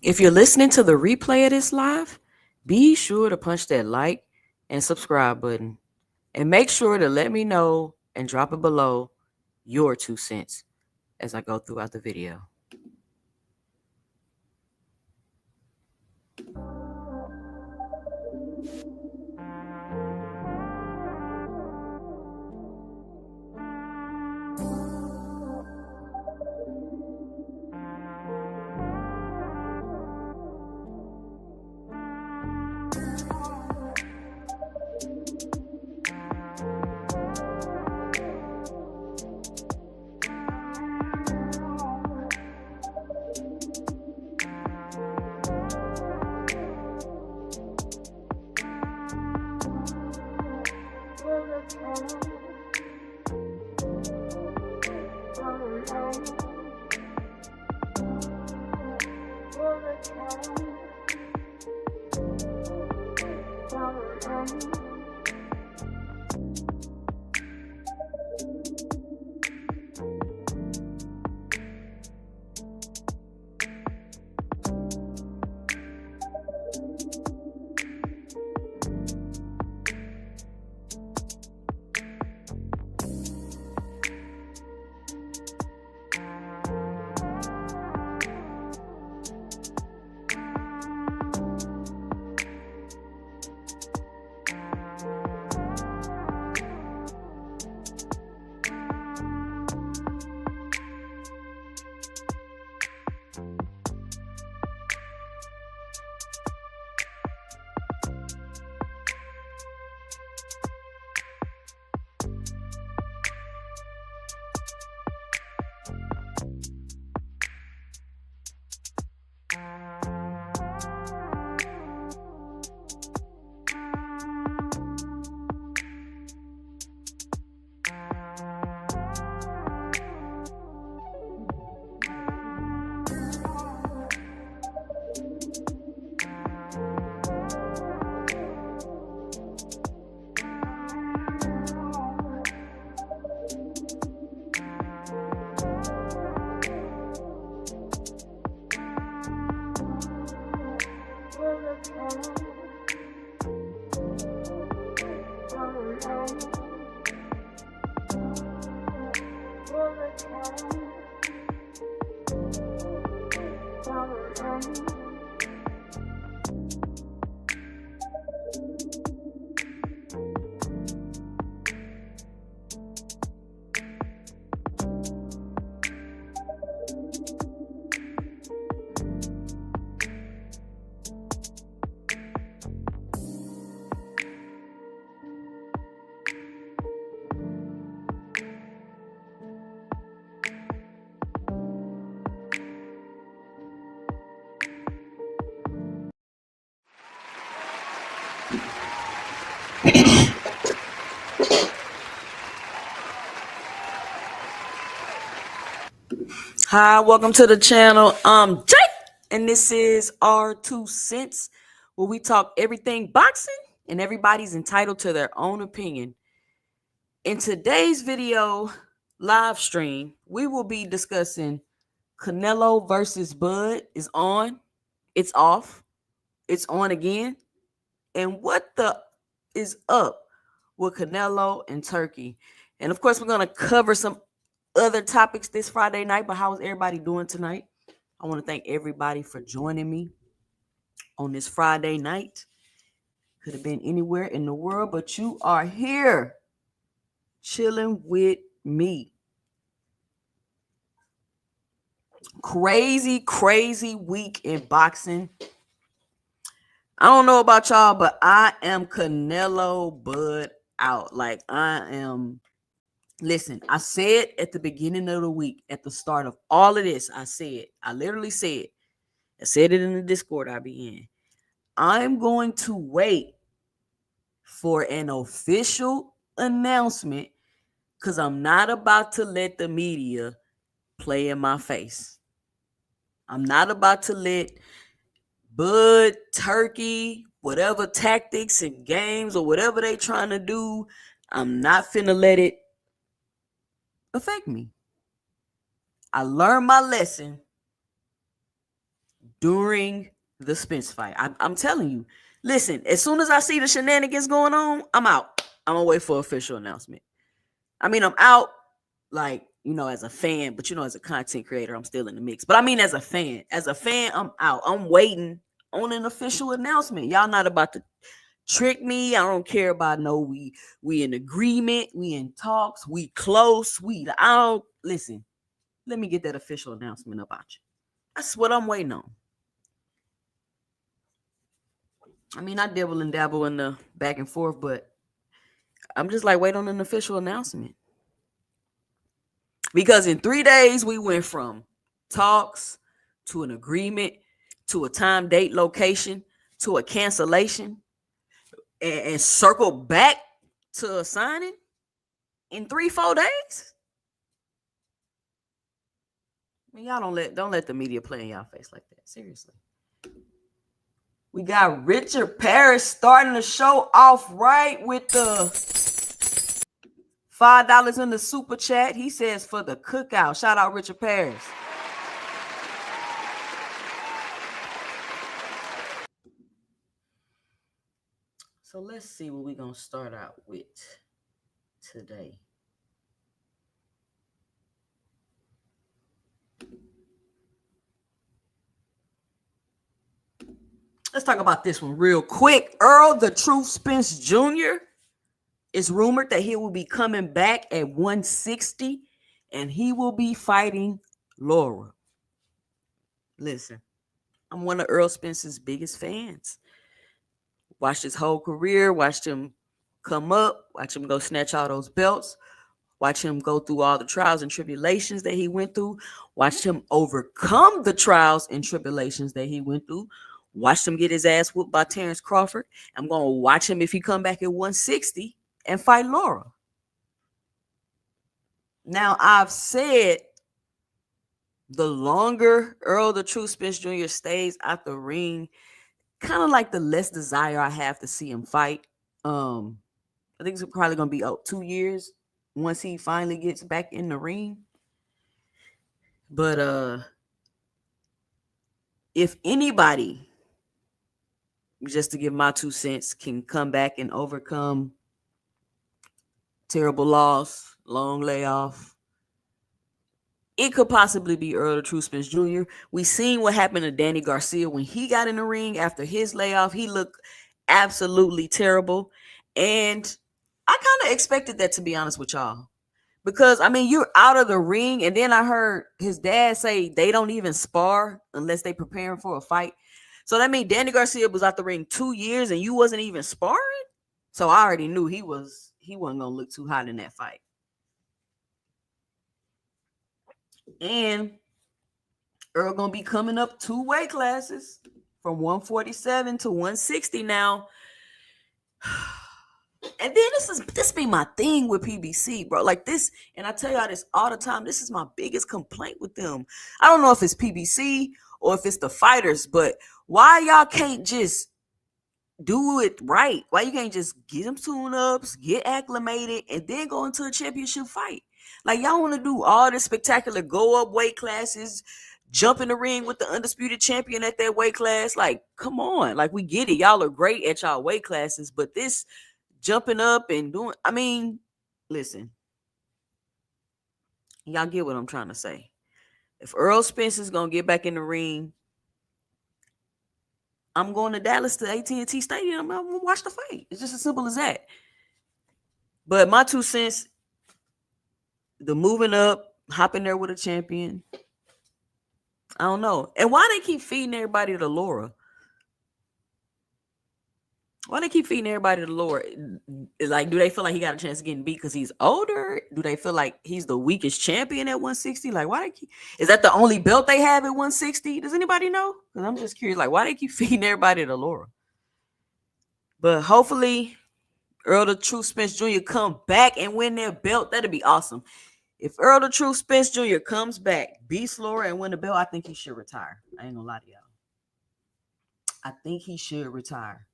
If you're listening to the replay of this live, be sure to punch that like and subscribe button. And make sure to let me know and drop it below your 2 cents as I go throughout the video. Hi, welcome to the channel. I'm Jake, and this is our 2 cents, where we talk everything boxing, and everybody's entitled to their own opinion. In today's video live stream, we will be discussing Canelo versus Bud is on, it's off, it's on again, and what the is up with Canelo and Turkey. And of course, we're going to cover some other topics this Friday night, but how is everybody doing tonight? I want to thank everybody for joining me on this Friday night. Could have been anywhere in the world, but you are here chilling with me. Crazy week in boxing. I don't know about y'all, but I am Canelo Bud out. Like, I am. Listen, I said at the beginning of the week, at the start of all of this, I literally said, I said it in the Discord I be in. I'm going to wait for an official announcement because I'm not about to let the media play in my face. I'm not about to let Bud, Turkey, whatever tactics and games or whatever they trying to do, I'm not finna let it affect me. I learned my lesson during the Spence fight. I'm telling you. Listen, as soon as I see the shenanigans going on, I'm out. I'm gonna wait for official announcement. I mean, I'm out, like, as a fan, but as a content creator, I'm still in the mix. But I mean, as a fan, I'm out. I'm waiting on an official announcement. Y'all not about to trick me. I don't care about no we in agreement, we in talks, we close, I don't listen. Let me get that official announcement about you. That's what I'm waiting on. I mean, I dabble and dabble in the back and forth, but I'm just like, wait on an official announcement. Because in 3 days, we went from talks to an agreement to a time, date, location to a cancellation and circle back to a signing in 3-4 days. I mean, y'all don't let the media play in y'all face like that. Seriously. We got Richard Paris starting the show off right with the $5 in the super chat. He says for the cookout. Shout out Richard Paris. So let's see what we're going to start out with today. Let's talk about this one real quick. Errol the Truth Spence Jr. It's rumored that he will be coming back at 160 and he will be fighting Laura. Listen, I'm one of Errol Spence's biggest fans. Watched his whole career, watched him come up, watch him go snatch all those belts, watch him go through all the trials and tribulations that he went through, watched him overcome the trials and tribulations that he went through, watched him get his ass whooped by Terrence Crawford. I'm going to watch him if he come back at 160 and fight Laura. Now, I've said the longer Errol the Truth Spence Jr. stays out the ring, kind of like the less desire I have to see him fight. I think it's probably going to be 2 years once he finally gets back in the ring. But if anybody, just to give my 2 cents, can come back and overcome terrible loss, long layoff, it could possibly be Errol the Truth Spence Jr. We seen what happened to Danny Garcia when he got in the ring after his layoff. He looked absolutely terrible. And I kind of expected that, to be honest with y'all. Because, I mean, you're out of the ring. And then I heard his dad say they don't even spar unless they preparing for a fight. So that means Danny Garcia was out the ring 2 years and you wasn't even sparring? So I already knew he wasn't going to look too hot in that fight. And Earl going to be coming up 2 weight classes from 147 to 160 now. And then this be my thing with PBC, bro. Like this, and I tell y'all this all the time. This is my biggest complaint with them. I don't know if it's PBC or if it's the fighters, but why y'all can't just do it right? Why you can't just get them tune-ups, get acclimated, and then go into a championship fight? Like, y'all want to do all this spectacular go-up weight classes, jump in the ring with the undisputed champion at that weight class? Like, come on. Like, we get it. Y'all are great at y'all weight classes, but this jumping up and doing, I mean, listen. Y'all get what I'm trying to say. If Errol Spence is going to get back in the ring, I'm going to Dallas to AT&T Stadium. I'm going to watch the fight. It's just as simple as that. But my 2 cents, the moving up, hopping there with a champion, I don't know. And why they keep feeding everybody to Laura? Why they keep feeding everybody to Laura? Like, do they feel like he got a chance of getting beat because he's older? Do they feel like he's the weakest champion at 160? Like, why they keep? Is that the only belt they have at 160? Does anybody know? Because I'm just curious. Like, why they keep feeding everybody to Laura? But hopefully, Errol the Truth Spence Jr. come back and win their belt. That'd be awesome. If Errol the Truth Spence Jr. comes back, beats Laura, and win the belt, I think he should retire. I ain't gonna lie to y'all. I think he should retire.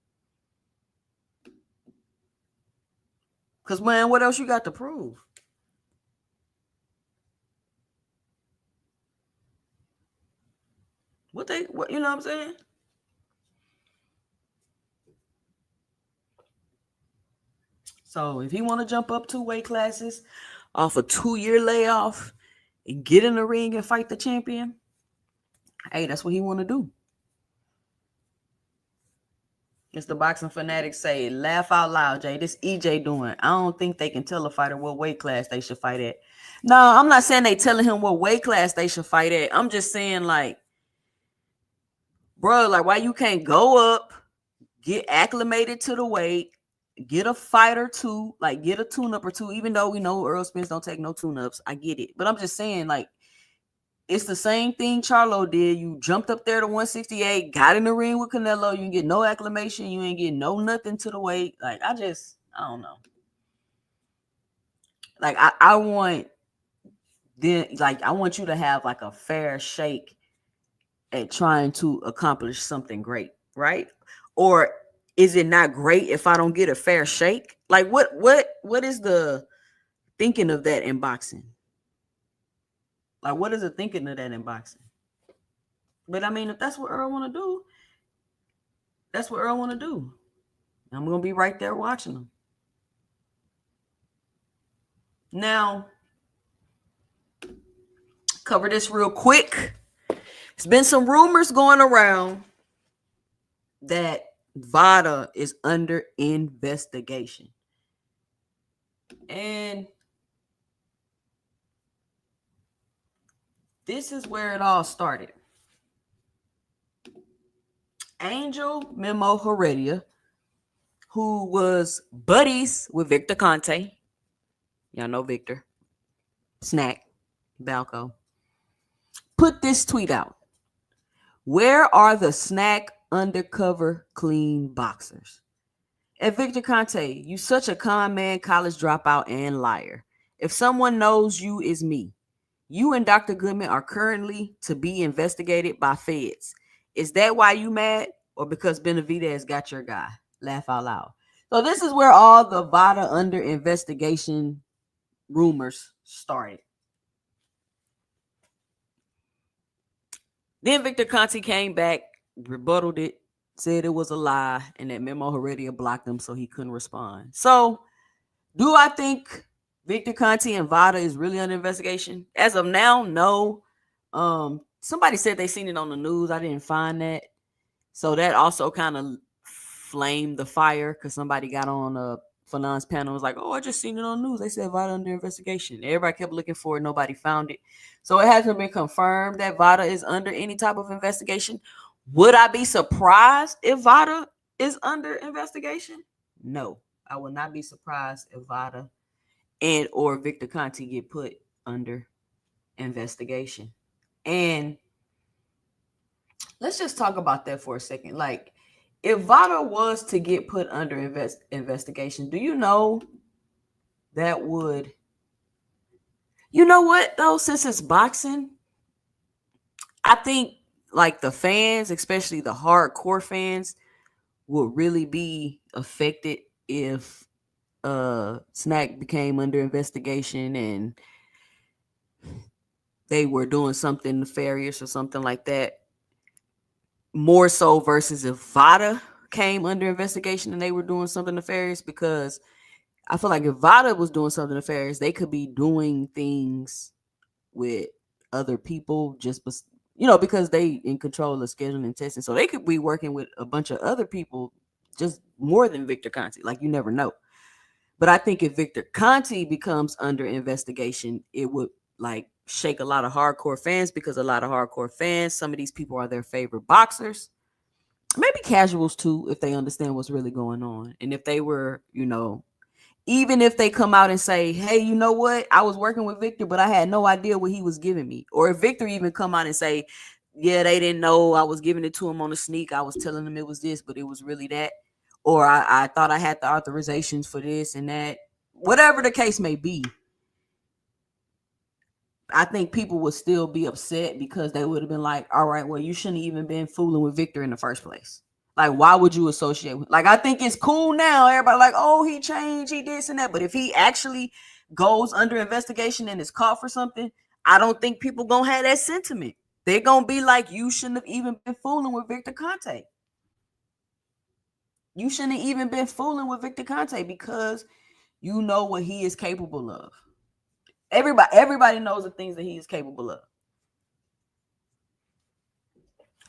Because, man, what else you got to prove? What you know what I'm saying? So if he want to jump up 2 weight classes off a 2-year layoff and get in the ring and fight the champion, hey, that's what he want to do. It's the boxing fanatics say, laugh out loud, Jay. This EJ doing. I don't think they can tell a fighter what weight class they should fight at. No, I'm not saying they telling him what weight class they should fight at. I'm just saying, like, bro, like, why you can't go up, get acclimated to the weight, get a fight or two, like, get a tune-up or two, even though we know Errol Spence don't take no tune-ups. I get it. But I'm just saying, like, it's the same thing Charlo did. You jumped up there to 168, got in the ring with Canelo. You didn't get no acclimation. You ain't get no nothing to the weight. Like, I don't know. Like, I want you to have like a fair shake at trying to accomplish something great, right? Or is it not great if I don't get a fair shake? Like, what is the thinking of that in boxing? Like, what is the thinking of that in boxing? But I mean, if that's what Earl want to do, that's what Earl want to do. I'm going to be right there watching him. Now, cover this real quick. There's been some rumors going around that Vada is under investigation. And this is where it all started. Angel Memo Heredia, who was buddies with Victor Conte. Y'all know Victor. Snack. Balco. Put this tweet out. Where are the snack undercover clean boxers? And Victor Conte, you such a con man, college dropout, and liar. If someone knows you, is me. You and Dr. Goodman are currently to be investigated by feds. Is that why you mad? Or because Benavidez got your guy? Laugh out loud. So this is where all the Vada under investigation rumors started. Then Victor Conte came back, rebutted it, said it was a lie, and that Memo Heredia blocked him so he couldn't respond. So, do I think Victor Conte and Vada is really under investigation? As of now, no. Somebody said they seen it on the news. I didn't find that. So that also kind of flamed the fire because somebody got on a Fanon's panel and was like, oh, I just seen it on the news. They said Vada under investigation. Everybody kept looking for it. Nobody found it. So it hasn't been confirmed that Vada is under any type of investigation. Would I be surprised if Vada is under investigation? No, I will not be surprised if Vada and or Victor Conte get put under investigation. And let's just talk about that for a second. Like, if Vada was to get put under investigation, do you know that would, you know what though, since it's boxing, I think like the fans, especially the hardcore fans, would really be affected if Snack became under investigation and they were doing something nefarious or something like that. More so versus if Vada came under investigation and they were doing something nefarious, because I feel like if Vada was doing something nefarious, they could be doing things with other people just, because they in control of scheduling and testing. So they could be working with a bunch of other people, just more than Victor Conte. Like, you never know. But I think if Victor Conte becomes under investigation, it would like shake a lot of hardcore fans, because a lot of hardcore fans, some of these people are their favorite boxers, maybe casuals too, if they understand what's really going on. And if they were, even if they come out and say, hey, you know what? I was working with Victor, but I had no idea what he was giving me. Or if Victor even come out and say, yeah, they didn't know I was giving it to him on a sneak. I was telling them it was this, but it was really that. Or I thought I had the authorizations for this and that. Whatever the case may be, I think people would still be upset, because they would have been like, all right, well, you shouldn't have even been fooling with Victor in the first place. Like, why would you associate with? Like, I think it's cool now. Everybody like, oh, he changed, he this and that. But if he actually goes under investigation and is caught for something, I don't think people gonna have that sentiment. They're going to be like, you shouldn't have even been fooling with Victor Conte. You shouldn't have even been fooling with Victor Conte because you know what he is capable of. Everybody knows the things that he is capable of.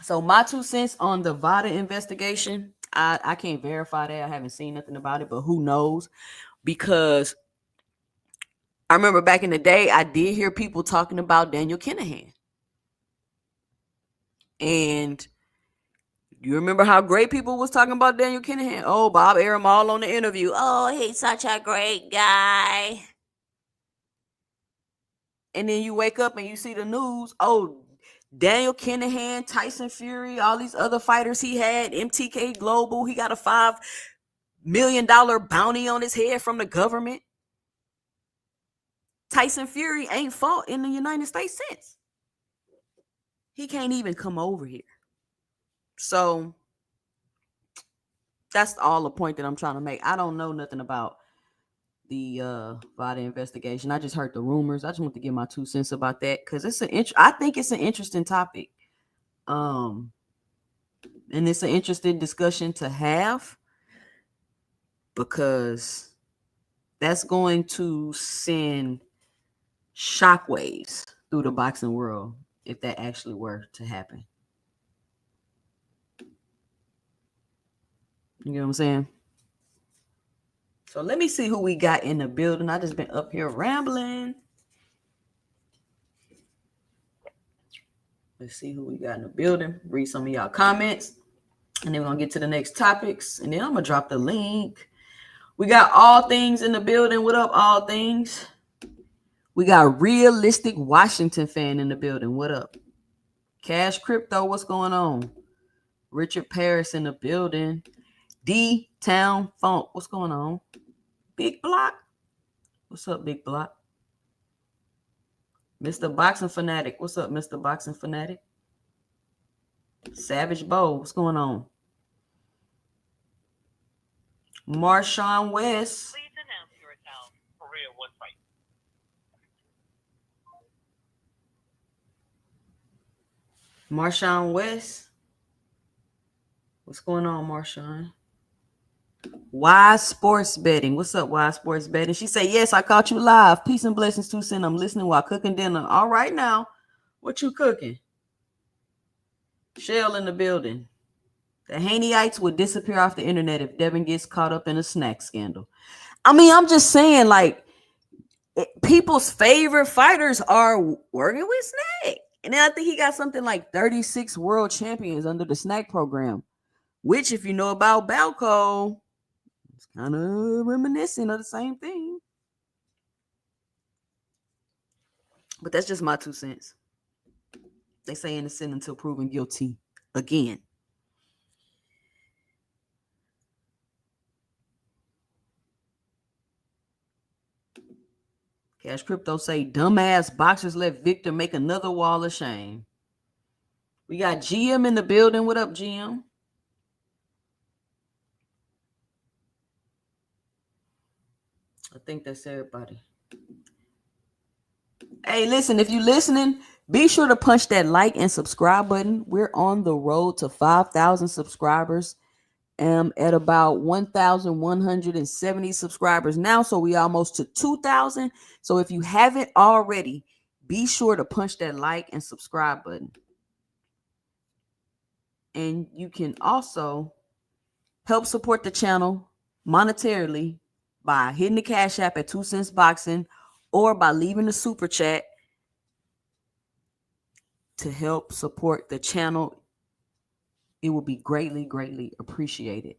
So my 2 cents on the Vada investigation, I can't verify that. I haven't seen nothing about it, but who knows? Because I remember back in the day, I did hear people talking about Daniel Kinahan. And you remember how great people was talking about Daniel Kinahan? Oh, Bob Arum all on the interview. Oh, he's such a great guy. And then you wake up and you see the news. Oh, Daniel Kinahan, Tyson Fury, all these other fighters he had, MTK Global, he got a $5 million bounty on his head from the government. Tyson Fury ain't fought in the United States since. He can't even come over here. So that's all the point that I'm trying to make. I don't know nothing about the Vada investigation. I just heard the rumors. I just want to give my 2 cents about that because I think it's an interesting topic. And it's an interesting discussion to have because that's going to send shockwaves through the boxing world if that actually were to happen. You know what I'm saying? So let me see who we got in the building. I just been up here rambling. Let's see who we got in the building. Read some of y'all comments. And then we're going to get to the next topics. And then I'm going to drop the link. We got All Things in the building. What up, All Things? We got Realistic Washington fan in the building. What up? Cash Crypto, what's going on? Richard Paris in the building. D-Town Funk, what's going on? Big Block. What's up, Big Block? Mr. Boxing Fanatic. What's up, Mr. Boxing Fanatic? Savage Bow. What's going on? Marshawn West. Please announce yourself. Korea one fight. Marshawn West. What's going on, Marshawn? Wise Sports Betting. What's up, Wise Sports Betting? She said, yes, I caught you live. Peace and blessings, 2 cents. I'm listening while cooking dinner. All right now. What you cooking? Shell in the building. The Haneyeites would disappear off the internet if Devin gets caught up in a snack scandal. I mean, I'm just saying, like, people's favorite fighters are working with Snack. And then I think he got something like 36 world champions under the Snack program, which, if you know about Balco, it's kind of reminiscent of the same thing. But that's just my 2 cents. They say innocent until proven guilty again. Cash Crypto say, dumbass boxers let Victor make another wall of shame. We got GM in the building. What up, GM? I think that's everybody. Hey, listen, if you're listening, be sure to punch that like and subscribe button. We're on the road to 5,000 subscribers. At about 1,170 subscribers now, so we almost to 2,000. So if you haven't already, be sure to punch that like and subscribe button. And you can also help support the channel monetarily by hitting the Cash App at 2 Cents Boxing or by leaving a super chat to help support the channel. It will be greatly, greatly appreciated.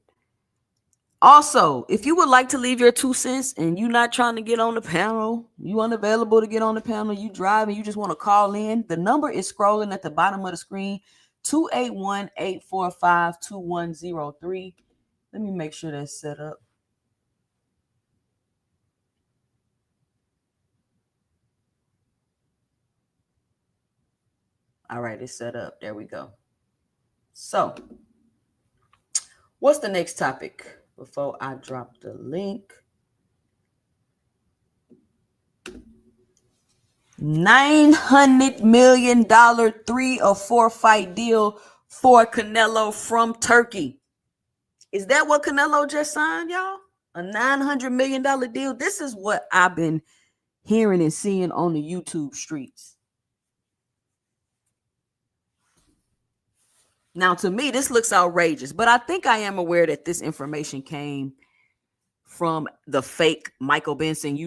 Also, if you would like to leave your 2 cents and you're not trying to get on the panel, you unavailable to get on the panel, you drive and you just want to call in, the number is scrolling at the bottom of the screen, 281-845-2103. Let me make sure that's set up. All right, it's set up. There we go. So, what's the next topic before I drop the link? $900 million 3 or 4 fight deal for Canelo from Turkey. Is that what Canelo just signed, y'all? A $900 million deal? This is what I've been hearing and seeing on the YouTube streets. Now, to me, this looks outrageous, but I think I am aware that this information came from the fake Michael Benson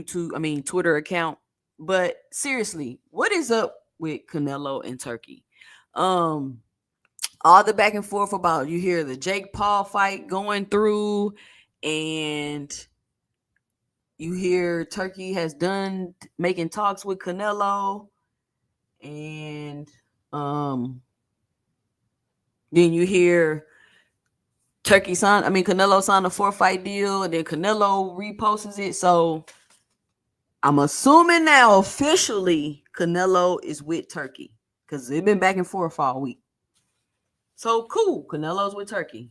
Twitter account. But seriously, what is up with Canelo and Turkey? All the back and forth about, you hear the Jake Paul fight going through, and you hear Turkey has done making talks with Canelo, and then you hear Canelo signed a 4-fight deal, and then Canelo reposts it. So I'm assuming now officially Canelo is with Turkey, because they've been back and forth all week. So cool, Canelo's with Turkey.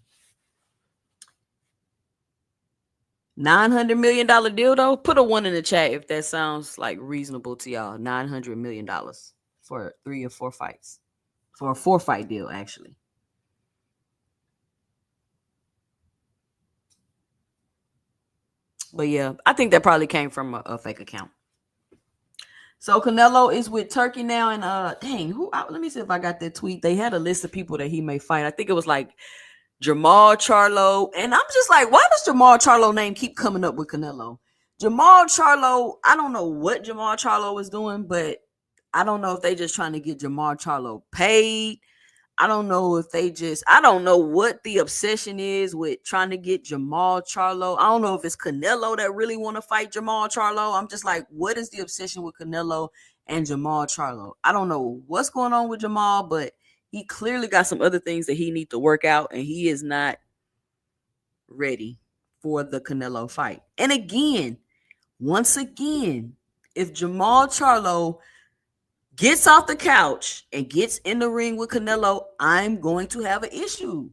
$900 million deal though. Put a 1 in the chat if that sounds like reasonable to y'all. $900 million for 3 or 4 fights, for a 4-fight deal, actually. But yeah, I think that probably came from a fake account. So Canelo is with Turkey now, and let me see if I got that tweet. They had a list of people that he may fight. I think it was like Jamal Charlo, and I'm just like, why does Jamal Charlo name keep coming up with Canelo? Jamal Charlo, I don't know what Jamal Charlo is doing, but I don't know if they just trying to get Jamal Charlo paid. I don't know what the obsession is with trying to get Jamal Charlo. I don't know if it's Canelo that really want to fight Jamal Charlo. I'm just like, what is the obsession with Canelo and Jamal Charlo? I don't know what's going on with Jamal, but he clearly got some other things that he needs to work out, and he is not ready for the Canelo fight. And once again, if Jamal Charlo gets off the couch and gets in the ring with Canelo, I'm going to have an issue.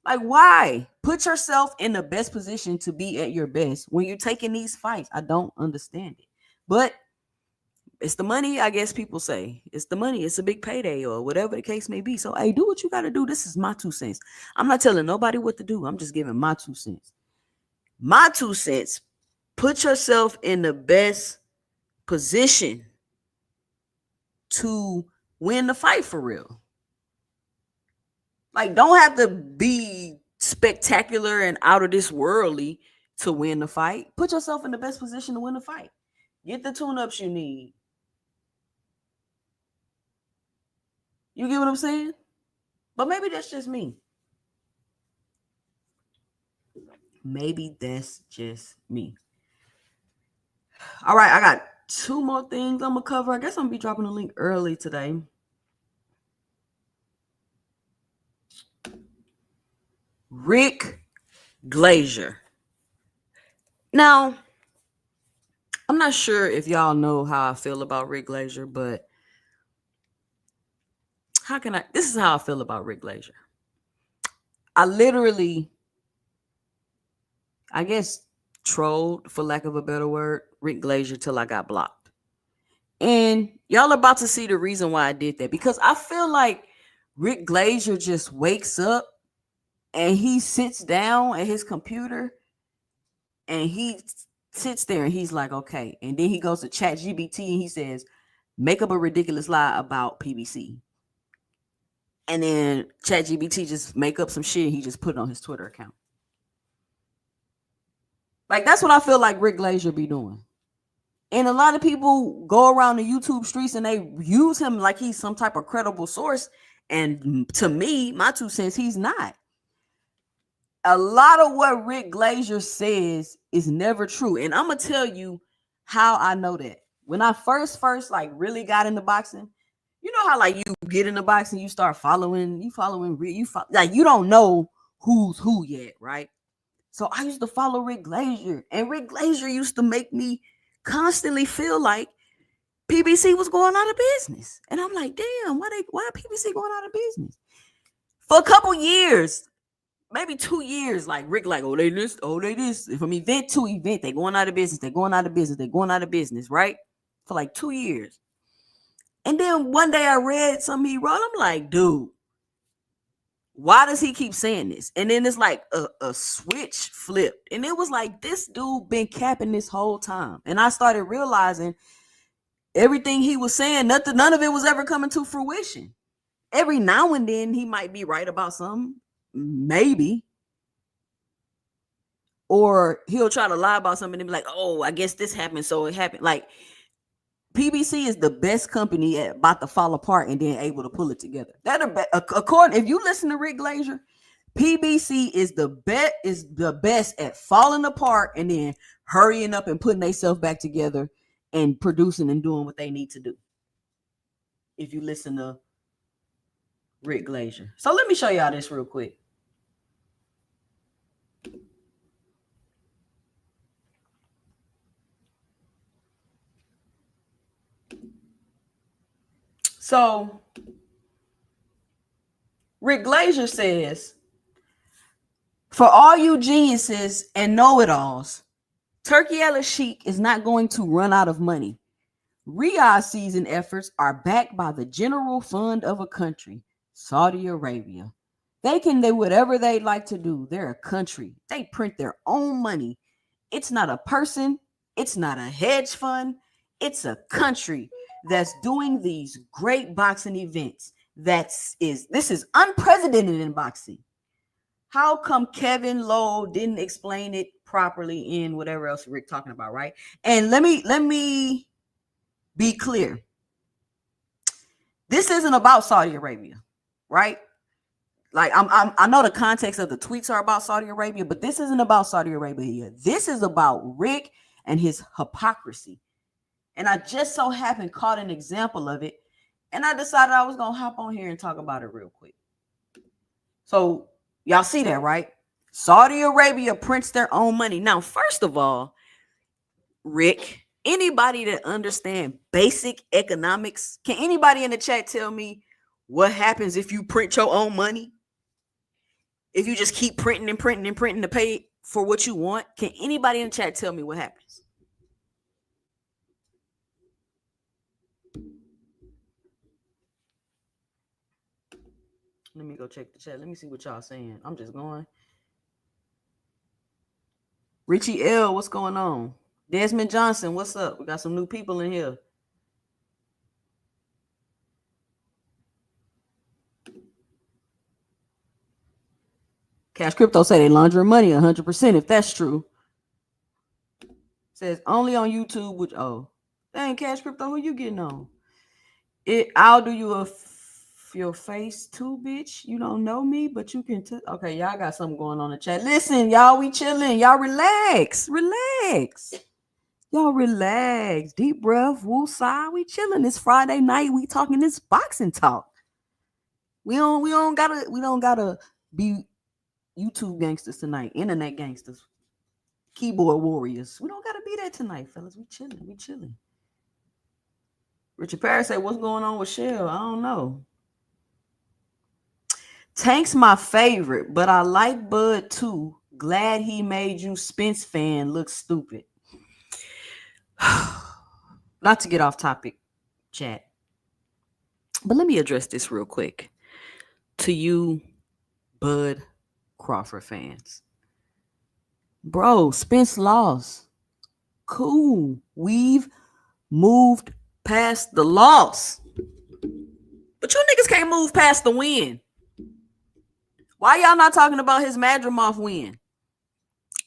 Like, why? Put yourself in the best position to be at your best when you're taking these fights. I don't understand it. But it's the money, I guess people say. It's the money. It's a big payday or whatever the case may be. So, hey, do what you got to do. This is my 2 cents. I'm not telling nobody what to do. I'm just giving my 2 cents. My 2 cents. Put yourself in the best position to win the fight for real. Like, don't have to be spectacular and out of this worldly to win the fight. Put yourself in the best position to win the fight. Get the tune-ups you need. You get what I'm saying? But maybe that's just me. Maybe that's just me. All right, I got 2 more things I'm going to cover. I guess I'm going to be dropping a link early today. Rick Glazer. Now, I'm not sure if y'all know how I feel about Rick Glazer, but this is how I feel about Rick Glazer. I literally, I guess, trolled, for lack of a better word, Rick Glazer till I got blocked. And y'all are about to see the reason why I did that, because I feel like Rick Glazer just wakes up and he sits down at his computer and he sits there and he's like, okay. And then he goes to ChatGPT and he says, make up a ridiculous lie about PBC. And then ChatGPT just make up some shit and he just put it on his Twitter account. Like, that's what I feel like Rick Glazer be doing. And a lot of people go around the YouTube streets and they use him like he's some type of credible source. And to me, my 2 cents, he's not. A lot of what Rick Glazer says is never true. And I'm going to tell you how I know that. When I first like really got into boxing, you know how like you get into boxing, you start following, like you don't know who's who yet, right? So I used to follow Rick Glazer, and Rick Glazer used to make me constantly feel like PBC was going out of business. And I'm like, damn, why PBC going out of business? For a couple years, maybe 2 years, like Rick, like, they this. From event to event, they going out of business, right? For like 2 years. And then one day I read something he wrote. I'm like, dude, why does he keep saying this? And then it's like a switch flipped. And it was like, this dude been capping this whole time. And I started realizing everything he was saying, none of it was ever coming to fruition. Every now and then he might be right about something, maybe. Or he'll try to lie about something and be like, oh, I guess this happened, so it happened. Like, PBC is the best company at about to fall apart and then able to pull it together. According, if you listen to Rick Glazer, PBC is the best at falling apart and then hurrying up and putting themselves back together and producing and doing what they need to do. If you listen to Rick Glazer. So let me show y'all this real quick. So Rick Glazer says, for all you geniuses and know-it-alls, Turkey Al-Sheikh is not going to run out of money. Riyadh season efforts are backed by the general fund of a country, Saudi Arabia. They can do whatever they like to do. They're a country. They print their own money. It's not a person. It's not a hedge fund. It's a country that's doing these great boxing events. This is unprecedented in boxing. How come Kevin Lowe didn't explain it properly in whatever else Rick talking about, right? And let me be clear. This isn't about Saudi Arabia, right? Like I know the context of the tweets are about Saudi Arabia, but this isn't about Saudi Arabia here. This is about Rick and his hypocrisy. And I just so happened caught an example of it, and I decided I was gonna hop on here and talk about it real quick. So y'all see that, right? Saudi Arabia prints their own money. Now, first of all, Rick, anybody that understands basic economics, can anybody in the chat tell me what happens if you print your own money? If you just keep printing and printing and printing to pay for what you want, can anybody in the chat tell me what happens? Let me go check the chat. Let me see what y'all saying. I'm just going. Richie L, what's going on? Desmond Johnson, what's up? We got some new people in here. Cash Crypto say they laundering money 100% if that's true. Says only on YouTube, which, oh, dang, Cash Crypto, who you getting on? I'll do you your face too, bitch. You don't know me, but you can. Okay, y'all got something going on in the chat. Listen, y'all, we chilling. Y'all relax. Y'all relax. Deep breath. Woo-side. We chilling. It's Friday night. We talking this boxing talk. We don't gotta be YouTube gangsters tonight. Internet gangsters. Keyboard warriors. We don't gotta be that tonight, fellas. We chilling. Richard Parrish said, what's going on with Shell? I don't know. Tank's my favorite, but I like Bud too. Glad he made you Spence fan look stupid. Not to get off topic, chat. But let me address this real quick. To you, Bud Crawford fans. Bro, Spence lost. Cool. We've moved past the loss. But you niggas can't move past the win. Why y'all not talking about his Madrimov win?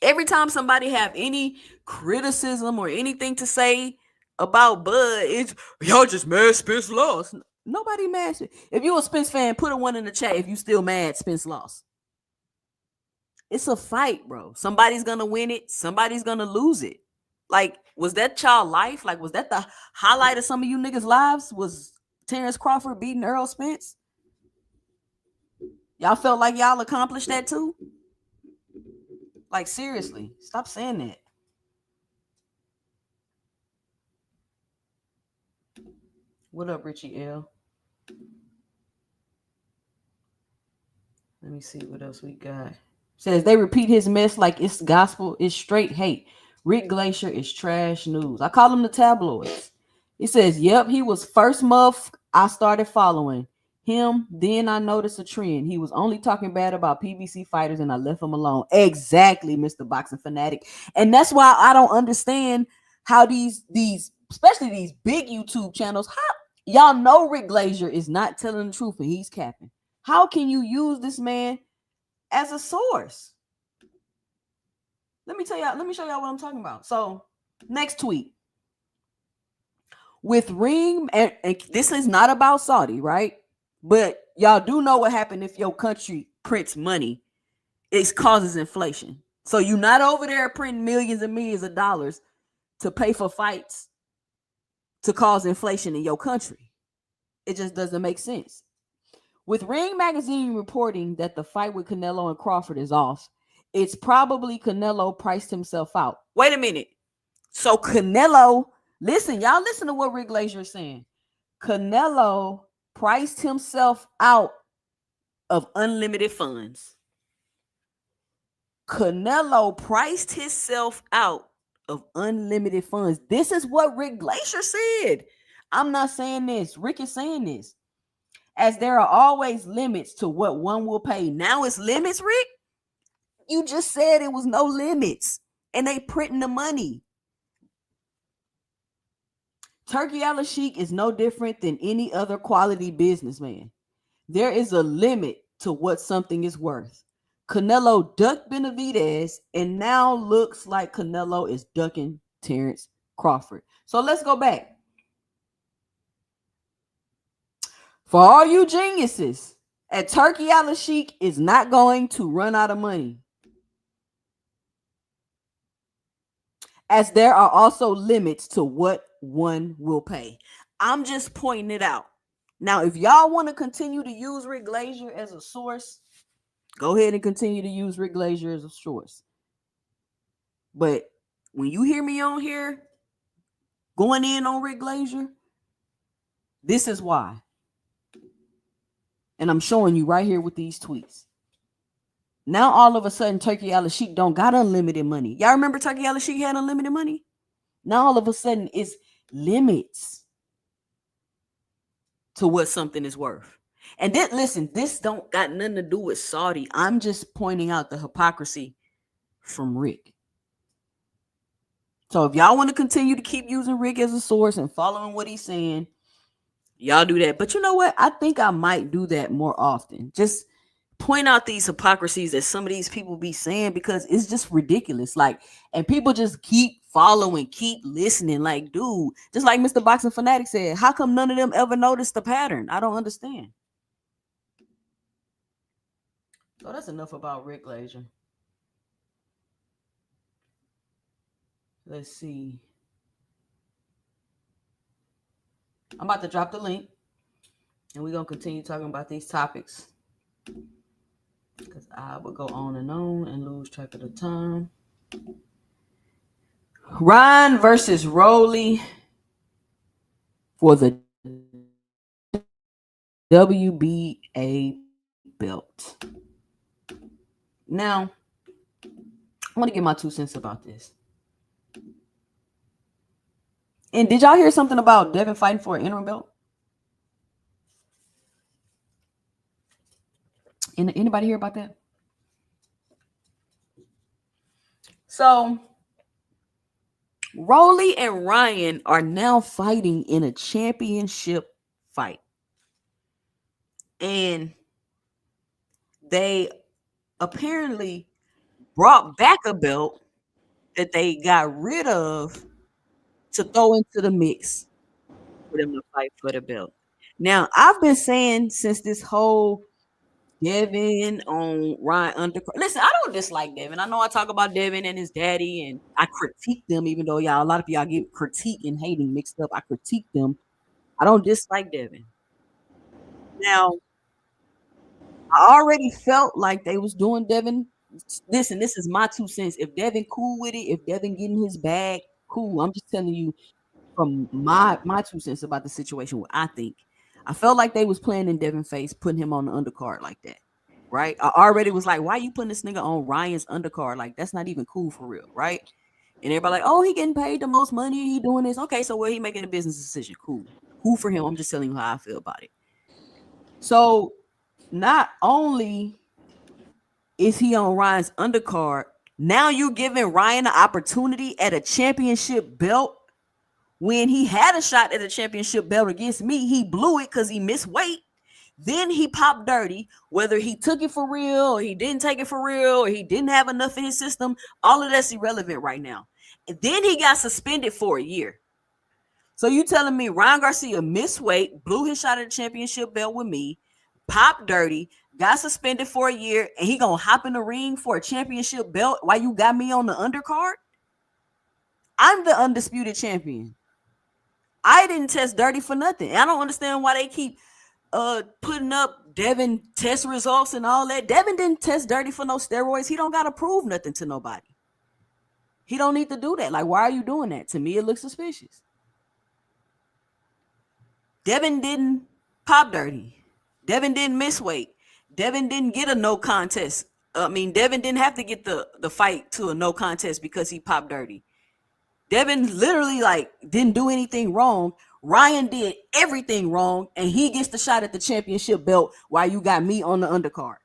Every time somebody have any criticism or anything to say about Bud, it's y'all just mad Spence lost. Nobody mad. If you a Spence fan, put a 1 in the chat if you still mad Spence lost. It's a fight, bro. Somebody's gonna win it. Somebody's gonna lose it. Like, was that y'all life? Like, was that the highlight of some of you niggas' lives? Was Terrence Crawford beating Errol Spence? Y'all felt like y'all accomplished that too? Like, seriously, stop saying that. What up, Richie L? Let me see what else we got. Says they repeat his mess like it's gospel. It's straight hate. Rick Glazer is trash news. I call them the tabloids. It says, yep, he was first month I started following him. Then I noticed a trend. He was only talking bad about PBC fighters and I left him alone. Exactly, Mr. Boxing Fanatic. And that's why I don't understand how these especially these big YouTube channels, how y'all know Rick Glazer is not telling the truth and he's capping. How can you use this man as a source? Let me show y'all what I'm talking about. So, next tweet. With Ring, and this is not about Saudi, right? But y'all do know what happened if your country prints money. It causes inflation. So you're not over there printing millions and millions of dollars to pay for fights to cause inflation in your country. It just doesn't make sense. With Ring Magazine reporting that the fight with Canelo and Crawford is off, it's probably Canelo priced himself out. Wait a minute. So Canelo, y'all listen to what Rick Glazer is saying. Canelo priced himself out of unlimited funds. Canelo priced himself out of unlimited funds. This is what Rick Glazer said. I'm not saying this. Rick is saying this. As there are always limits to what one will pay. Now it's limits, Rick? You just said it was no limits. And they printing the money. Turki Al-Sheikh is no different than any other quality businessman. There is a limit to what something is worth. Canelo ducked Benavidez and now looks like Canelo is ducking Terrence Crawford. So let's go back. For all you geniuses, at Turki Al-Sheikh is not going to run out of money. As there are also limits to what one will pay. I'm just pointing it out. Now, if y'all want to continue to use Rick Glazer as a source, go ahead and continue to use Rick Glazer as a source. But when you hear me on here going in on Rick Glazer, this is why. And I'm showing you right here with these tweets. Now, all of a sudden, Turki Al-Sheikh don't got unlimited money. Y'all remember Turki Al-Sheikh had unlimited money? Now, all of a sudden, it's limits to what something is worth. And then, listen, this don't got nothing to do with Saudi. I'm just pointing out the hypocrisy from Rick. So if y'all want to continue to keep using Rick as a source and following what he's saying, y'all do that. But you know what? I think I might do that more often. Just point out these hypocrisies that some of these people be saying because it's just ridiculous. Like, and people just keep following, keep listening. Like, dude, just like Mr. Boxing Fanatic said, how come none of them ever noticed the pattern? I don't understand. So that's enough about Rick Glazer. Let's see. I'm about to drop the link and we're going to continue talking about these topics because I will go on and lose track of the time. Ryan versus Rolly for the WBA belt. Now, I want to get my 2 cents about this. And did y'all hear something about Devin fighting for an interim belt? Anybody hear about that? So, Rolly and Ryan are now fighting in a championship fight. And they apparently brought back a belt that they got rid of to throw into the mix for them to fight for the belt. Now, I've been saying since this whole Devin on Ryan undercard. Listen, I don't dislike Devin. I know I talk about Devin and his daddy, and I critique them, even though a lot of y'all get critique and hating mixed up. I critique them. I don't dislike Devin. Now, I already felt like they was doing Devin. Listen, this is my 2 cents. If Devin cool with it, if Devin getting his bag, cool. I'm just telling you from my 2 cents about the situation. What I think. I felt like they was playing in Devin face, putting him on the undercard like that. Right? I already was like, why you putting this nigga on Ryan's undercard? Like, that's not even cool for real, right? And everybody like, oh, he getting paid the most money. He doing this. Okay, so he making a business decision. Cool. Cool for him. I'm just telling you how I feel about it. So not only is he on Ryan's undercard, now you're giving Ryan the opportunity at a championship belt. When he had a shot at a championship belt against me, he blew it because he missed weight. Then he popped dirty, whether he took it for real or he didn't take it for real or he didn't have enough in his system. All of that's irrelevant right now. And then he got suspended for a year. So you telling me Ryan Garcia missed weight, blew his shot at the championship belt with me, popped dirty, got suspended for a year, and he gonna hop in the ring for a championship belt while you got me on the undercard? I'm the undisputed champion. I didn't test dirty for nothing. I don't understand why they keep putting up Devin test results and all that. Devin didn't test dirty for no steroids. He don't gotta prove nothing to nobody. He don't need to do that. Like, why are you doing that? To me, it looks suspicious. Devin didn't pop dirty. Devin didn't miss weight. Devin didn't get a no contest. Devin didn't have to get the fight to a no contest because he popped dirty. Devin literally didn't do anything wrong. Ryan did everything wrong, and he gets the shot at the championship belt while you got me on the undercard.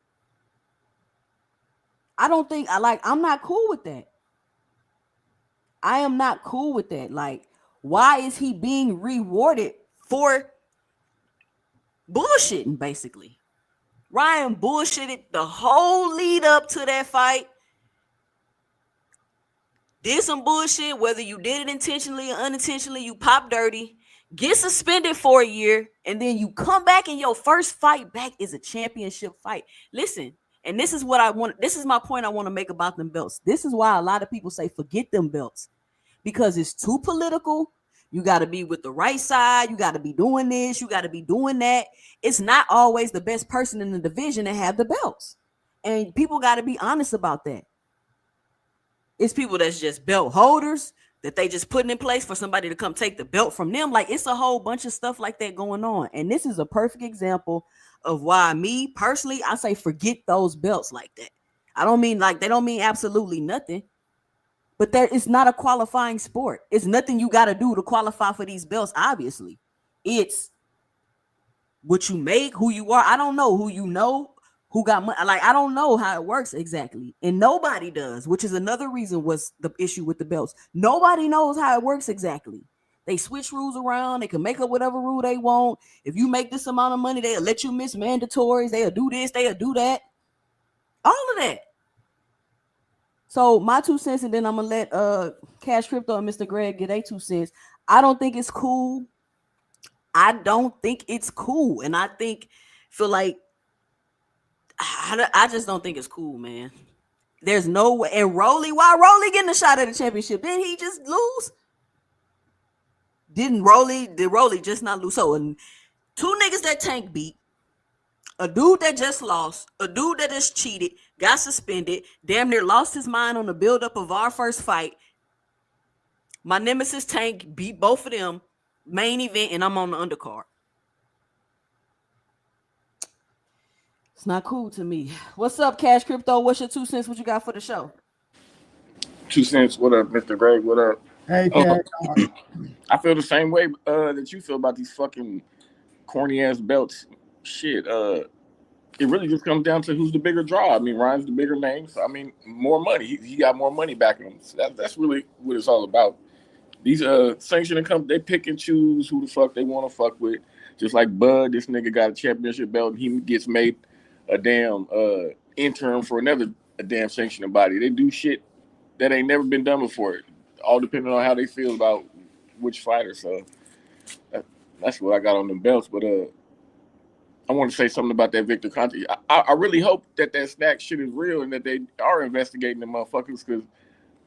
I'm not cool with that. I am not cool with that. Like, why is he being rewarded for bullshitting, basically? Ryan bullshitted the whole lead up to that fight. Did some bullshit, whether you did it intentionally or unintentionally, you pop dirty, get suspended for a year, and then you come back and your first fight back is a championship fight. Listen, and this is what I want. This is my point I want to make about them belts. This is why a lot of people say forget them belts, because it's too political. You got to be with the right side. You got to be doing this. You got to be doing that. It's not always the best person in the division to have the belts. And people got to be honest about that. It's people that's just belt holders that they just putting in place for somebody to come take the belt from them. Like, it's a whole bunch of stuff like that going on. And this is a perfect example of why me personally, I say forget those belts like that. I don't mean they don't mean absolutely nothing. But it's not a qualifying sport. It's nothing you got to do to qualify for these belts, obviously. It's what you make, who you are. I don't know who you know, who got money. I don't know how it works exactly. And nobody does, which is another reason was the issue with the belts. Nobody knows how it works exactly. They switch rules around. They can make up whatever rule they want. If you make this amount of money, they'll let you miss mandatories. They'll do this. They'll do that. All of that. So my 2 cents, and then I'm gonna let Cash Crypto and Mr. Greg get their 2 cents. I don't think it's cool. And I feel like I just don't think it's cool, man. There's no way. And why Rolly getting a shot at the championship? Didn't he just lose? Did Rolly just not lose? So 2 niggas that Tank beat, a dude that just lost, a dude that just cheated, got suspended, damn near lost his mind on the buildup of our first fight. My nemesis Tank beat both of them, main event, and I'm on the undercard. It's not cool to me. What's up, Cash Crypto? What's your 2 cents? What you got for the show? 2 cents. What up, Mr. Greg? What up? Hey, Cash. I feel the same way that you feel about these fucking corny ass belts. Shit. It really just comes down to who's the bigger draw. I mean, Ryan's the bigger name, so I mean, more money. He got more money backing him. So that's really what it's all about. These sanctioning companies, they pick and choose who the fuck they want to fuck with. Just like Bud, this nigga got a championship belt, and he gets made a damn interim for a damn sanctioning body. They do shit that ain't never been done before. All depending on how they feel about which fighter. So that's what I got on them belts. But I want to say something about that Victor Conte. I really hope that snack shit is real and that they are investigating the motherfuckers, because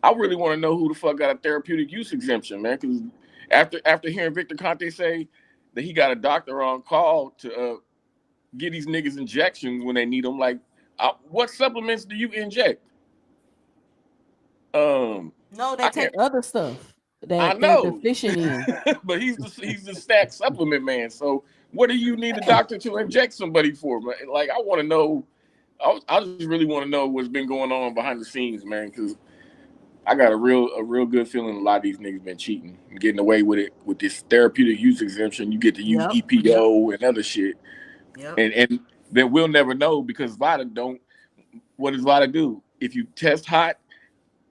I really want to know who the fuck got a therapeutic use exemption, man. Because after hearing Victor Conte say that he got a doctor on call to get these niggas injections when they need them, like, what supplements do you inject? No, they take other stuff that I know. they're deficient in. But he's the snack supplement man. So what do you need a doctor to inject somebody for, man? Like, I want to know. I just really want to know what's been going on behind the scenes, man, because I got a real good feeling a lot of these niggas been cheating and getting away with it with this therapeutic use exemption. You get to use EPO and other shit, and then we'll never know because Vada don't. What does Vada do? If you test hot,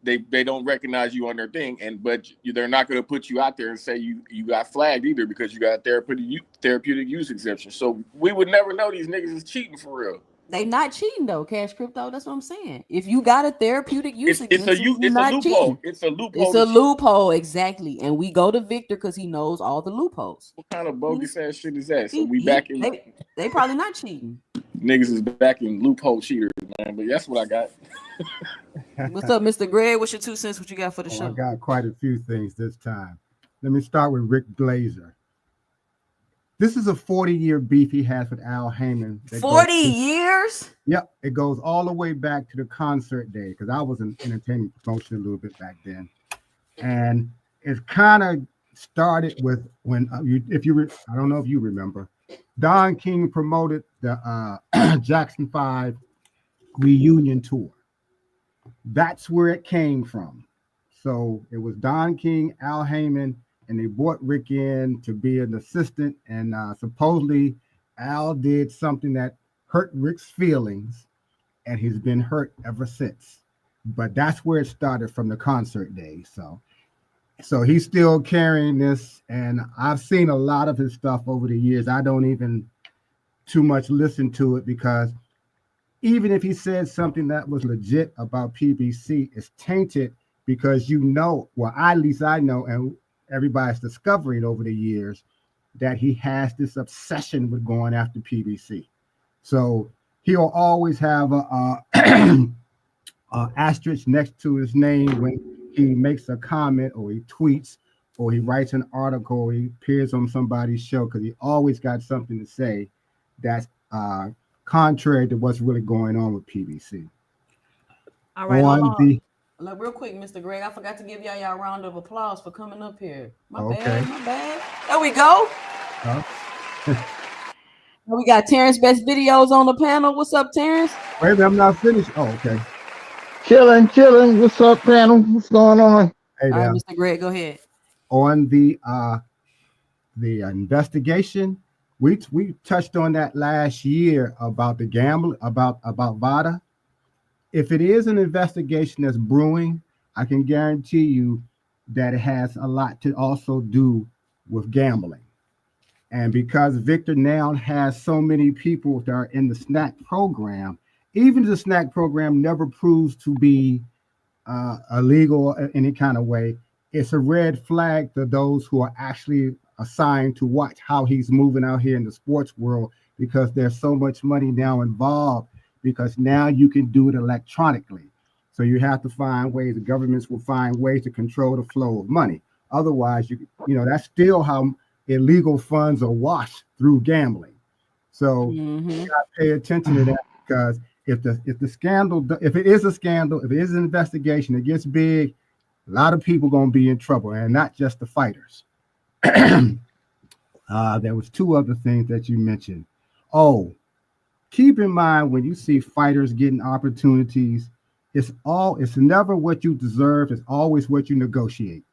they don't recognize you on their thing, but they're not going to put you out there and say you got flagged either because you got a therapeutic use exemption. So we would never know these niggas is cheating for real. They not cheating though, Cash Crypto. That's what I'm saying. If you got a therapeutic use It's a exemption, you're it's a not loophole. cheating. It's a loophole. It's a loophole, exactly. And we go to Victor because he knows all the loopholes. What kind of bogus ass shit is that? So we back in. They probably not cheating. Niggas is back in loophole cheaters, man. But that's what I got. What's up, Mr. Greg? What's your 2 cents? What you got for the show? I got quite a few things this time. Let me start with Rick Glazer. This is a 40-year beef he has with Al Heyman. 40 years? Yep. It goes all the way back to the concert day because I was in entertainment promotion a little bit back then. And it kind of started with when, I don't know if you remember, Don King promoted the Jackson 5 reunion tour. That's where it came from. So it was Don King, Al Heyman, and they brought Rick in to be an assistant. And supposedly Al did something that hurt Rick's feelings, and he's been hurt ever since. But that's where it started from the concert day. So he's still carrying this, and I've seen a lot of his stuff over the years. I don't even too much listen to it because even if he said something that was legit about PBC, it's tainted because at least I know, and everybody's discovering over the years that he has this obsession with going after PBC. So he'll always have a asterisk next to his name when he makes a comment or he tweets or he writes an article or he appears on somebody's show because he always got something to say that's contrary to what's really going on with PBC. All right, hold on. Look, real quick, Mr. Greg, I forgot to give y'all a round of applause for coming up here. My bad. There we go. We got Terrence Best Videos on the panel. What's up, Terrence? Wait a minute, I'm not finished. Oh, okay. Chilling. What's up, panel? What's going on? Hey, all right, Mr. Greg, go ahead. On the investigation, we touched on that last year about the gambling, about Vada. If it is an investigation that's brewing, I can guarantee you that it has a lot to also do with gambling. And because Victor now has so many people that are in the snack program, even the snack program never proves to be illegal in any kind of way, it's a red flag to those who are actually assigned to watch how he's moving out here in the sports world, because there's so much money now involved, because now you can do it electronically. So you have to find ways, the governments will find ways to control the flow of money. Otherwise, that's still how illegal funds are washed through gambling. So you gotta pay attention to that, because if the scandal, if it is a scandal, if it is an investigation, it gets big, a lot of people gonna be in trouble, and not just the fighters. There was two other things that you mentioned. Oh, keep in mind when you see fighters getting opportunities, it's never what you deserve, it's always what you negotiate.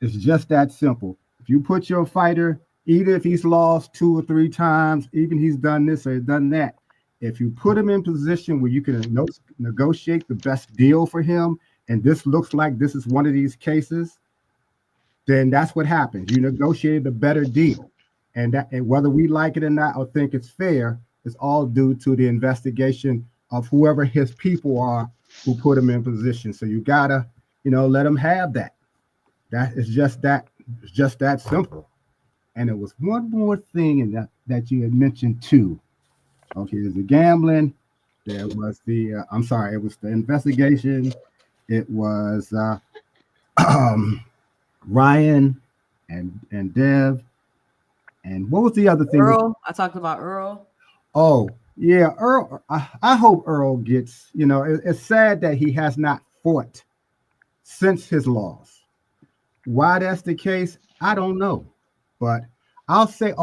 It's just that simple. If you put your fighter, even if he's lost 2 or 3 times, even he's done this or done that, if you put him in position where you can negotiate the best deal for him, and this looks like this is one of these cases, then that's what happens. You negotiated a better deal. And whether we like it or not or think it's fair, it's all due to the investigation of whoever his people are who put him in position. So you gotta, let him have that. That is just that simple. And it was one more thing that you had mentioned too. Okay, there's the gambling. There was it was the investigation. It was Ryan and Dev. And what was the other thing? Earl. I talked about Earl. Oh, yeah, Earl. I hope Earl gets, it's sad that he has not fought since his loss. Why that's the case, I don't know. But I'll say,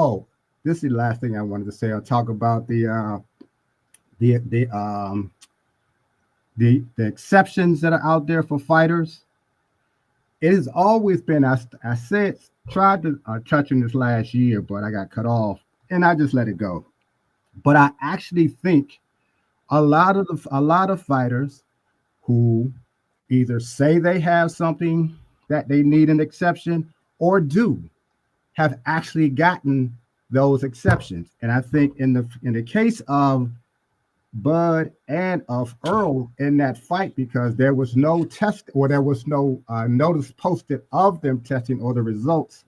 this is the last thing I wanted to say. I'll talk about the exceptions that are out there for fighters. it has always been. I said tried to touch on this last year, but I got cut off, and I just let it go. But I actually think a lot of fighters who either say they have something that they need an exception or do have actually gotten those exceptions. And I think in the case of Bud and of Earl in that fight, because there was no test or there was no notice posted of them testing or the results,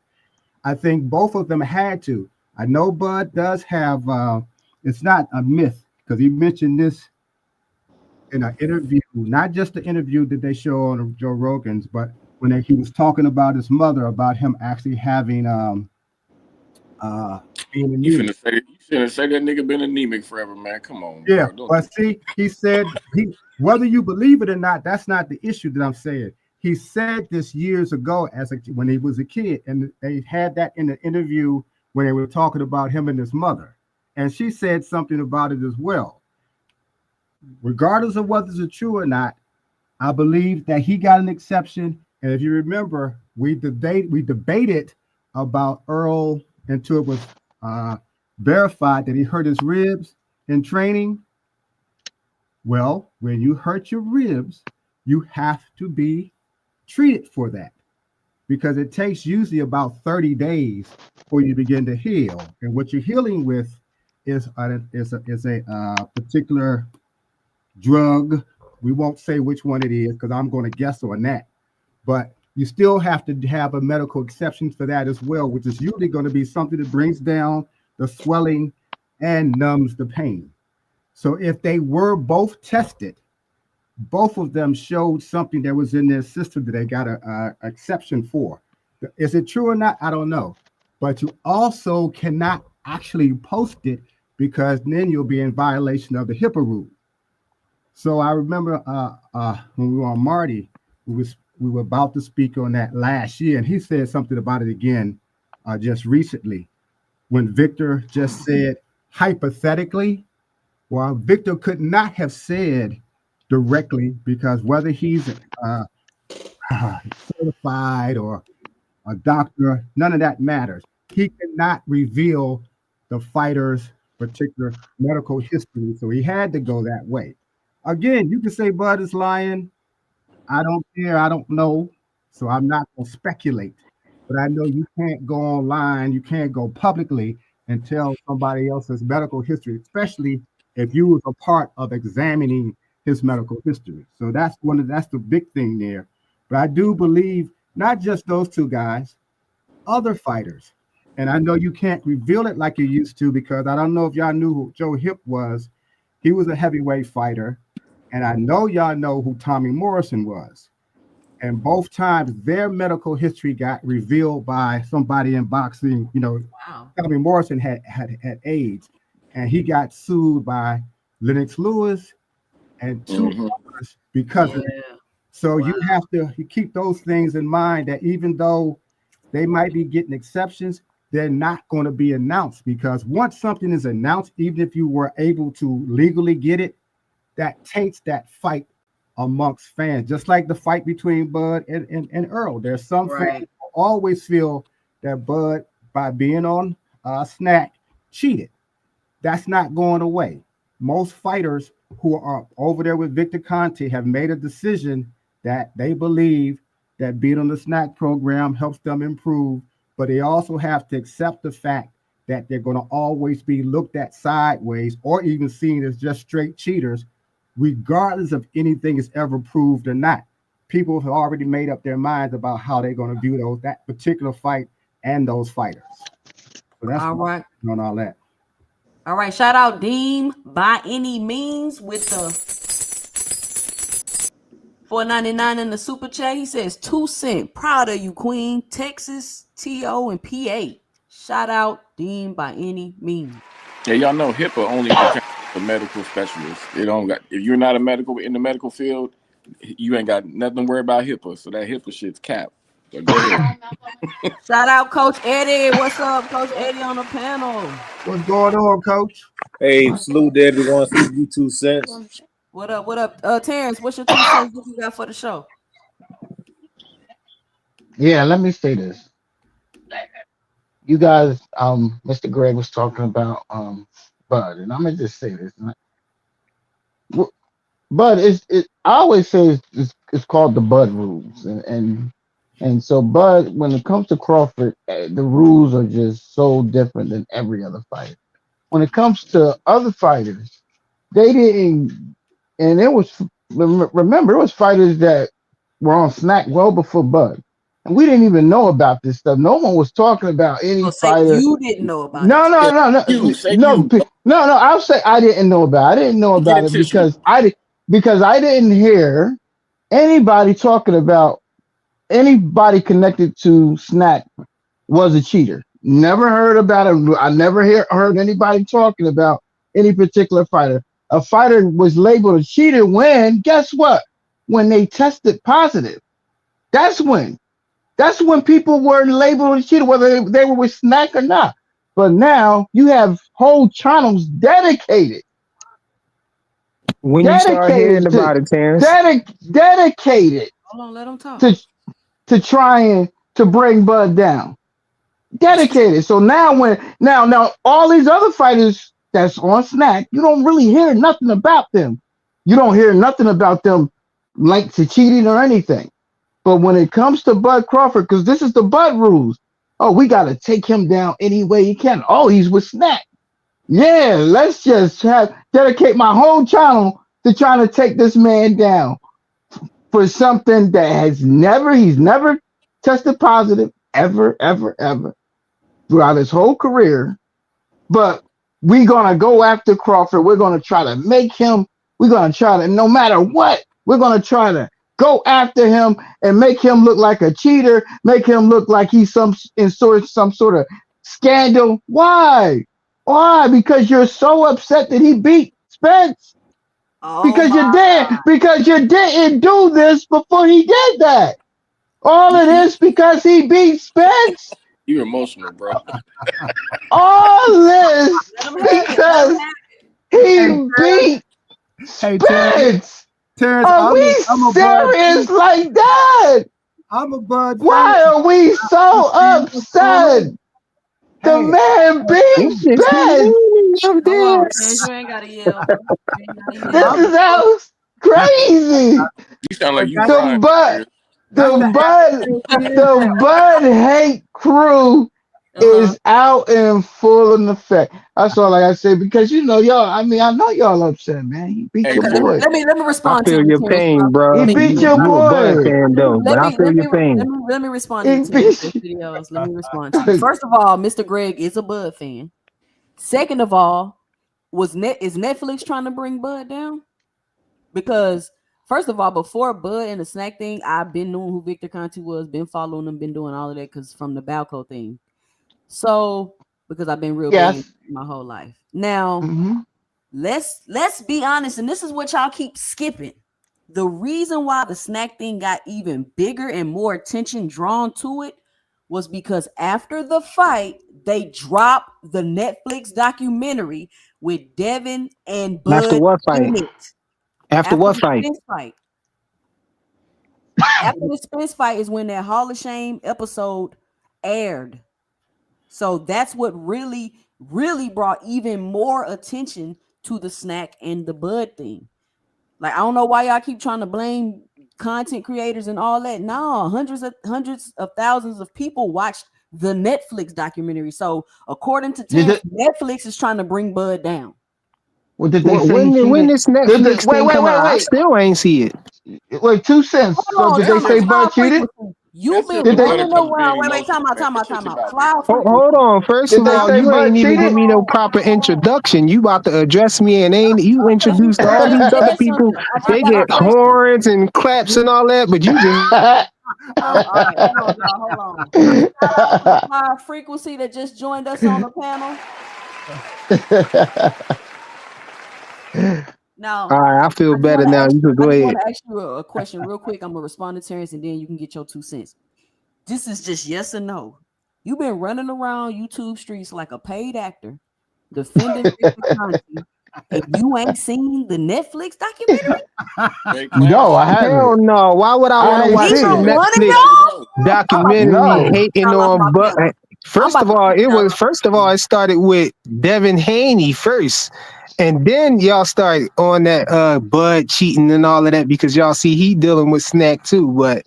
I think both of them had to. I know Bud does have, it's not a myth because he mentioned this in an interview, not just the interview that they show on Joe Rogan's, but when he was talking about his mother, about him actually having being You anemic. finna say that, you finna say that nigga been anemic forever, man. Come on, Yeah, bro. Don't but see, he said whether you believe it or not, that's not the issue that I'm saying. He said this years ago when he was a kid, and they had that in the interview when they were talking about him and his mother, and she said something about it as well. Regardless of whether it's true or not, I believe that he got an exception. And if you remember, we debated about Earl until it was verified that he hurt his ribs in training. Well, when you hurt your ribs, you have to be treated for that because it takes usually about 30 days before you begin to heal. And what you're healing with is a particular drug. We won't say which one it is because I'm going to guess on that. But you still have to have a medical exception for that as well, which is usually going to be something that brings down the swelling and numbs the pain. So if they were both tested, both of them showed something that was in their system that they got a exception for. Is it true or not? I don't know. But you also cannot actually post it because then you'll be in violation of the HIPAA rule. So I remember when we were on Marty, we were about to speak on that last year, and he said something about it again just recently when Victor just said hypothetically. Well, Victor could not have said directly because whether he's certified or a doctor, none of that matters. He cannot reveal the fighter's particular medical history, so he had to go that way. Again, you can say Bud is lying. I don't care. I don't know. So I'm not going to speculate. But I know you can't go online. You can't go publicly and tell somebody else's medical history, especially if you was a part of examining his medical history. So that's the big thing there. But I do believe not just those two guys, other fighters. And I know you can't reveal it like you used to because I don't know if y'all knew who Joe Hip was. He was a heavyweight fighter. And I know y'all know who Tommy Morrison was. And both times their medical history got revealed by somebody in boxing. You know, Wow. Tommy Morrison had AIDS, and he got sued by Lennox Lewis and two others because of it. So you have to keep those things in mind that even though they might be getting exceptions, they're not going to be announced because once something is announced, even if you were able to legally get it, that taints that fight amongst fans, just like the fight between Bud and Earl. There's some fans who always feel that Bud, by being on Snack, cheated. That's not going away. Most fighters who are over there with Victor Conte have made a decision that they believe that being on the Snack program helps them improve, but they also have to accept the fact that they're going to always be looked at sideways or even seen as just straight cheaters, regardless of anything is ever proved or not. People have already made up their minds about how they're going to view that particular fight and those fighters. So that's all right. On all that. All right. Shout out Deem by any means with the $4.99 in the super chat. He says 2 cents. Proud of you, Queen. Texas, TO, and PA. Shout out Deem by any means. Yeah, y'all know HIPAA only pertains to medical specialists. It don't got if you're not in the medical field, you ain't got nothing to worry about HIPAA. So that HIPAA shit's capped. So go ahead. Shout out Coach Eddie. What's up, Coach Eddie on the panel? What's going on, Coach? Hey, salute to everyone. Salute you 2 cents. What up? What up? Terrence, what's your 2 cents? What you got for the show? Yeah, let me say this. You guys, Mr. Greg was talking about Bud, and I'm gonna just say this. Bud is it. I always say it's called the Bud rules, and so Bud, when it comes to Crawford, the rules are just so different than every other fight. When it comes to other fighters, they didn't, and it was remember it was fighters that were on Snack well before Bud, and we didn't even know about this stuff. No one was talking about any So say fighter. you didn't know about it. No, Yeah, no, no, no, you say no, you. no. I'll say I didn't know about. It. I didn't know Don't get about a it tissue. because I didn't hear anybody talking about anybody connected to Snack was a cheater. Never heard about it. I never heard anybody talking about any particular fighter. A fighter was labeled a cheater when, guess what? When they tested positive. That's when. That's when people were labeled a cheater, whether they were with Snack or not. But now you have whole channels When you start hearing dedicated to about it, Terrence, dedicated Hold on, let them talk. to trying to bring Bud down. Dedicated. So now now all these other fighters that's on Snack, you don't really hear nothing about them. You don't hear nothing about them linked to cheating or anything. But when it comes to Bud Crawford, because this is the Bud rules, oh, we got to take him down any way you can. Oh, he's with Snack. Yeah, let's just dedicate my whole channel to trying to take this man down for something that he's never tested positive ever throughout his whole career. But we're gonna go after Crawford. We're gonna try to make him. We're gonna try to, no matter what, we're gonna try to go after him and make him look like a cheater. Make him look like he's some sort of scandal. Why? Why? Because you're so upset that he beat Spence. Oh Because you my did. God. Because you didn't do this before he did that. All it is because he beat Spence. You're emotional, bro. All this Let them have it. Let them because have he beat Hey, Terrence. Spence. Terrence, Are we I'm a Bud. serious like that? I'm a Bud fan. Why are we so upset? The Hey, man beat what is the Spence. meaning of Hold on, Terrence. this? You ain't gotta yell, bro. You ain't gotta This yell. I'm, is how crazy. You sound like you that's, The crying. Bud, Chris. that's the the Bud hate crew Uh-huh. is out in full in effect. That's all I gotta say because you know y'all. I mean, I know y'all upset, man. He beat Hey, your Okay, Chris. boy. let me I respond to feel you, your Terrence. pain, He bro. beat You your you a Bud boy. fan though, but I feel your pain. Let me respond to He you, Terrence. Those beat. videos. Let me respond to you. First of all, Mr. Greg is a Bud fan. Second of all, is Netflix trying to bring Bud down? Because first of all, before Bud and the snack thing, I've been knowing who Victor Conti was, been following him, been doing all of that because from the Balco thing. So because I've been real big Yes. my whole life. Now Hmm. let's be honest, and this is what y'all keep skipping. The reason why the snack thing got even bigger and more attention drawn to it was because after the fight, they dropped the Netflix documentary with Devin and After Bud what fight? in it. After After what the fight? Spence fight. After the Spence fight is when that Hall of Shame episode aired. So that's what really brought even more attention to the snack and the Bud thing. Like, I don't know why y'all keep trying to blame content creators and all that. No, hundreds of thousands of people watched the Netflix documentary. So according to Did Terrence, it? Netflix is trying to bring Bud down. What did they say he When cheated? this Did they, Netflix wait, thing wait, come wait, out, I wait, still ain't see it. wait. 2 cents. So Hold did on, they That time say out, shit, Bud cloud cheated? frequency. that You've been shit Did was they? better running because being around. Wait, emotional, man. Get your time shit out. about, bro. Cloud frequency. Hold on. First Did of they all, say you Bud ain't even give cheated? me no proper introduction. You about to address me and ain't you Because you introduced all just these other said people. something. I just They got a get question. horns and claps and all that, but you just All right, hold on, y'all. Hold on. Shout out to Cloud Frequency that just joined us on the panel. all Now, right. I feel I just better want to now. ask You you. could I go just ahead. want to ask you a question real quick. I'm gonna respond to Terrence, and then you can get your 2 cents. This is just yes or no. You've been running around YouTube streets like a paid actor, defending Victor Conti, and you ain't seen the Netflix documentary. Jay Clown No, I shit. Hell haven't. no. Why would I want to I ain't watch Neither the seen it. one of Netflix? Let it y'all. go. documentary No. hating I lost on, my but panel. first of all, it started with Devin Haney first, and then y'all start on that Bud cheating and all of that because y'all see he dealing with snack too. But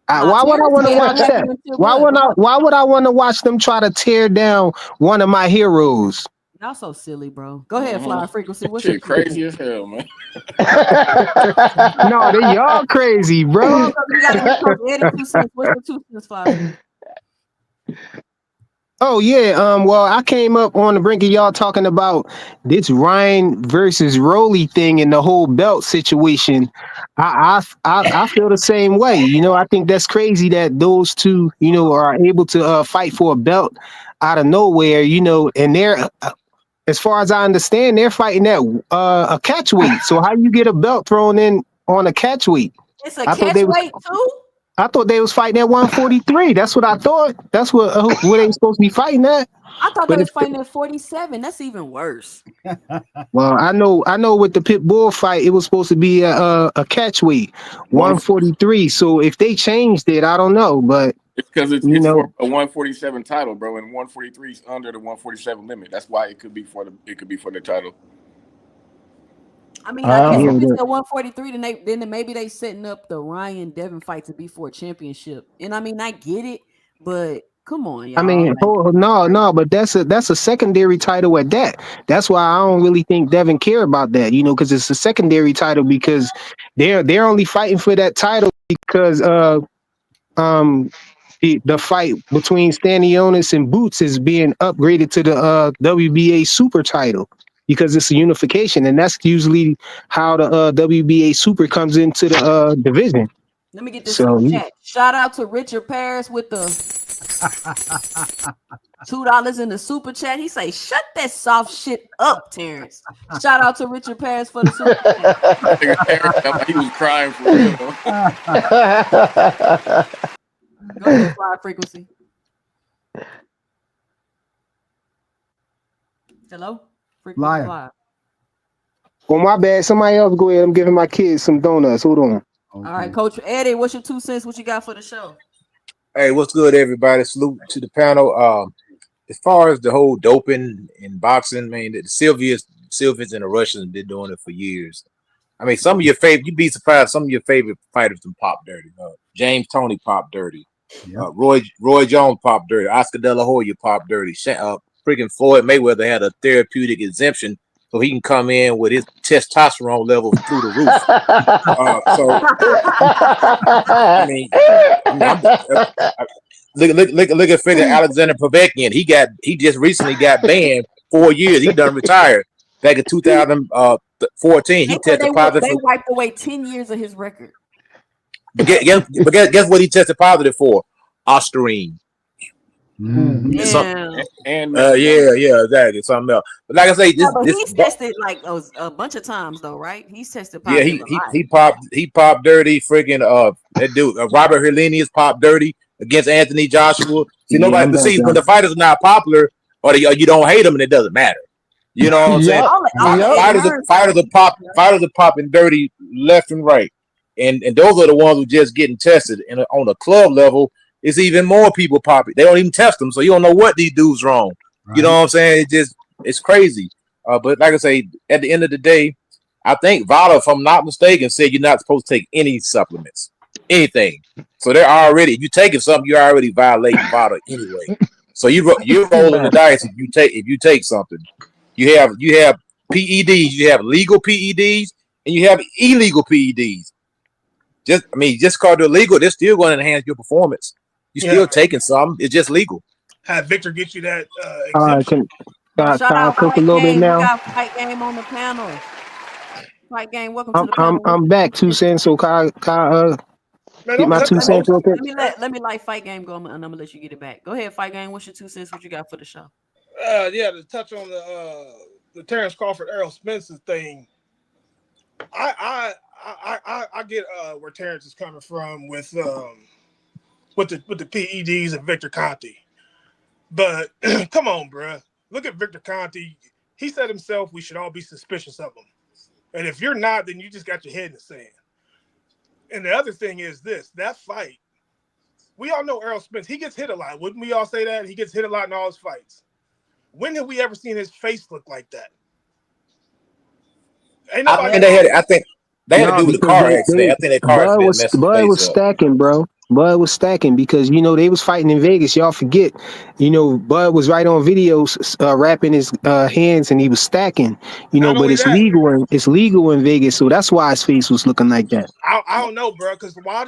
why would I Terrence want to made all watch that that? until Why Bud. would I want to watch them try to tear down one of my heroes? Y'all so silly, bro. Go ahead, Fly Frequency. What's Shit, your crazy as hell, man. No, they y'all crazy, bro. Come on, we gotta get Coach Eddie 2 cents. What's your 2 cents, Fly Frequency? Oh yeah, well, I came up on the brink of y'all talking about this Ryan versus Rolly thing and the whole belt situation. I feel the same way. You know, I think that's crazy that those two, you know, are able to fight for a belt out of nowhere. You know, and they're as far as I understand, they're fighting at a catch weight. So how you get a belt thrown in on a catch weight? It's a I thought catch they was weight too. I thought they was fighting at 143. That's what I thought. That's what they supposed to be fighting at. I thought they But was if fighting at 47. That's even worse. well, I know with the pit bull fight, it was supposed to be a catch weight, One, 143. So if they changed it, I don't know. But it's because you it's for know, a 147 title, bro, and 143 is under the 147 limit. That's why it could be for the title. I mean, I guess yeah, if it's the- at 143, then maybe they setting up the Ryan Devin fight to be for a championship. And I mean, I get it, but come on, I y'all. mean, Like, no, but that's a secondary title at that. That's why I don't really think Devin care about that. You know, because it's a secondary title because they're only fighting for that title because um the fight between Stanionis and Boots is being upgraded to the WBA super title because it's a unification, and that's usually how the WBA super comes into the division. let me get this So super chat. Shout out to Richard Paris with the $2 in the super chat. He say, "Shut that soft shit up, Terrence." Shout out to Richard Paris for the super chat. Nigga, Terrence felt like he was crying for real. Go ahead, Fly Frequency. Hello, Frequency Liar. Fly. well, my bad. Somebody else go ahead. I'm giving my kids some donuts. Hold on. Okay. All right, Coach Eddie, what's your 2 cents? What you got for the show? Hey, what's good, everybody? Salute to the panel. As far as the whole doping in boxing, man, the Sylvians and the Russians have been doing it for years. I mean, some of your favorite, you'd be surprised. Some of your favorite fighters them pop dirty. James Toney pop dirty. Yep. Roy Jones pop dirty. Oscar De La Hoya pop dirty. Freaking Floyd Mayweather had a therapeutic exemption so he can come in with his testosterone levels through the roof. So I mean, look at figure Alexander Povetkin. He just recently got banned 4 years. He done retired back in 2014. He They said tested positive they for. wiped away 10 years of his record. But guess what he tested positive for? Ostarine. Mhm. It's some, Damn. And yeah, exactly. Something else. But like I say, No, but this he's tested like a bunch of times though, right? He's tested yeah, positive a lot. he popped dirty. Freaking that dude Robert Helenius popped dirty against Anthony Joshua. See Yeah, nobody, I'm but back, see when y'all. the fighters are not popular or you don't hate them and it doesn't matter. You know what I'm saying? Yup. All the Yup. Eddie Hearns fights, Fighters are popping dirty left and right, and those are the ones who just getting tested. And on a club level, it's even more people popping. They don't even test them, so you don't know what these dudes wrong. You know Right. what I'm saying? It's crazy. But like I say, at the end of the day, I think Vada, if I'm not mistaken, said you're not supposed to take any supplements, anything. So they're already, if you taking something, you're already violating Vada anyway. So you're rolling the dice if you take something. You have PEDs, you have legal PEDs, and you have illegal PEDs. Just called it legal, they're still going to enhance your performance. You're still taking some. It's just legal. Have Victor get you that All right, exemption. shout can I out cook a Fight little bit Game. We now? got Fight Game on the panel. Fight Game, welcome to the panel. I'm back 2 cents. So can I Man, get don't my cut two the cents host. real quick? Let me like Fight Game go, and I'm gonna let you get it back. Go ahead, Fight Game. What's your 2 cents? What you got for the show? Yeah, to touch on the Terrence Crawford Errol Spence thing. I get where Terrence is coming from with the PEDs and Victor Conte. But come on, bruh. Look at Victor Conte. He said himself we should all be suspicious of him. And if you're not, then you just got your head in the sand. And the other thing is this, that fight we all know Errol Spence. He gets hit a lot. Wouldn't we all say that? He gets hit a lot in all his fights. When have we ever seen his face look like that? Ain't I nobody. think they had. I think they had to No, do with the because car accident. I think that car accident messed his Bud was face up. stacking, bro. Bud was stacking because they was fighting in Vegas. Y'all forget, Bud was right on videos wrapping his hands and he was stacking. Not But only it's that, legal in Vegas, so that's why his face was looking like that. I don't know, bro. Because why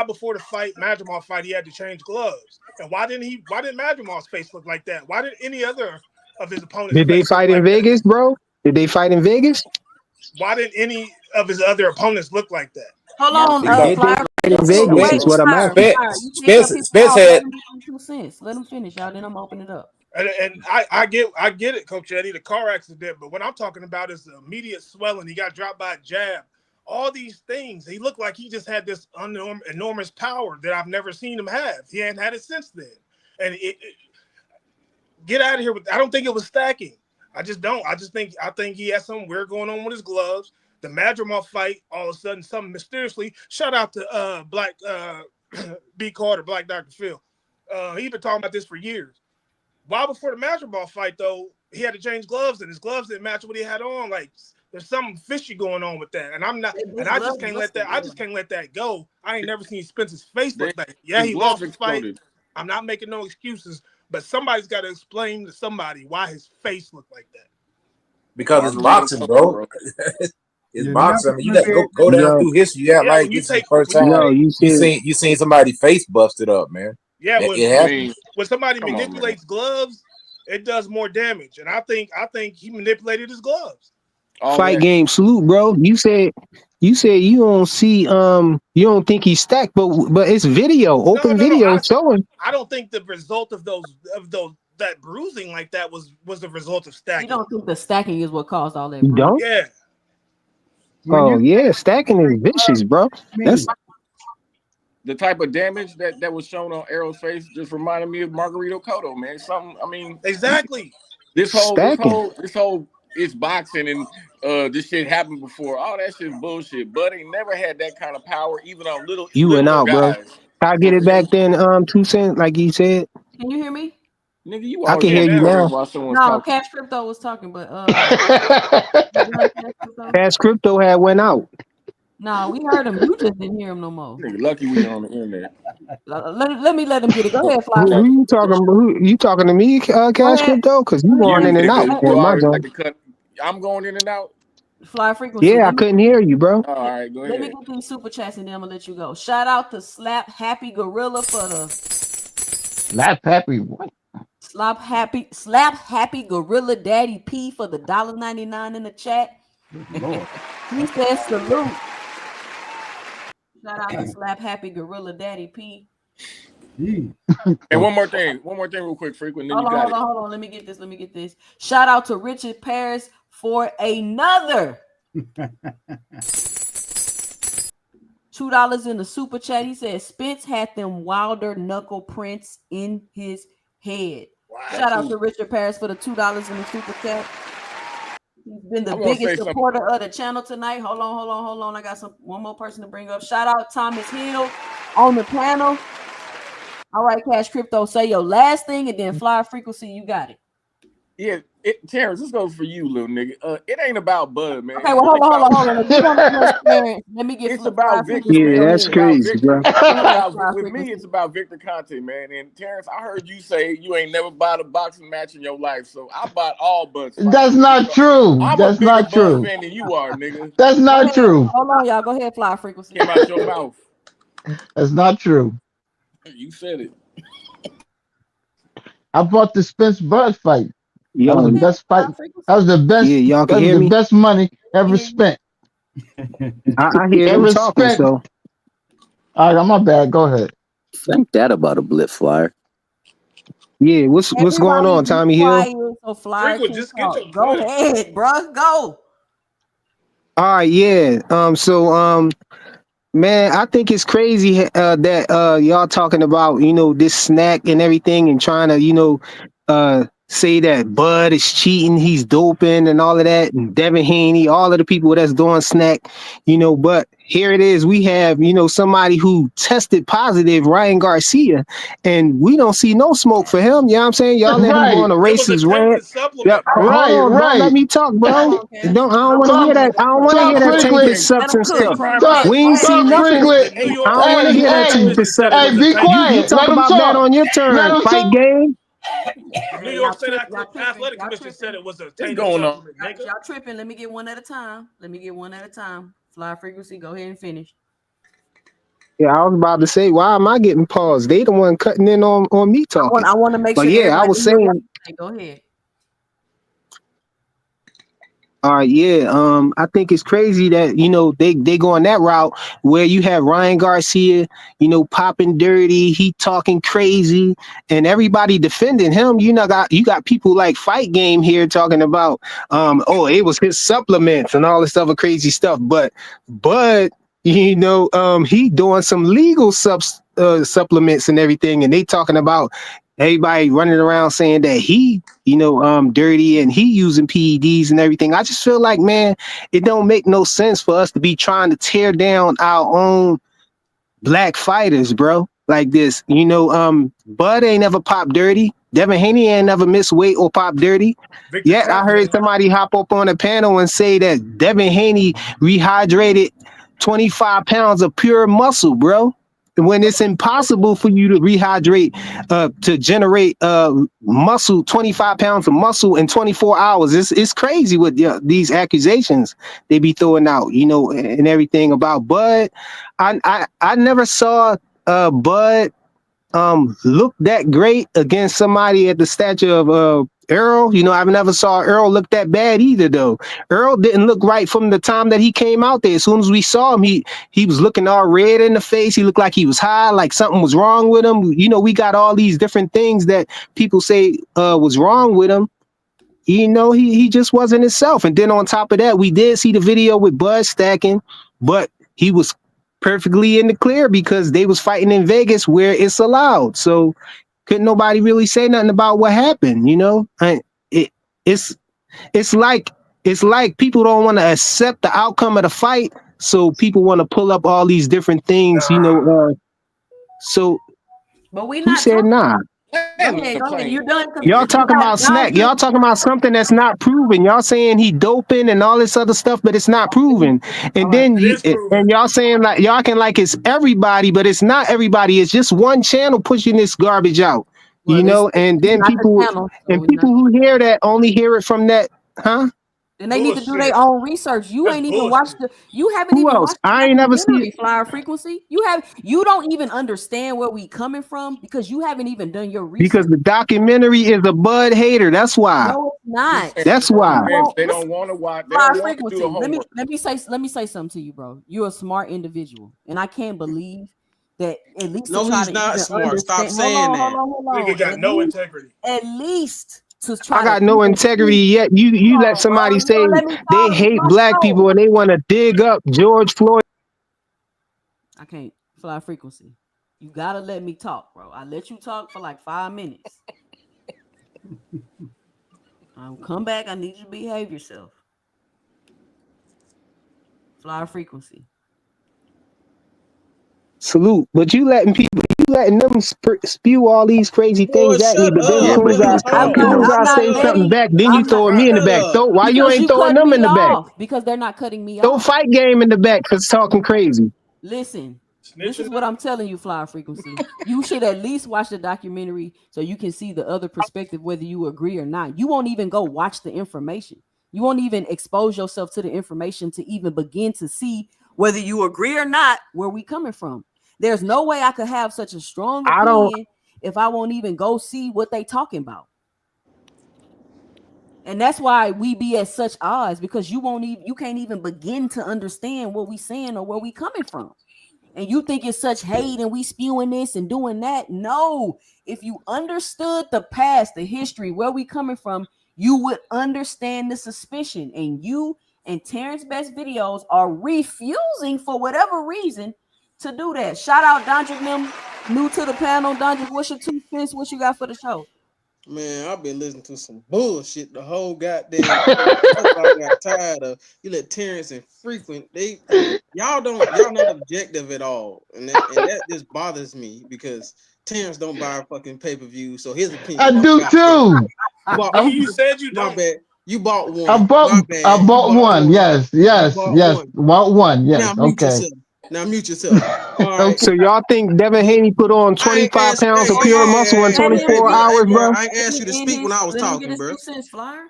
before the fight, Madrimov fight, he had to change gloves, and why didn't Madrimov's face look like that? Why did any other of his opponents' Did they face look fight in like that? Vegas, bro? Did they fight in Vegas? Why didn't any of his other opponents look like that? Hold on, Because Did they Flyer. fight in Vegas? Is what I'm asking. You can't cut people Spence off. had Let them get 2 cents. Let them finish, y'all. Then I'm open it up. And I get it, Coach Eddie, the car accident. But what I'm talking about is the immediate swelling. He got dropped by a jab. All these things. He looked like he just had this enormous power that I've never seen him have. He hadn't had it since then. And get out of here with. I don't think it was stacking. I just don't. I think he has something weird going on with his gloves. The Madrimov fight, all of a sudden, something mysteriously. Shout out to Black B. Carter, Black Dr. Phil. He's been talking about this for years. While before the Madrimov fight, though, he had to change gloves, and his gloves didn't match what he had on. Like there's something fishy going on with that, and I'm not. And I just can't let that. I just can't let that go. I ain't never seen Spence's face look like. Yeah, he lost the fight. I'm not making no excuses, but somebody's got to explain to somebody why his face looked like that. because it's boxing, bro. It's boxing. I mean, you got to go down through history. You act like this is the first time you seen somebody face busted up, man. Yeah, when somebody manipulates gloves, it does more damage, and I think he manipulated his gloves. Fight game salute, bro. You said you don't see you don't think he's stacked, but it's video, open video showing. I don't think the result of that bruising like that was the result of stacking. You don't think the stacking is what caused all that? You don't? Yeah. Oh yeah, stacking is vicious, bro. That's the type of damage that was shown on Errol's face just reminded me of Margarito Cotto, man. Something. I mean, exactly. This whole it's boxing and this shit happened before. All that shit's bullshit. Bud ain't never had that kind of power, even on little. You went out, guys. bro. I get it back then. 2 cents, like you said. Can you hear me? Nigga, you I can hear you now. No, Cash Crypto was talking, but Cash Crypto had went out. No, we heard him. You just didn't hear him no more. Nigga, lucky we on the internet. Let me let him get it. Go ahead, Fly. Who you talking? You talking to me, Cash Crypto? Because you going in and out. I'm going in and out. Fly frequency. Yeah, I couldn't hear you, bro. All right, go ahead. Let me get these super chats and then I'm gonna let you go. Shout out to Slap Happy Gorilla for the Slap Happy what? Slap Happy Gorilla Daddy P for the $1.99 in the chat. Lord. He says salute. Shout out to Slap Happy Gorilla Daddy P. And one more thing real quick, Frequent. Then Hold on. Let me get this. Shout out to Richard Paris for another $2 in the super chat. He said Spence had them Wilder knuckle prints in his head. Wow. Shout out to Richard Paris for the $2 in the super chat. He's been the biggest supporter of the channel tonight. Hold on. I got one more person to bring up. Shout out Thomas Hill on the panel. All right, Cash Crypto, say your last thing and then Fly Frequency. You got it. Yeah, Terrence, this goes for you, little nigga. It ain't about Bud, man. Okay, well, hold on. Let me get. It's about Victor. Yeah, that's crazy, bro. With me, it's about Victor Conte, man. And Terrence, I heard you say you ain't never bought a boxing match in your life, so I bought all Bud's. That's not true. That's not true. Fan than you are, nigga. That's not true. Hold on, y'all. Go ahead, Fly Frequency. Came out your mouth. That's not true. You said it. I bought the Spence Bud fight. Yo, that was the best fight. That was the best. Yeah, y'all can hear me. Best money ever spent. I hear him talking. So, all right, my bad. Go ahead. Think that about a blip flyer. Yeah, what's going on, Tommy Hill? So Fly, go ahead, bro. Go. All right, yeah. Man, I think it's crazy that y'all talking about, this snack and everything and trying to, say that Bud is cheating, he's doping and all of that, and Devin Haney, all of the people that's doing snack, but here it is. We have, somebody who tested positive, Ryan Garcia, and we don't see no smoke for him. You know what I'm saying? Y'all let him go on Right, a It was a racist rant. tainted supplement. Yep. Hold right, on, bro. Let right. me talk, bro. Hold on, Cash. I don't want to hear Talk, that. I don't want to hear talk that tainted frequent. Let him substance cook. stuff. Crime Go Boss. ahead. We Go ain't ahead, seen Talk Cash. nothing. frequent. The New I York don't want to Times hear that Hey, tainted said it substance. was a be tainted You quiet. talk Let supplement. him about that talk. on your Let turn, him fight talk. game. The New Hey, York State y'all tripping. Athletic Y'all Commission said tripping. it was a What's tainted going on? supplement, nigga. Y'all tripping. Let me get one at a time. Fly frequency. Go ahead and finish. Yeah, I was about to say, why am I getting paused? They the one cutting in on me talking. I want to make But sure yeah, I everybody was hear y'all saying, say. Go ahead. I think it's crazy that they go on that route where you have Ryan Garcia, popping dirty, he talking crazy, and everybody defending him. You got people like Fight Game here talking about it was his supplements and all this other crazy stuff, but he doing some legal supplements and everything, and they talking about everybody running around saying that he dirty and he using PEDs and everything. I just feel like, man, it don't make no sense for us to be trying to tear down our own black fighters, bro. Like this, Bud ain't never popped dirty. Devin Haney ain't never missed weight or popped dirty. Victor Yet I Cruz heard has. somebody hop up on a panel and say that Devin Haney rehydrated 25 pounds of pure muscle, bro. When it's impossible for you to rehydrate, to generate muscle, 25 pounds of muscle in 24 hours. It's crazy with these accusations they be throwing out, and everything about Bud. I never saw Bud look that great against somebody at the stature of Errol. I've never saw Errol look that bad either though. Errol didn't look right from the time that he came out there. As soon as we saw him, he was looking all red in the face. He looked like he was high, like something was wrong with him. We got all these different things that people say was wrong with him. He just wasn't himself. And then on top of that, we did see the video with Bud stacking, but he was perfectly in the clear because they was fighting in Vegas where it's allowed. So couldn't nobody really say nothing about what happened, it, it's it's like people don't want to accept the outcome of the fight, so people want to pull up all these different things, so But we who not said talking. nah? Go Land ahead. the Go ahead. plane. You done? 'Cause Y'all we talking about got snack. Y'all talking about something that's not proven. Y'all saying he doping and all this other stuff, but it's not proven. all And right. then It is proven. y'all saying like y'all can like it's everybody, but it's not everybody. It's just one channel pushing this garbage out. Well, And it's then not the people channel, so it's not. who hear that only hear it from that, huh? Then they need to do Bullshit. their own research. You That's ain't even watched bullshit. you haven't Who even else? watched the I ain't never seen. documentary, Flyer Frequency. You don't even understand where we coming from because you haven't even done your Because research. the documentary is a Bud hater. That's why. No, it's Just not. saying, That's Because you why. fans, won't they listen. don't want to watch. They Flyer don't want to do the Frequency. homework. Let me say something to you, bro. You're a smart individual, and I can't believe that at least to No, try he's to not even smart. Stop understand. Hold saying on, hold that. on, hold Nigga on. got no integrity. At least to I try to got no even integrity see. yet. You Hold let on, bro. somebody You say gonna let me they talk? This is hate my black show. people and they want to dig up George Floyd. I can't fly frequency. You gotta let me talk, bro. I let you talk for like 5 minutes. Come back. I need you to behave yourself. Fly frequency. Salute. But you letting them spew all these crazy Boy, things at me. shut But then Yeah, up. but he was I'm talking not. though. I'm not say something letting. back, then you I'm not throwing me in the Shut back. up. So why you because ain't you throwing cutting them in me the back? off because they're not cutting me Throw off. fight game in the back for talking crazy. Listen, this is Snitching what now? I'm telling you, Fly Frequency. You should at least watch the documentary so you can see the other perspective, whether you agree or not. You won't even go watch the information. You won't even expose yourself to the information to even begin to see whether you agree or not where we coming from. There's no way I could have such a strong I don't. opinion if I won't even go see what they talking about. And that's why we be at such odds because you can't even begin to understand what we saying or where we coming from. And you think it's such hate and we spewing this and doing that. No, if you understood the past, the history, where we coming from, you would understand the suspicion. And you and Terrence Best videos are refusing for whatever reason to do that. Shout out Dondrick them new to the panel. Dondrick, what's your 2 cents? What you got for the show? Man, I've been listening to some bullshit the whole goddamn time. That's what I got tired of. You let Terrence and Frequent, y'all not objective at all. And that just bothers me because Terrence don't buy a fucking pay-per-view, so his opinion I don't do count. too. You said you My don't. bad. You bought I one. bought My I bad. You bought bought one. one. Yes, You yes, bought yes. one. Bought one. Now Yes. mute Okay. yourself. Now mute yourself. All right. So y'all think Devin Haney put on I ain't 25 asked. pounds of Hey, pure hey, muscle in hey, hey, Let him hey, 24 bro, get hey, hours, bro. bro? I ain't asked you to speak when I was let him get talking, his bro. 2 cents, Flyer.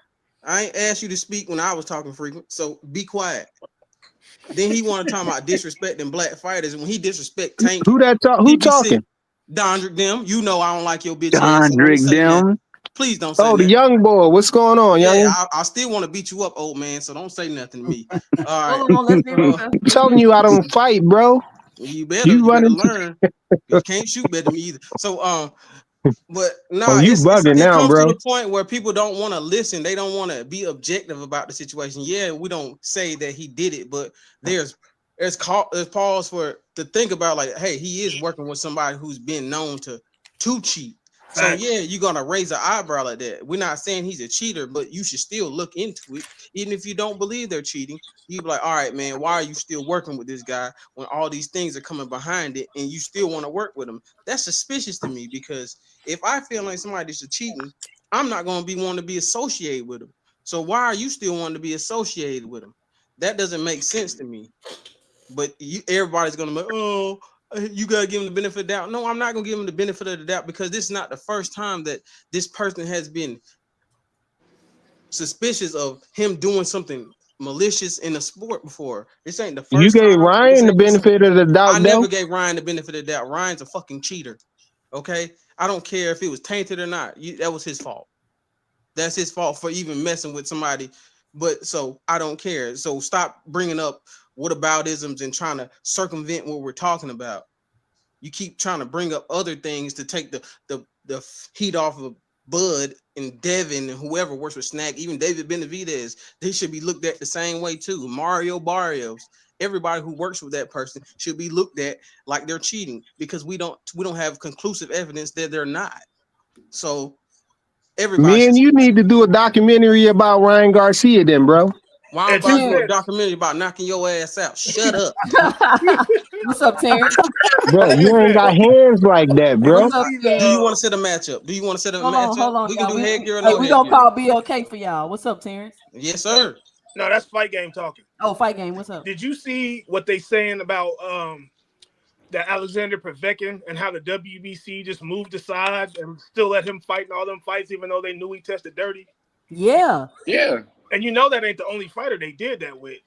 I ain't asked you to speak when I was talking frequent. So be quiet. Then he want to talk about disrespecting black fighters, and when he disrespect Tank, Who that talk? he Who be sick. talking? Dondrick them. You know I don't like your bitch ass, so don't Dondrick say nothing. them. Please don't say Oh, the nothing. young boy. What's going on, Yeah, youngin? I still want to beat you up, old man. So don't say nothing to me. All right. Hold on, let's be Uh, respectful. I'm Let's be telling you, I don't fight, bro. you You better running? learn. You can't shoot better than me either. So but Oh, nah, you bugging it now, comes to bro. the point where people don't want to listen. They don't want to be objective about the situation. Yeah, we don't say that he did it, but there's pause for to think about like, hey, he is working with somebody who's been known to cheat. So Facts. yeah, you're gonna raise an eyebrow like that. We're not saying he's a cheater, but you should still look into it, even if you don't believe they're cheating. You be like, all right, man, why are you still working with this guy when all these things are coming behind it, and you still want to work with him? That's suspicious to me because if I feel like somebody's cheating, I'm not going to be wanting to be associated with them. So why are you still wanting to be associated with them? That doesn't make sense to me. But everybody's going to be, oh, you got to give them the benefit of the doubt. No, I'm not going to give them the benefit of the doubt because this is not the first time that this person has been suspicious of him doing something malicious in a sport before. This ain't the You first gave time. This Ryan the ain't the benefit of the I doubt, never though. gave Ryan the benefit of the doubt. Ryan's a fucking cheater. Okay, I don't care if it was tainted or not. That was his fault. That's his fault for even messing with somebody. But so I don't care. So stop bringing up whataboutisms and trying to circumvent what we're talking about. You keep trying to bring up other things to take the heat off of Bud and Devin and whoever works with Snack, even David Benavidez. They should be looked at the same way too. Mario Barrios, everybody who works with that person should be looked at like they're cheating because we don't have conclusive evidence that they're not. So everybody Me should. and you need to do a documentary about Ryan Garcia, then, bro. Why I'm And about two to do a Terrence. cents. documentary about knocking your ass out? Shut up. What's up, Terrence? Bro, Hey you ain't man, got hands like that, did bro. you What see do you the? want to set a matchup? Do you want to set a Hold matchup? on, We can y'all. do headgear or Hey, no we gonna headgear. call BLK for y'all. What's up, Terrence? Yes, sir. No, that's fight game talking. Oh, fight game. What's up? Did you see what they saying about that Alexander Povetkin and how the WBC just moved aside and still let him fight in all them fights, even though they knew he tested dirty? Yeah. Yeah. And you know that ain't the only fighter they did that with.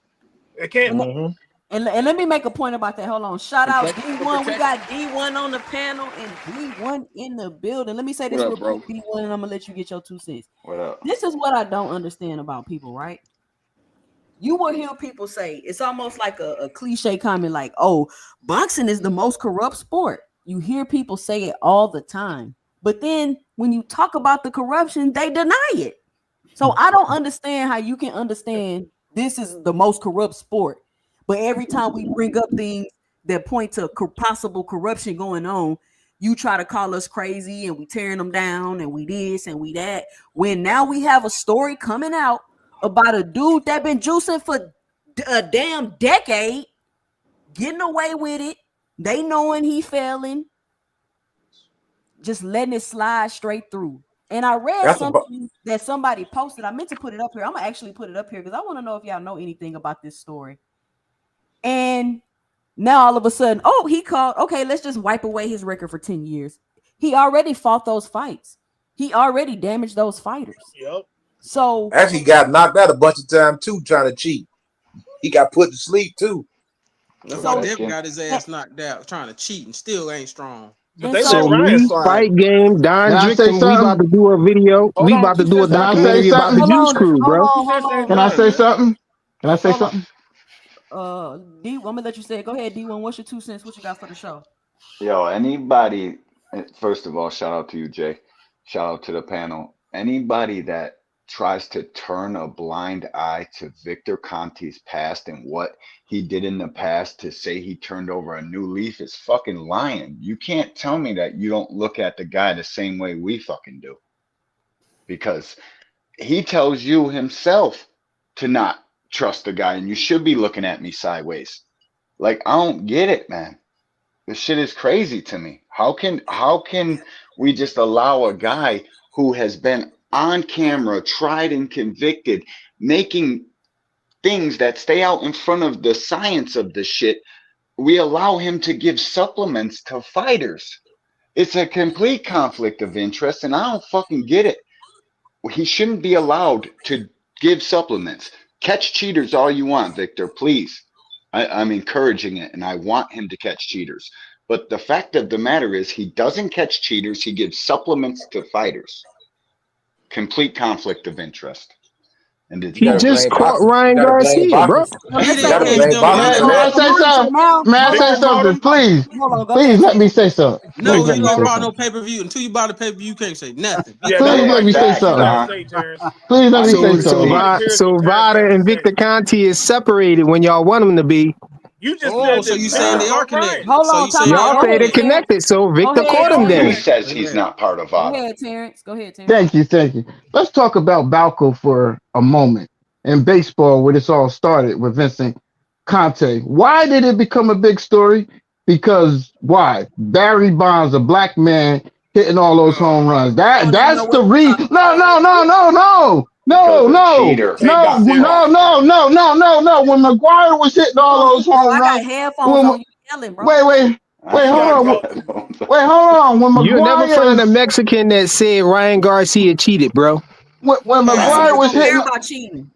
It can't And, be. Mhm. and let me make a point about that. Hold on. Shout out Protection for D1. We protection. got D1 on the panel and D1 in the building. Let me say What this up, real bro? quick, D1, and I'm gonna let you get your 2 cents. What up? This is what I don't understand about people, right? You will hear people say it's almost like a cliche comment, like, "Oh, boxing is the most corrupt sport." You hear people say it all the time, but then when you talk about the corruption, they deny it. So I don't understand how you can understand this is the most corrupt sport, but every time we bring up things that point to possible corruption going on, you try to call us crazy and we tearing them down and we this and we that. When now we have a story coming out about a dude that been juicing for a damn decade, getting away with it. They knowing he failing, just letting it slide straight through. And I read That's a something that somebody posted. I meant to put it up here. I'm gonna actually put it up here because I want to know if y'all know anything about this story. And now all of a sudden, oh, he called. Okay, let's just wipe away his record for 10 years. He already fought those fights. He already damaged those fighters. Yep. So actually got knocked out a bunch of times too trying to cheat. He got put to sleep too. That's why so Devin Povetkin. got his ass knocked out trying to cheat and still ain't strong. But and they let so So Ryan me, slide. fight game, Can Don I say Drickton, we about something? to do a video. Hold We on, about to two do a cents Can ain't I say done. documentary about the something? hold juice on, crew, hold bro. on, Two hold cents ain't on. Can I done, say man. something? Can I say Hold on. something? I'm gonna let you say it. Go ahead, D1. What's your 2 cents? What you got for the show? Yo, anybody, first of all, shout out to you, Jay. Shout out to the panel. Anybody that tries to turn a blind eye to Victor Conti's past and what he did in the past to say he turned over a new leaf is fucking lying. You can't tell me that you don't look at the guy the same way we fucking do. because he tells you himself to not trust the guy, and you should be looking at me sideways. Like, I don't get it, man. This shit is crazy to me. How can we just allow a guy who has been on camera, tried and convicted, making things that stay out in front of the science of the shit, we allow him to give supplements to fighters? It's a complete conflict of interest, and I don't fucking get it. He shouldn't be allowed to give supplements. Catch cheaters all you want, Victor, please. I'm encouraging it, and I want him to catch cheaters. But the fact of the matter is, he doesn't catch cheaters. He gives supplements to fighters. Complete conflict of interest. And it's You He gotta just blame devastating. caught boxing. You Ryan gotta blame Garcia, bro. boxing. Well, He let's You say didn't gotta this. catch blame them May, boxing either. for may I that. say something? Jamal, May I hold say on. Victor caught something? him. Please, Hold on. Go please ahead, let me Terrence. say something. No, Please you let me never say brought no something. pay-per-view. Until you buy the pay-per-view, you can't say nothing. Be Yeah, Please that's quiet. let right. me say Terrence. You Exactly, something. gotta Don. say, Terrence. Please let I me need say to Nobody something. see. wanna hear So what Terrence Vada got to and say. Victor Conti is separated when y'all want them to be. You just Oh, said so that you saying Vada Nah. they are caught Ryan. connected? Hold So on. you Time saying out. they Y'all are Go say they're ahead, connected? Terrence. connected, so Go Victor ahead, caught him He then. Terrence. says he's Okay. not part of Go Vada. ahead, Terrence. Go ahead, Terrence. Thank you, thank you. Let's talk about Balco for a moment. In baseball, where this all started with Vincent Conte. Why did it become a big story? Because why? Barry Bonds, a black man, hitting all those home runs. You don't even know That's what the you're reason. talking No, about. no, no, no, no, Because no, a no, cheater Tay no, got got serious. no, caught. no, no, no, no, no. When McGuire was hitting You all on those mute, bro. home I got runs, headphones when on. You yelling, bro. wait, He got caught. wait, hold on. When You'll never find a McGuire's Mexican that said Ryan Garcia cheated, bro. when Mexicans McGuire was don't care hitting about cheating.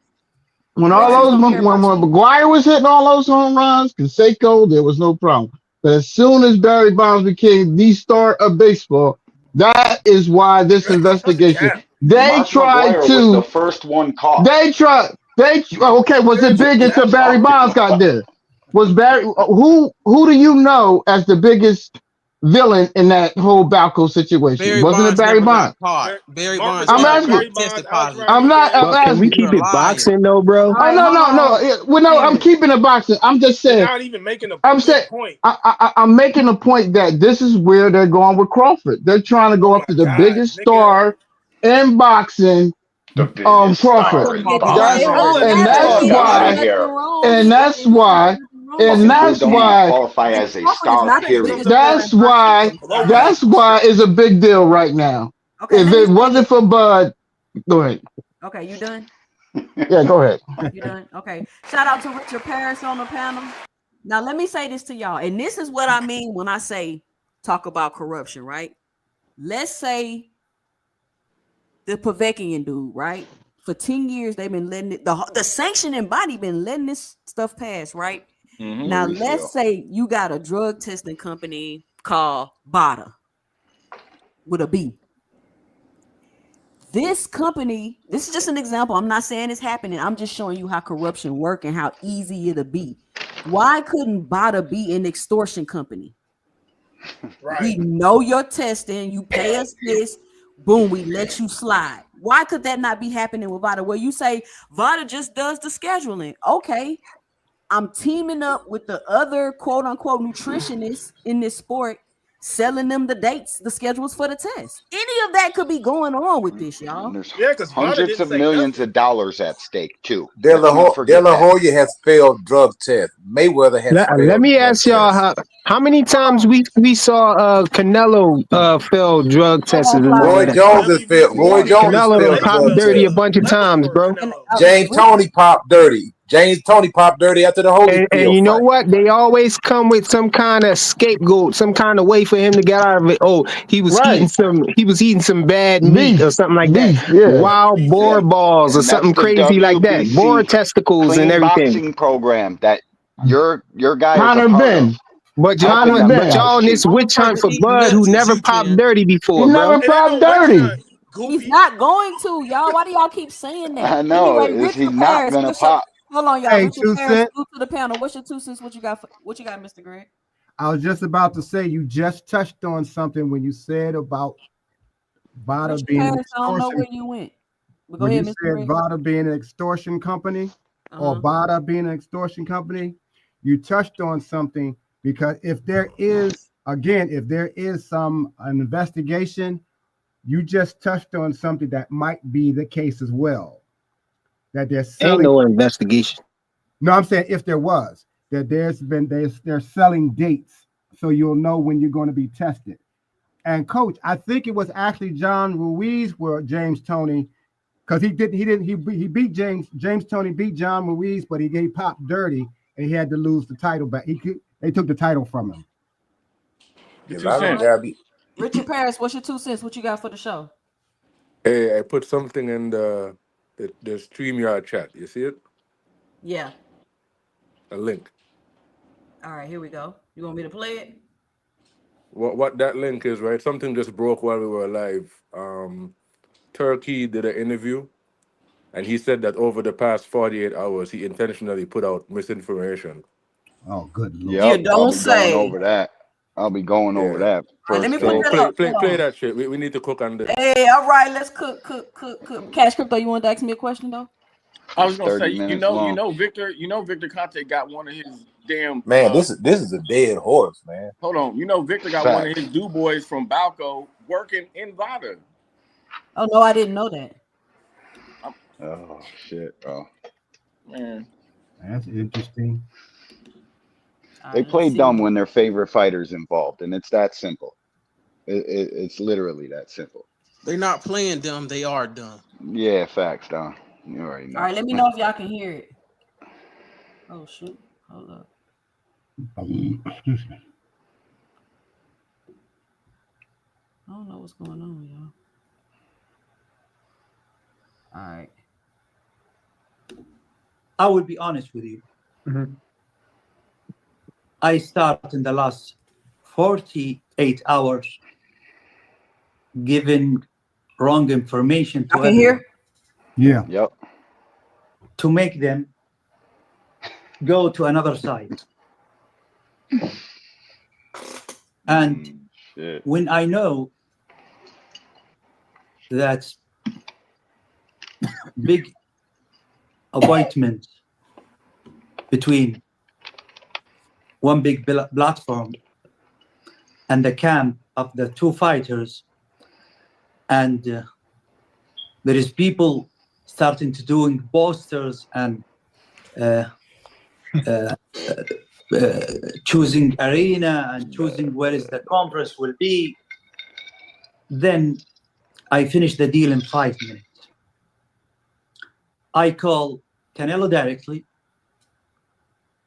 when Mexicans all those don't care when about cheating. McGuire was hitting all those home runs, Canseco, there was no problem. But as soon as Barry Bonds became the star of baseball, that is why this That's investigation. cap. They Mark tried McGuire was the to. first one caught. Okay. Was it Terrence, big until That's Barry all we Bonds got know. there? Was Barry who do you know as the biggest villain in that whole Balco situation? Barry Wasn't it Bonds Barry never got Bonds? caught. Barry Mark Bonds I'm McGuire, never asking. Barry Bonds, tested Alex positive. I'm not. I'm Rodriguez, But can we asking. You're keep a it liar. boxing though, bro? All Oh right, no, hold no, on, no. I'm Terrence. keeping the boxing. I'm just you're saying. not even making a I'm good saying. point. I'm making a point that this is where they're going with Crawford. They're trying to go Oh my after the God, biggest nigga. star in boxing, The biggest Crawford. star But in That's it boxing. won't Let's and get matter. that's He Fuck ain't out did of why nothing here. wrong. and He that's ain't did why nothing wrong. and Fucking dude that's don't even why qualify And as a Crawford is star, not the some period. biggest star in that's boxing. why some low that's level why shit. it's a big deal right now. Okay, If let me it say wasn't this. for Bud, go ahead. Okay, you done? Yeah, go ahead. You done? Okay. Shout out to Richard Paris on the panel. Now let me say this to y'all, and this is what I mean when I say talk about corruption, right? Let's say the Pavekian dude, right? For 10 years, they've been letting it, the sanctioning body been letting this stuff pass, right? Now let's Mauricio. say you got a drug testing company called Vada with a B. This company, this is just an example. I'm not saying it's happening. I'm just showing you how corruption work and how easy it'll be. Why couldn't Vada be an extortion company? Right. We know your testing. You pay us this. Boom, we let you slide. Why could that not be happening with Vada? Well, you say Vada just does the scheduling. Okay, I'm teaming up with the other quote unquote nutritionists in this sport, selling them the dates, the schedules for the test. Any of that could be going on with this, y'all. And there's Yeah, because Vada hundreds didn't of say millions nothing. of dollars at stake too. De Let's not forget La that. Hoya has failed drug tests. Mayweather has Let failed me drug ask y'all tests. how many times we saw Canelo fail drug Hold tests on, and all Roy that. Jones has failed. WBC. Roy Flavor. Jones has Canelo done failed Let's popped drug dirty a tests. bunch of let's times, for bro. And Canelo. James Tony popped dirty. James Tony popped dirty after the And Holyfield you know fight. what? They always come with some kind of scapegoat, some kind of way for him to get out of it. Oh, he was Right. eating some bad meat or something like that. Beef, yeah. Wild boar WBC. balls or And that's something the crazy like that. Boar WBC testicles and clean everything. boxing program that your guy is a Hunter part of, Ben. But helping y'all, Hunter them but Ben. guys y'all in this cheat. witch hunt Person for eating Bud who nuts is never you, popped Terrence. dirty He before, bro. never It ain't popped no witch dirty. hunt, he's goofy. not going to, y'all. Why do y'all keep saying that? I know. Anyway, Is he Richard not Paris, gonna pop? hold on, y'all. Hey, Richard two Paris, cent. salute to the panel. What's your 2 cents? What you got? What you got, Mr. Greg? I was just about to say you just touched on something when you said about Vada Richard being an Paris, I don't know extortion. where you went. But go When you ahead, Mr. said Greg. Vada being an extortion company or Uh-huh. Vada being an extortion company, you touched on something because if there is, again, if there is an investigation you just touched on something that might be the case as well. That they're Ain't selling. no investigation. No, I'm saying if there was, that they're selling dates, so you'll know when you're going to be tested. And coach, I think it was actually John Ruiz where James Toney, because he beat James Toney beat John Ruiz, but he popped dirty and he had to lose the title back. They took the title from him. Your If 2 I don't cents. gotta be, Richard Paris, what's your 2 cents? What you got for the show? Hey, I put something in the StreamYard chat. You see it? Yeah. A link. All right, here we go. You want me to play it? What that link is, right? Something just broke while we were live. Turkey did an interview, and he said that over the past 48 hours, he intentionally put out misinformation. Oh, good lord! You Yep, I'll don't be going say. over that. I'll be going over Yeah. that All right, let first me put So thing. that play up. play Hold play on. that shit. We need to cook on this. Hey, all right, let's cook. Cash Crypto, you want to ask me a question though? I was It's gonna 30 say, minutes long. Victor Conte got one of his damn. man, this is a dead horse, man. Hold on, Victor got one of his Facts. do boys from Balco working in Vada. Oh no, I didn't know that. Oh shit, bro. Man, That's interesting. All They right, let's play see. dumb when their favorite fighter's involved, and it's that simple. It's literally that simple. They're not playing dumb, they are dumb. Yeah, facts, Don. You already know. All right, let me know if y'all can hear it. Oh shoot, hold up. Excuse me. I don't know what's going on, y'all. All right. I will be honest with you. Mhm. I start in the last 48 hours giving wrong information I to can everyone hear. Yeah. Yep. to make them go to another side. And Shit. when I know that big appointment between one big platform and the camp of the two fighters, and there is people starting to doing posters and choosing arena and choosing where is the conference will be, then I finish the deal in 5 minutes. I call Canelo directly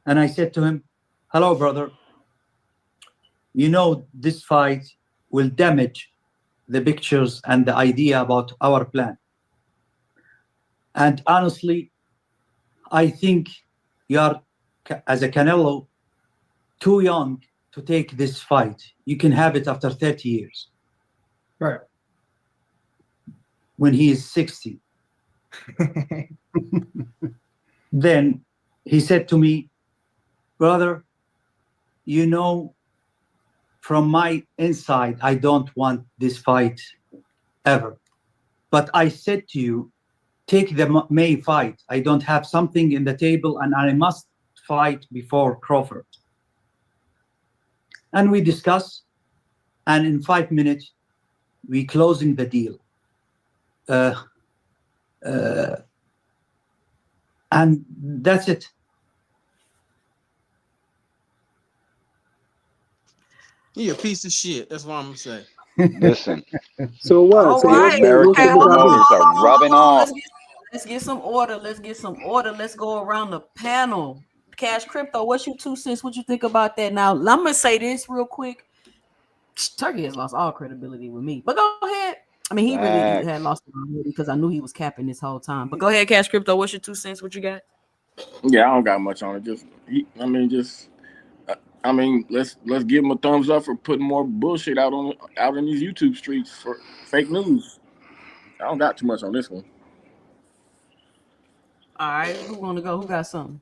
and I said to him, hello, brother. You know, this fight will damage the pictures and the idea about our plan. And honestly, I think you are, as a Canelo, too young to take this fight. You can have it after 30 years. Right. When he is 60. Then he said to me, brother, you know, from my inside, I don't want this fight ever. But I said to you, take the May fight. I don't have something in the table and I must fight before Crawford. And we discuss, and in 5 minutes, we closing the deal. And that's it. He a piece of shit. That's what I'm gonna say. Listen, So what? All So the what's right. the Okay, American big hold argument? promoters are on. rubbing off. Let's get some order. Let's go around the panel. Cash Crypto, what's your 2 cents? What you think about that? Now, I'm gonna say this real quick. Turkey has lost all credibility with me. But go ahead. I mean, he really had Facts. lost it already because I knew he was capping this whole time. But go ahead, Cash Crypto. What's your 2 cents? What you got? yeah, I don't got much on it. Let's give him a thumbs up for putting more bullshit out in these YouTube streets for fake news. I don't got too much on this one. All right, who want to go? Who got something?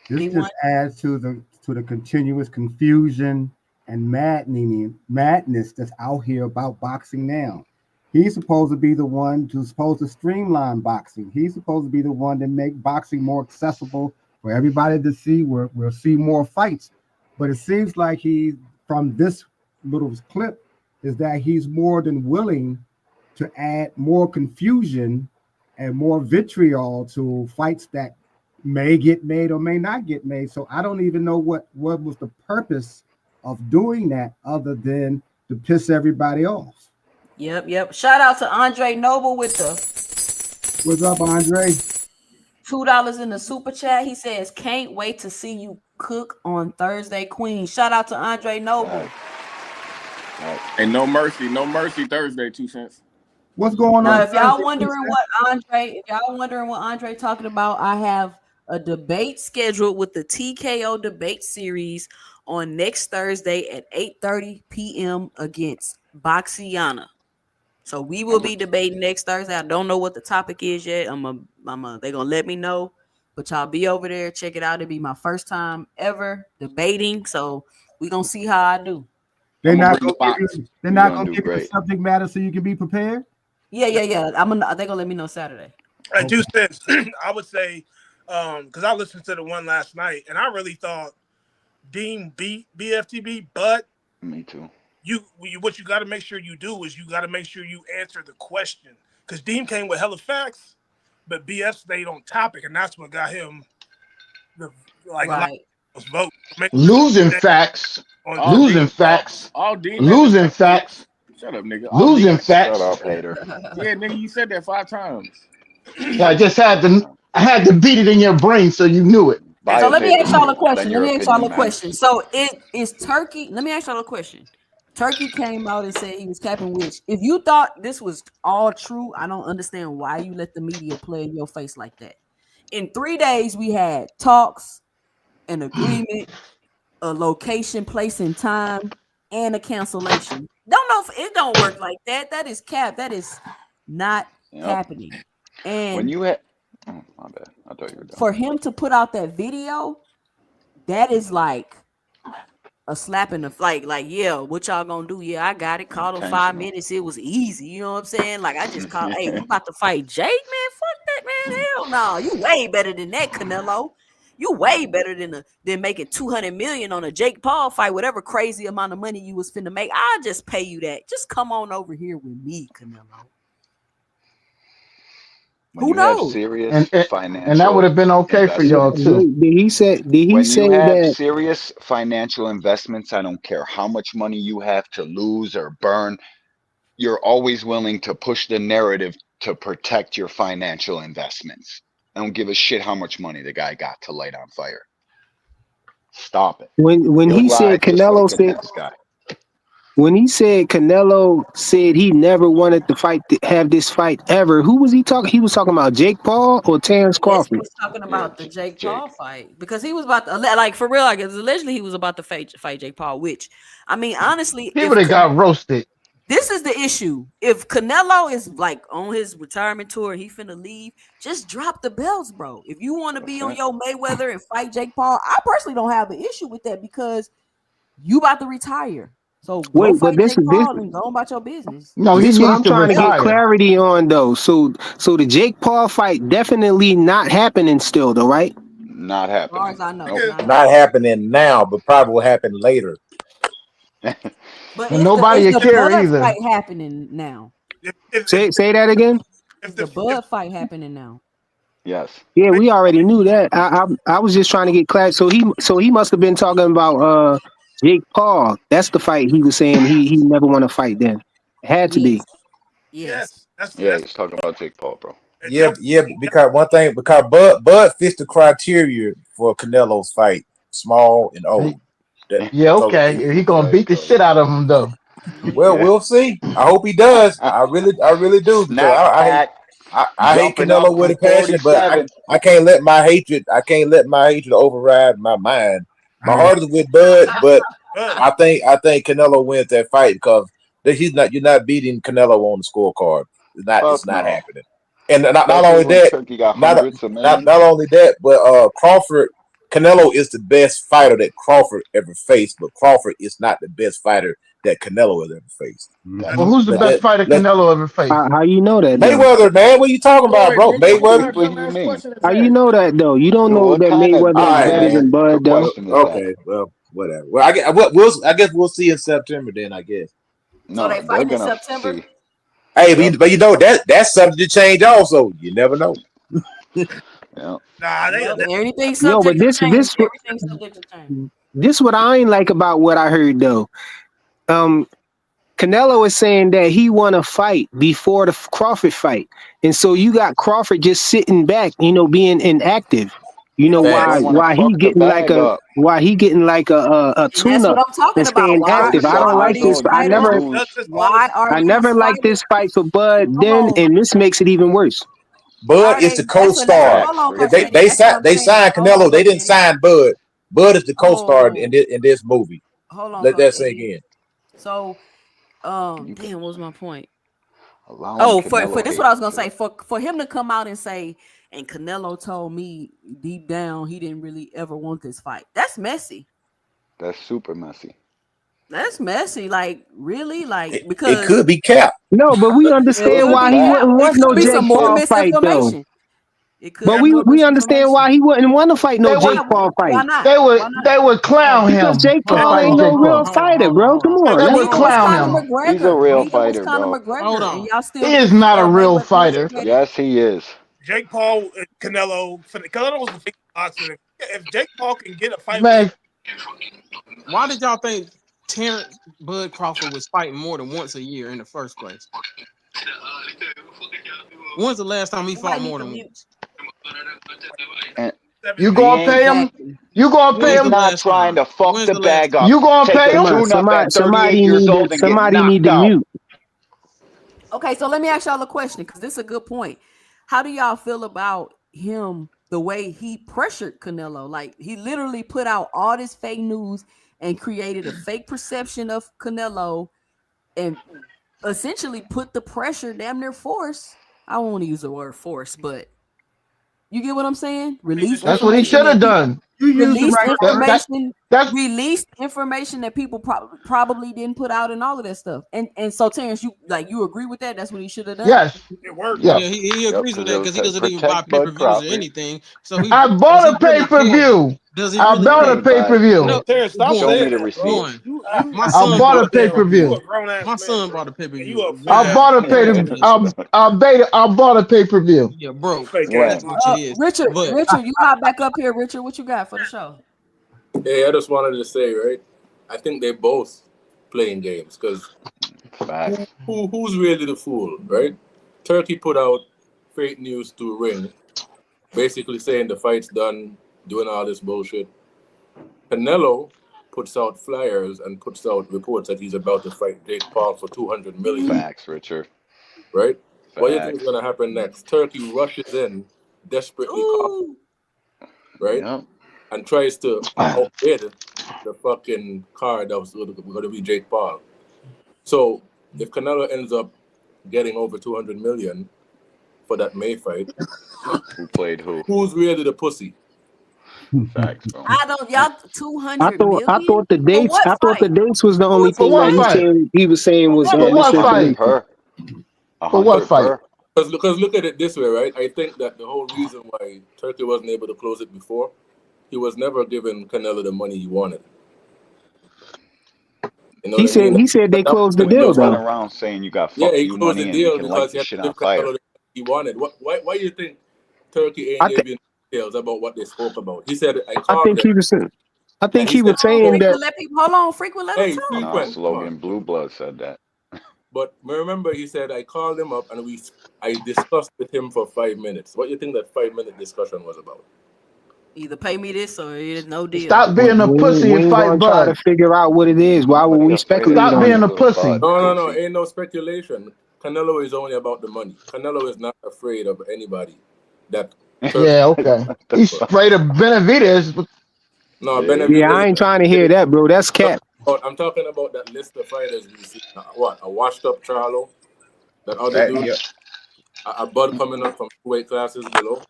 This Anyone? just adds to the continuous confusion and madness that's out here about boxing now. He's supposed to be the one who's supposed to streamline boxing. He's supposed to be the one to make boxing more accessible for everybody to see. We'll see more fights. But it seems like from this little clip is that he's more than willing to add more confusion and more vitriol to fights that may get made or may not get made. So I don't even know what was the purpose of doing that other than to piss everybody off. Yep. Shout out to Andre Noble with the What's up, Andre? $2 in the super chat. He says, "Can't wait to see you cook on Thursday, Queen." Shout out to Andre Noble. And no mercy Thursday, 2 cents. What's going Now, on? if y'all wondering what Andre talking about, I have a debate scheduled with the TKO debate series on next Thursday at 8:30 p.m. against Boxiana. So we will be debating next Thursday. I don't know what the topic is yet. They're gonna let me know, but y'all be over there, check it out. It'll be my first time ever debating, so we gonna see how I do. They're I'm gonna not bring gonna the give box. you, they're You're not gonna gonna do give you the great. subject matter so you can be prepared. Yeah. They're gonna let me know Saturday. I do sense. I would say, because I listened to the one last night, and I really thought Dean beat BFTB, but Me too. what you got to make sure you do is you got to make sure you answer the question, because Dean came with hella facts, but BF stayed on topic, and that's what got him a lot Right. of those votes. Losing facts. On Losing facts. All Dean Losing facts. Shut up, nigga. All Losing Dean, facts. Shut up, hater. yeah, nigga, you said that 5 times. I just had to beat it in your brain so you knew it. So Bias let me ask haters y'all a here. question. Then your opinion matters. So is Turkey? Let me ask y'all a question. Turkey came out and said he was capping, which if you thought this was all true, I don't understand why you let the media play in your face like that. In 3 days, we had talks, an agreement, a location, place, and time, and a cancellation. Don't know if it don't work like that. That is cap. That is not Yep. happening. When And you had, oh, my bad. I thought you were done. for him to put out that video, that is like a slap in the like, yeah, what y'all gonna do? Yeah, I got it. Called him 5 Intentional. minutes. It was easy. You know what I'm saying? Like, I just called, hey, you about to fight Jake, man? Fuck that, man. Hell no. You way better than that, Canelo. You way better than making 200 million on a Jake Paul fight, whatever crazy amount of money you was finna make. I'll just pay you that. Just come on over here with me, Canelo. When Who you have knows? serious And that would financial have been okay for y'all investments, too. Wait, did he when say you have that? serious financial investments, I don't care how much money you have to lose or burn, you're always willing to push the narrative to protect your financial investments. I don't give a shit how much money the guy got to light on fire. Stop it. When He'll he lie said just like the Canelo next guy. when he said Canelo said he never wanted to have this fight ever, who was he talking? He was talking about Jake Paul or Terrence Yes, he Crawford? was talking Yeah, about the Jake Jake. Paul fight because he was about to, like, for real. I guess allegedly he was about to fight Jake Paul. Which, I mean, honestly, He would have got roasted. this is the issue. If Canelo is like on his retirement tour, he finna leave. Just drop the belts, bro. If you want to be on That's it. your Mayweather and fight Jake Paul, I personally don't have an issue with that because you about to retire. So go Wait, but fight Jake Paul and go about your business. No, he this what needs I'm to trying to get retire. clarity on though. So the Jake Paul fight definitely not happening still though, right? Not As far as happening. I know, Nope. not Not happening now, but probably will happen later. But And nobody is would the care Bud either. fight happening now? Say that again. Is the Bud fight happening now? Yes. Yeah, we already knew that. I was just trying to get clarity. So he must have been talking about Jake Paul. That's the fight he was saying he never want to fight. Then it had to be. Yes. Yeah, he's talking about Jake Paul, bro. Yeah, because one thing, because Bud fits the criteria for Canelo's fight, small and old. Yeah, So okay. He gonna beat the shit out of him though. well, we'll see. I hope he does. I really do because Snack pack. I hate Jumping up Canelo with from a passion, but 47. I can't let my hatred override my mind. My heart is with Bud, but I think Canelo wins that fight because you're not beating Canelo on the scorecard. It's Fuck not no. happening. And not Especially only when that, Turkey got not hundreds of millions. not only that, but Canelo is the best fighter that Crawford ever faced, but Crawford is not the best fighter that Canelo has ever faced. Well, who's the best fighter Canelo ever faced? How you know that though? Mayweather, man. What are you talking about, bro? Mayweather. What do you mean? How you know that though? You don't know What that kind of Mayweather All is right, better than man. Bud though. question is that? Okay, well, whatever. Well, I guess we'll see in September. Then I guess. So No, they they're fighting in gonna September? see. Hey, Yep. but you know that's subject to change. Also, you never know. Yeah. Nah, Yep, they everything's Yo, but subject to change. Everything's subject to change. this what I ain't like about what I heard though. Canelo is saying that he want to fight before the Crawford fight, and so you got Crawford just sitting back, being inactive. you know They what? Facts. want to Why he fuck the getting like bag a up. why he getting like a And that's tune what up I'm talking and about. staying Why? active. I Focus don't on Why are the like these this. goal. I Get fighters? never Cruz. That's just all Why are I these never liked fighters? this fight for Bud Come then, on. and this makes it even worse. Why Bud are is they? the That's what. Hold co-star. Facts, on, If Coach Richard. Eddie. That's what I'm they saying. signed Hold on, Canelo, they Coach didn't Eddie. sign Bud. Bud is the co-star Oh, in this movie. hold on, Let Coach that sink Eddie. in. So, You can damn, what was my point? allowing Oh, for Canelo this, hate what I was gonna to. say. For him to come out and say, and Canelo told me deep down he didn't really ever want this fight. That's messy. That's super messy. That's messy. Like really, like It because could be capped. No, but we it Could understand be could why be he cat. cap. wouldn't It want no could be Jake some more Paul fight though. misinformation. It could But be we more we understand misinformation. why he wouldn't want to fight no Why? Jake Paul Why fight. not? They Why would not? they would clown Because him Jake for Paul fighting ain't no Jake real Paul. fighter, bro. Come on, They let's would Neither was clown Conor him. He's a McGregor. real Neither was fighter, Conor bro. McGregor. Hold And on. y'all still He is give not a real Mayweather fighter. credit. Yes, he is. Jake Paul, Canelo. Canelo was the face of boxing. If Jake Paul can get a fight with him, Man, Why did y'all think Terrence Bud Crawford was fighting more than once a year in the first place? When's the last time he fought Somebody need more to than mute. once? And you he gonna ain't pay him? Exactly. You gonna pay When's he's the him? not last trying time? to fuck When's the the last bag time? up, You gonna take pay a him? tune up at 38 years old and get Somebody knocked need to out. mute. Okay, so let me ask y'all a question because this is a good point. How do y'all feel about him, the way he pressured Canelo? Like he literally put out all this fake news and created a fake perception of Canelo and essentially put the pressure, damn near force. I don't want to use the word force, but you get what I'm saying? Release That's what he information should that have people done. You use the released right. information, That's released information that people probably didn't put out and all of that stuff. And so Terrence, you agree with that? That's what he should have done. yes, it worked. yes. Yeah, he Yep, agrees with because it that was because he to doesn't even buy protect Bud pay-per-views or Crawford. anything. So he I does bought he a pay really per care? view. Does he I really bought He a care? ain't pay per buy view. No, Terrence, stop Show one, me saying the that, bro. receipts. one. You My I son bought bought a a pay per goddamn, you view. a grown ass my man, son bro, bought a and you pay-per-view. a I fake Why? ass bought a pay boy. to. Congratulations. I bought a pay per view. Yeah, You a broke. fake ass That's When? what boxer. you is. Richard, But Richard, you hop back up here, Richard. What you got for the show? Hey, I just wanted to say, right? I think they both playing games because Facts. who's really the fool, right? Turkey put out fake news to Ring, basically saying the fight's done, doing all this bullshit. Canelo puts out flyers and puts out reports that he's about to fight Jake Paul for 200 million, Facts, Richard. right? What do you think is Facts. going to happen next? Turkey rushes in, desperately caught, Ooh, right? Yep. And tries to outbid the fucking card that was going to be Jake Paul. So if Canelo ends up getting over 200 million for that May fight, Who played who? who's really the pussy? Facts, bro. I don't. Y'all I 200 thought I million thought the for dates what I thought the fight? dates was the Who only is he For thing that what fighting? fight? he was saying was For what A fight? hundred misinformation. per. A For what hundred fight? per. Because look at it this way, right? I think that the whole reason why Turkey wasn't able to close it before, he was never giving Canelo the money he wanted. You know He what I mean? said they That was closed the when he When deal you was run though. around saying you got yeah, fuck he you closed the money and we deal can light because he this had to shit on give Canelo the fire. money he wanted. Why do you think Turkey ain't I gave you details about what they spoke about? He said, I I called think them he was I and think he he said, was saying that Frequent, let people hold on. Frequent, let them hey, talk. Nah, frequent, come on. Slogan Blue Blood said that. But remember, he said I called him up and I discussed with him for 5 minutes. What do you think that 5 minute discussion was about? Either pay me this or it is no deal. Stop being a pussy we and ain't fight gonna try to Bud. figure out what it is. Why would Nobody we afraid of speculate Stop on being it? a little pussy. Bud, No, goofy. ain't no speculation. Canelo is only about the money. Canelo is not afraid of anybody that Turkey. Yeah, okay. What the He's fuck? afraid of Benavidez. No, Yeah. Yeah, I Benavidez. ain't trying to hear that, bro. That's cap. I'm talking about that list of fighters we see. What? A washed up Charlo, that other That, dude, yeah, a Bud coming up from 2 weight classes below.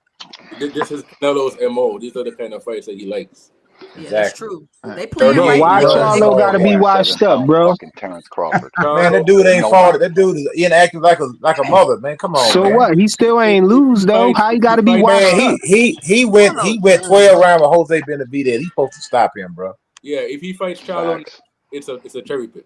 This is Canelo's MO. These are the kind of fights that he likes. Yeah, that's exactly. true. They playing Bro, 38 right why now. years Bud They Charlo is gotta playing be right. 207 washed up, pound bro? fucking Terrence Crawford. Man, Charlo, Nobody. that dude is inactive like a mother, man. Come on, So man. what? He still if ain't lose though. How he if he gotta be fights Man, washed Charlo, up? I don't he know. went 12 rounds with Jose Benavidez. He's supposed to stop him, bro. yeah, if he fights Charlo, Facts. it's a cherry pick.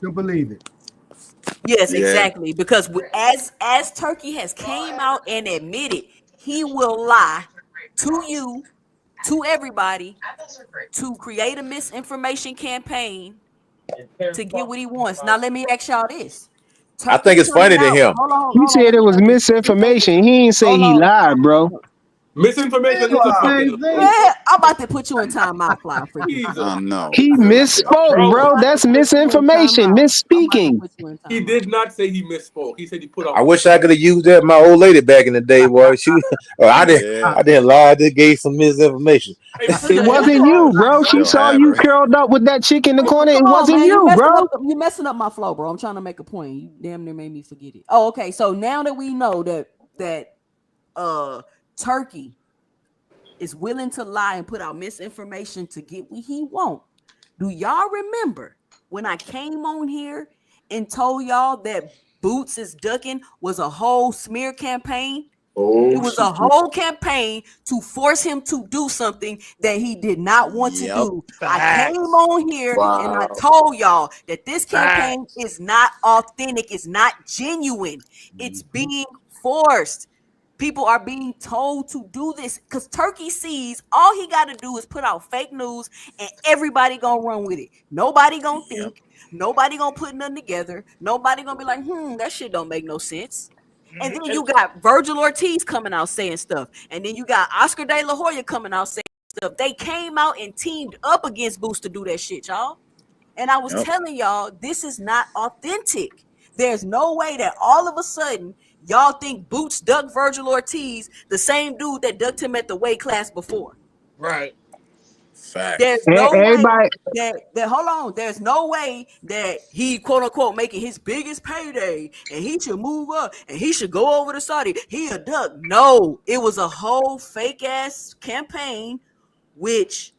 You can believe it. Yes, Yeah. exactly. Because as Turkey has came out and admitted, he will lie to you, to everybody, to create a misinformation campaign to get what he wants. Now let me ask y'all this: I Turkey think it's coming funny to out. him. Hold on, He hold on. said Let it me was say this. misinformation. He ain't say Hold he on. lied, bro. Misinformation is a fucking. Yeah, I'm about to put you in timeout, Fly Frequency. Jesus. No. He misspoke, Bro, bro. That's misinformation, misspeaking. He did not say he misspoke. He said he put out. I wish I could have used that my old lady back in the day, boy. I didn't lie. I just gave some misinformation. It wasn't you, bro. She saw you curled up with that chick in the corner. It wasn't you, bro. You messing up my flow, bro. I'm trying to make a point. You damn near made me forget it. Oh, okay. So now that we know that Turkey is willing to lie and put out misinformation to get what he want, do y'all remember when I came on here and told y'all that Boots is ducking was a whole smear campaign? It was a whole campaign to force him to do something that he did not want to do. I came on here and I told y'all that this campaign is not authentic, it's not genuine, it's being forced. People are being told to do this because Turkey sees all he got to do is put out fake news and everybody gonna run with it. Nobody gonna think, nobody gonna put nothing together, nobody gonna be like, that shit don't make no sense. And then you got Virgil Ortiz coming out saying stuff. And then you got Oscar De La Hoya coming out saying stuff. They came out and teamed up against Boots to do that shit, y'all. And I was telling y'all, this is not authentic. There's no way that all of a sudden y'all think Boots ducked Virgil Ortiz, the same dude that ducked him at the weight class before. Right. Facts. There's no way that hold on. There's no way that he quote unquote making his biggest payday and he should move up and he should go over to Saudi. He a duck. No, it was a whole fake ass campaign, which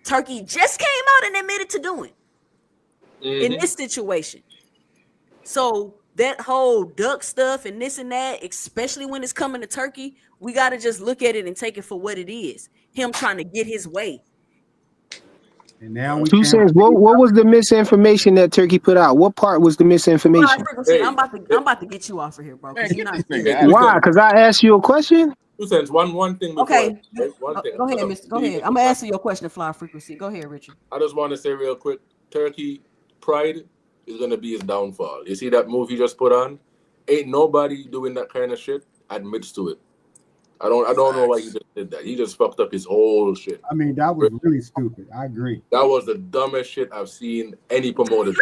Turkey just came out and admitted to doing in this situation. So that whole duck stuff and this and that, especially when it's coming to Turkey, we got to just look at it and take it for what it is. Him trying to get his way. And now Two cents. What was the misinformation that Turkey put out? What part was the misinformation? I'm about to get you off of here, bro. Why? Because I asked you a question. 2 cents. One thing. Okay. One thing. Go ahead, Mr. Go ahead. I'm gonna answer your question, Fly Frequency. Go ahead, Richard. I just want to say real quick, Turkey pride is gonna be his downfall. You see that move he just put on? Ain't nobody doing that kind of shit admits to it. I don't know why he just did that. He just fucked up his whole shit. I mean, that was really stupid. I agree. That was the dumbest shit I've seen any promoter do.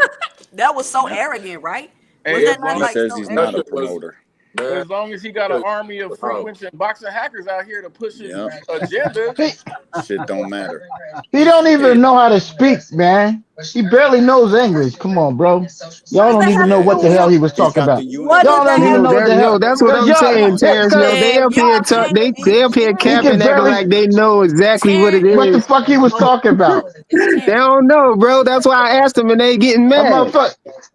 That was so arrogant, right? Hey, was that not like says so he's arrogant? not a promoter. As long as he got an army of frequent and boxing hackers out here to push his agenda, shit don't matter. He don't even know how to speak, man. He barely knows English. Come on, bro. Y'all don't even know what the hell he was talking about. Y'all don't even know what the hell. That's what I'm saying, Terrence. They up here capping, acting like they know exactly what it is. What the fuck he was talking about? They don't know, bro. That's why I asked them, and they getting mad.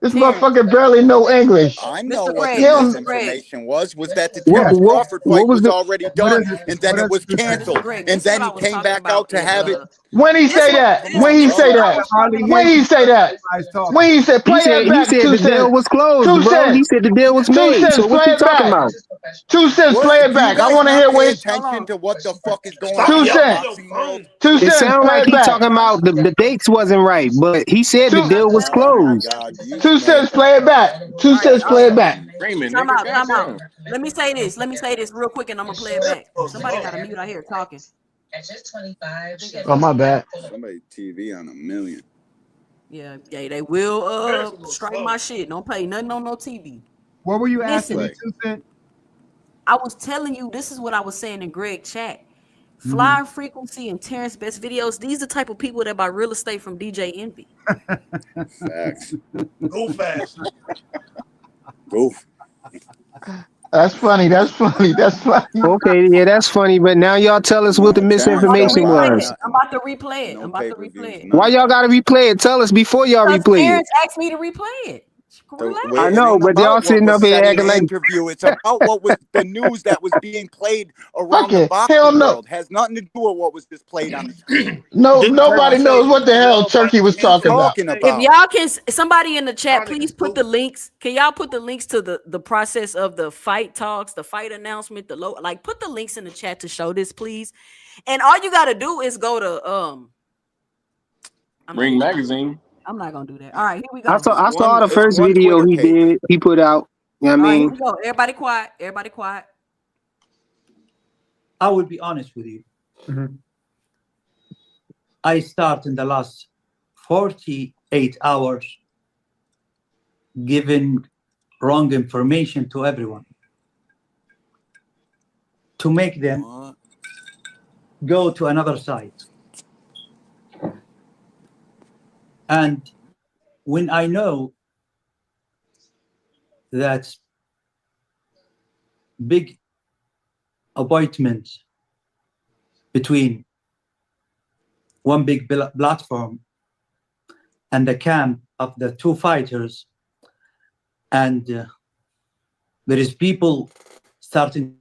This motherfucker barely know English. I know what the misinformation was that the Terrence Crawford fight was already done, and then it was canceled, and then he came back out to have it. When he say that? When he say that? When he say that? When he said play that back? He said the deal was closed, bro. He said the deal was made. So what you talking about? 2 cents, play it back. I want to hear what. Attention to what the fuck is going on. 2 cents. 2 cents. It sounds like he talking about the dates wasn't right, but he said the deal was closed. 2 cents, play it back. 2 cents, play it back. Time out. Let me say this real quick, and I'm gonna play it back. Somebody got a mute out here talking. Oh, my bad. Somebody TV on a million. Yeah, they will strike my shit. Don't play nothing on no TV. What were you asking me, Listen, 2 cents? I was telling you, this is what I was saying in Greg chat. Fly Frequency and Terrence Best Videos, these are the type of people that buy real estate from DJ Envy. Facts. Go fast. Goof. That's funny. Okay, yeah, that's funny. But now y'all tell us what the misinformation was. I'm about to replay it. Why y'all gotta replay it? Tell us before y'all replay it. Terrence asked me to replay it. I know, but y'all sitting up here acting like interview. It's about what was the news that was being played around the boxing world. Has nothing to do with what was displayed on the screen. Nobody knows what the hell Turkey was talking about. If y'all can, somebody in the chat, please put the links. Can y'all put the links to the process of the fight talks, the fight announcement, put the links in the chat to show this, please. And all you gotta do is go to Ring Magazine. I'm not gonna do that. All right, here we go. I saw the first video he put out. You know what I mean? Here we go. Everybody quiet. I will be honest with you. Mhm. I start in the last 48 hours giving wrong information to everyone to make them go to another side. And when I know that big appointment between one big platform and the camp of the two fighters, and there is people starting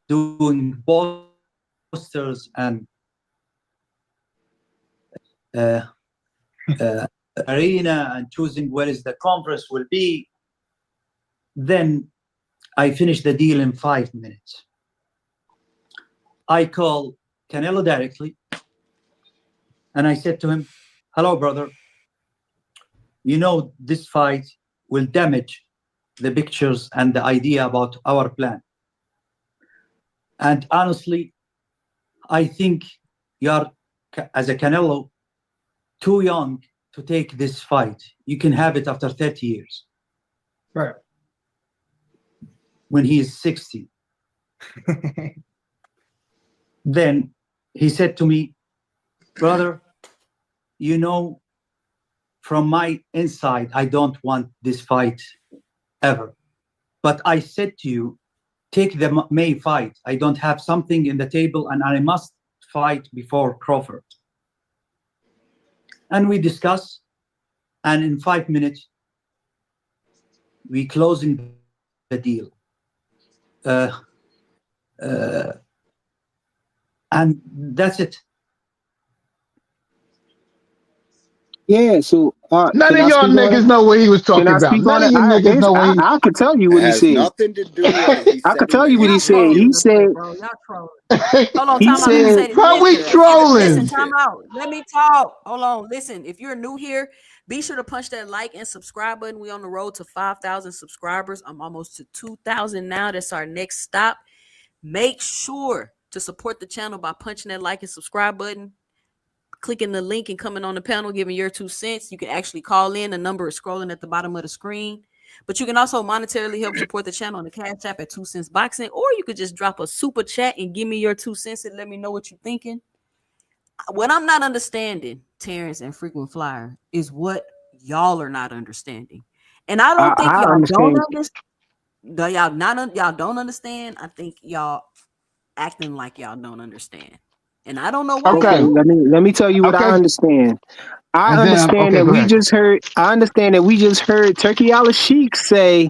doing posters and arena and choosing where is the conference will be, then I finish the deal in 5 minutes. I call Canelo directly and I said to him, hello, brother. You know, this fight will damage the pictures and the idea about our plan. And honestly, I think you're, as a Canelo, too young to take this fight. You can have it after 30 years. Right. When he is 60. Then he said to me, brother, you know, from my inside, I don't want this fight ever. But I said to you, take the May fight. I don't have something in the table and I must fight before Crawford. And we discuss, and in 5 minutes, we closing the deal. And that's it. Yeah, so None can of I y'all speak on niggas it? know what he was Can talking I about. speak on None of it? you niggas know what he I could tell you It what he has said. nothing to do with it. He I said could he tell you what he made said. He said Bro, y'all trolling. Hold on, he time out. Let me said say this Bro, real we quick. Listen, trolling. time out. Let me talk. Hold on. Listen, if you're new here, be sure to punch that like and subscribe button. We on the road to 5,000 subscribers. I'm almost to 2,000 now. That's our next stop. Make sure to support the channel by punching that like and subscribe button, clicking the link and coming on the panel, giving your 2 cents. You can actually call in. The number is scrolling at the bottom of the screen. But you can also monetarily help support the channel on the Cash App at 2 cents boxing, or you could just drop a super chat and give me your 2 cents and let me know what you're thinking. What I'm not understanding, Terrence and Frequent Flyer, is what y'all are not understanding. And I don't think I y'all don't understand. understand. Y'all don't understand. I think y'all acting like y'all don't understand. And I don't know why Okay, Okay. you do. let me tell you what I Okay. understand. I And then, understand okay, that go we ahead. just heard. I understand that we just heard Turkey Al Sheikh say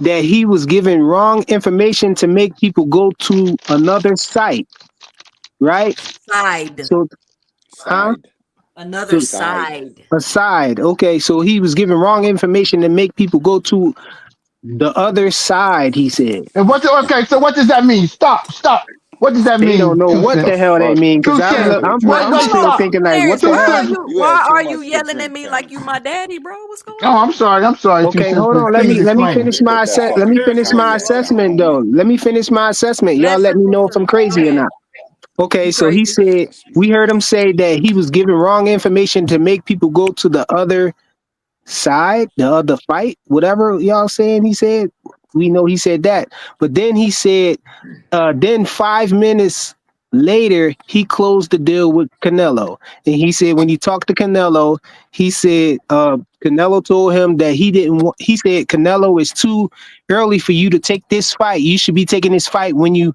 that he was giving wrong information to make people go to another site, right? Side. So, huh? side. Another So Side. side. a side. Okay, so he was giving wrong information to make people go to the other side. He said And okay, so what does that mean? Stop. What does that they don't mean? know Two what The the cents. hell that fuck? mean because Two cents. What? I'm Wait, Hold still on, stop. thinking like what Terrence. the Two hell. cents. You had Why too are much you to yelling at drink, me like you Terrence. my daddy, bro? What's going Oh, on? I'm sorry. Two Okay, cents. hold But on. please Let me explain. finish Put my that set. Let me fucking finish my cognac assessment down. though. Let me finish my assessment. Y'all Let let me Frequent know if I'm finish. Go crazy or ahead. not. Okay, You so he crazy. said Assessment. we heard him say that he was giving wrong information to make people go to the other side, the other fight, whatever y'all saying. He said we know he said that, but then he said, then 5 minutes later he closed the deal with Canelo, and he said when he talked to Canelo, he said Canelo told him that he didn't want. He said Canelo is too early for you to take this fight. You should be taking this fight when you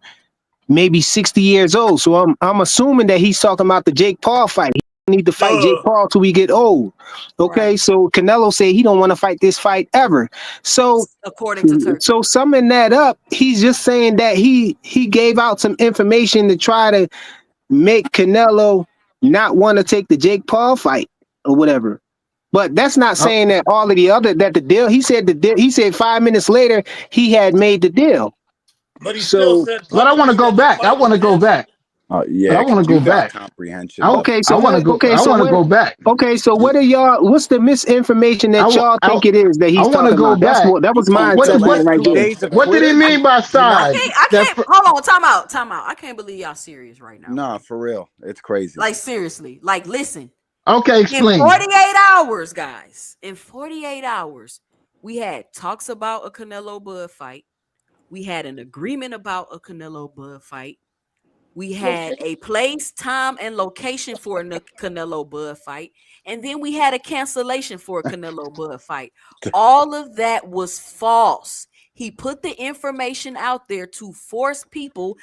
maybe 60 years old. So I'm assuming that he's talking about the Jake Paul fight. He need to fight Jake Duh. Paul till we get old. Okay, Right. so Canelo said he don't want to fight this fight ever. So According to Turkey. so summing that up, he's just saying that he gave out some information to try to make Canelo not want to take the Jake Paul fight or whatever. But that's not Oh, saying that all of the other that the deal. He said he said 5 minutes later he had made the deal. But he still So said but I want to publicly go that the back. I fight was want to go canceled. back. Yeah, But I want to you go got back. comprehension. Okay, so I want to go. okay, I so want to go back. okay, so what are y'all? What's the misinformation that y'all think it is that I he's want to talking go about? That's back. what that was You my think the assessment last right 2 there. days of What did he Twitter? mean by I side? can't. Hold on, time out. I can't believe y'all serious right now. Nah, for real, it's crazy. Like seriously, like listen. Okay, In explain. 48 hours, guys. In 48 hours, we had talks about a Canelo Bud fight. We had an agreement about a Canelo Bud fight. We had a place, time, and location for a Canelo Bud fight. And then we had a cancellation for a Canelo Bud fight. All of that was false. He put the information out there to force people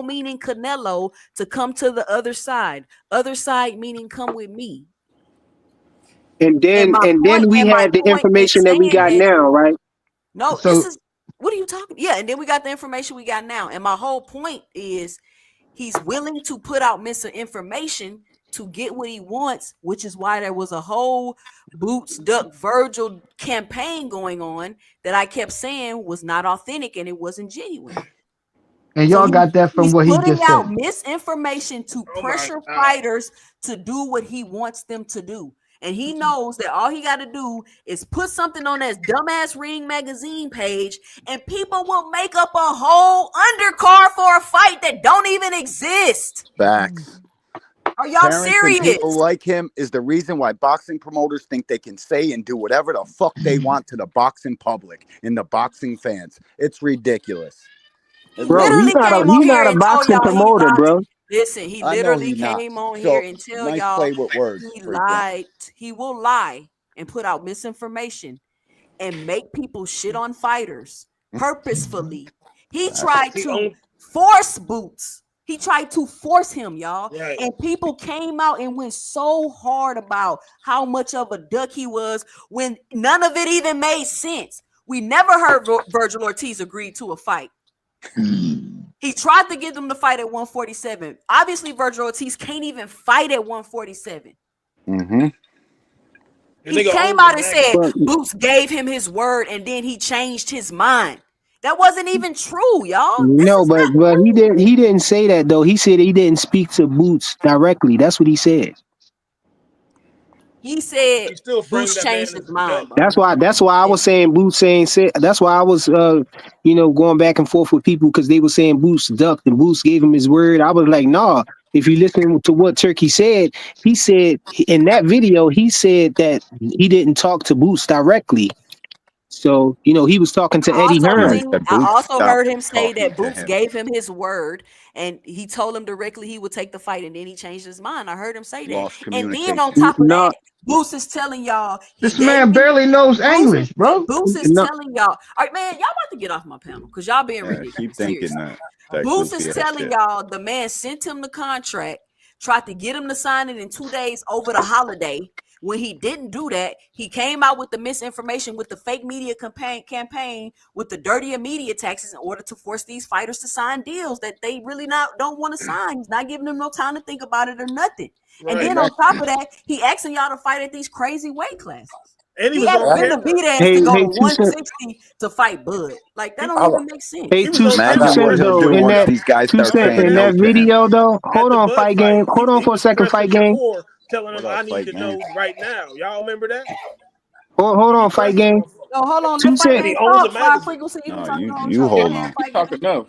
meaning Canelo, to come to the other side. Other side meaning come with me. And then my we have the point in information that we saying got that, now, right? no, So- this is, what are you talking? Yeah, and then we got the information we got now. And my whole point is he's willing to put out misinformation to get what he wants, which is why there was a whole Boots Duck Virgil campaign going on that I kept saying was not authentic and it wasn't genuine. And So y'all got that from he's what he putting just out said. misinformation to Oh my pressure God. fighters to do what he wants them to do. And he knows that all he got to do is put something on that dumbass Ring magazine page, and people will make up a whole undercard for a fight that don't even exist. Facts. Are y'all Parents serious? and people like him is the reason why boxing promoters think they can say and do whatever the fuck they want to the boxing public and the boxing fans. It's ridiculous. He Bro, literally came on here not a and told boxing y'all he promoter, lied. bro. Listen, he I know literally he not. came on So here and tell nice y'all play with words. he Freaking. lied. He will lie and put out misinformation and make people shit on fighters purposefully. He tried to force Boots. He tried to force him, y'all. Right. And people came out and went so hard about how much of a duck he was when none of it even made sense. We never heard Virgil Ortiz agreed to a fight. He tried to get them to fight at 147. Obviously, Virgil Ortiz can't even fight at 147. Mm-hmm. He came out and said Boots gave him his word and then he changed his mind. That wasn't even true, y'all. No, but he didn't say that though. He said he didn't speak to Boots directly. That's what he said. He said still framed Boots that man changed as his a mind, duck. bro. That's why I was saying Boots saying that's why I was going back and forth with people because they were saying Boots ducked and Boots gave him his word. I was like, nah. If you listen to what Turkey said, he said in that video, he said that he didn't talk to Boots directly. So, he was talking to Eddie Hearn. I also heard him say that Boots gave him his word and he told him directly he would take the fight and then he changed his mind. I heard him say that. And then on top of that, Boots is telling y'all this man barely knows English, bro. Boots is telling y'all, all right, man, y'all about to get off my panel because y'all being ridiculous. Keep thinking that Boots is telling y'all the man sent him the contract, tried to get him to sign it in 2 days over the holiday. When he didn't do that, he came out with the misinformation, with the fake media campaign, with the dirtier media taxes in order to force these fighters to sign deals that they really don't want to sign. He's not giving them no time to think about it or nothing. Right. And then on top of that, he asking y'all to fight at these crazy weight classes. And he asked him to beat ass to go to 160 to fight Bud. Like that don't even make sense. Hey, 2 cents though in that video though. Hold on, fight game. Hold on for a second, fight game. Telling him I need to know right now. Y'all remember that? Hold on, fight game. No, hold on. 2 cents. He owns a magazine. You hold on. He's talking enough.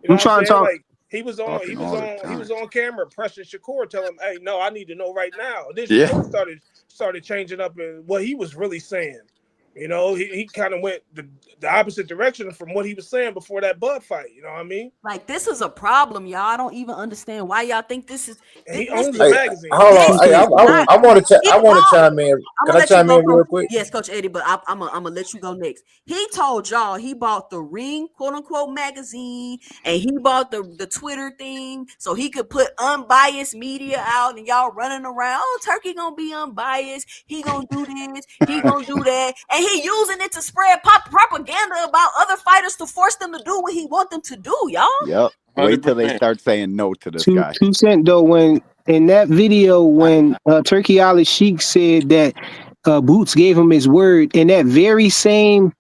You know I'm trying to talk. Like, he was on camera pressing Shakur, telling him, "Hey, no, I need to know right now." And then Shakur started changing up in what he was really saying. You know, he kind of went the opposite direction from what he was saying before that Bud fight. You know what I mean? Like, this is a problem, y'all. I don't even understand why y'all think this is. He owns the magazine. Hold on, I want to chime in. Can I chime in real quick? Yes, Coach Eddie, but I'm gonna let you go next. He told y'all he bought the Ring quote unquote magazine and he bought the Twitter thing so he could put unbiased media out, and y'all running around. Oh, Turkey gonna be unbiased. He gonna do this. He gonna do that, and he using it to spread propaganda about other fighters to force them to do what he want them to do, y'all. Yep. Wait till they start saying no to this guy. 2 cents though, when in that video when Turkey Ali Sheik said that Boots gave him his word, in that very same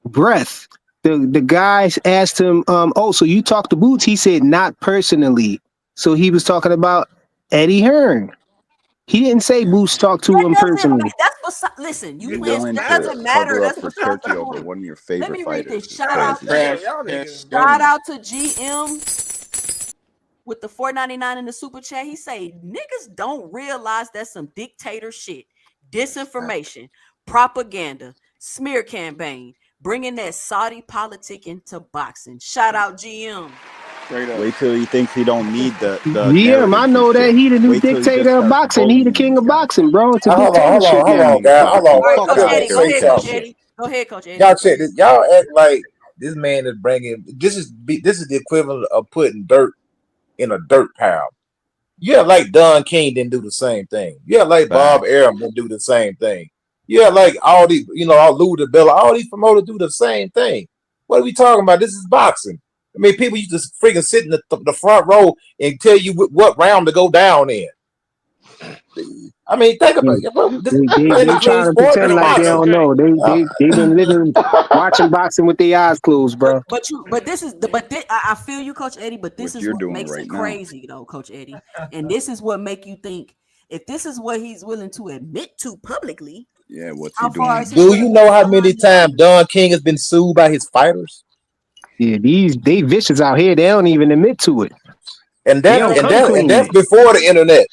breath, the guys asked him, "Oh, so you talked to Boots?" He said, "Not personally." So he was talking about Eddie Hearn. He didn't say Boots talked to him That doesn't. personally. That's listen. You're Willing That to doesn't matter. cover up That's for beside the Turkey over point. one of your Let favorite me read fighters. this. Is Shout out, crazy. Crash y'all Test niggas. shout Dummy. out to GM with the $4.99 in the super chat. He say niggas don't realize that's some dictator shit, disinformation, propaganda, smear campaign, bringing that Saudi politic into boxing. Shout out GM. Straight up. Wait till he thinks he don't need the GM, I narratives and know that shit. he the new Wait till he just dictator of starts boxing. He the voting king these of guys. boxing, bro. It's a Hold on, dictatorship hold now. on, guys. Hold on. All right, I Coach gotta Eddie. Go say ahead, Coach something. Eddie. Go ahead, Coach Eddie. Y'all check this. Y'all act like this man is bringing. This is the equivalent of putting dirt in a dirt pile. Yeah, like Don King didn't do the same thing. Yeah, like Bob Facts. Arum didn't do the same thing. Yeah, like all these, all Lou DeBella, all these promoters do the same thing. What are we talking about? This is boxing. I mean, people used to freaking sit in the front row and tell you what round to go down in. I mean, think about it. Well, this in They the team trying to sport pretend is like they boxing. don't know. Uh, They been living watching boxing with their eyes closed, bro. But this is the but I feel you, Coach Eddie. But this What is you're what doing makes right it now. crazy, though, Coach Eddie. And this is what make you think if this is what he's willing to admit to publicly. Yeah, what's How he far doing? is he do willing you to know do how many behind the times scenes? Don King has been sued by his fighters? Yeah, they vicious out here. They don't even admit to it. And They that don't That'll and come make it that and that's clean. okay. before the internet.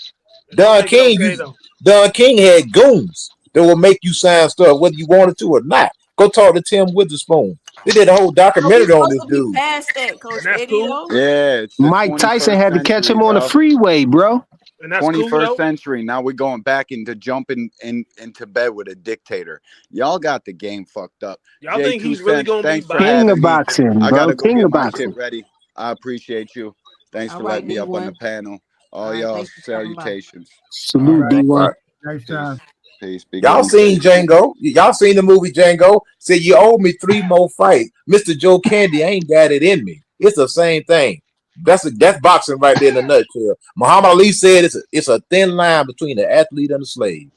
That'll Don make it King, okay though. Don King had goons that will make you sign stuff whether you wanted to or not. Go talk to Tim Witherspoon. They did a whole So we documentary on supposed this to be dude. past that, Coach And that's Eddie, cool. though. Yeah, it's the Mike Tyson 21st had to catch century, him on the bro. freeway, bro. And that's cool 21st though. century. Now we're going back into jumping into bed with a dictator. Y'all got the game fucked up. Y'all J think 2 he's really cents. gonna be Thanks for biased? King of having me. boxing, I bro. gotta go King get of my shit boxing. ready. I appreciate you. Thanks All for right, letting me up on the D1. panel. All All right, y'all thanks for coming by. salutations. All Salute, right. D1. Right. Next Peace. time. Peace. Be Y'all good. Be seen safe. Django? Y'all seen the movie Django? Said you owe me 3 more fights. Mr. Joe Candy ain't got it in me. It's the same thing. That's boxing right there in a nutshell. Muhammad Ali said it's a thin line between the athlete and the slave.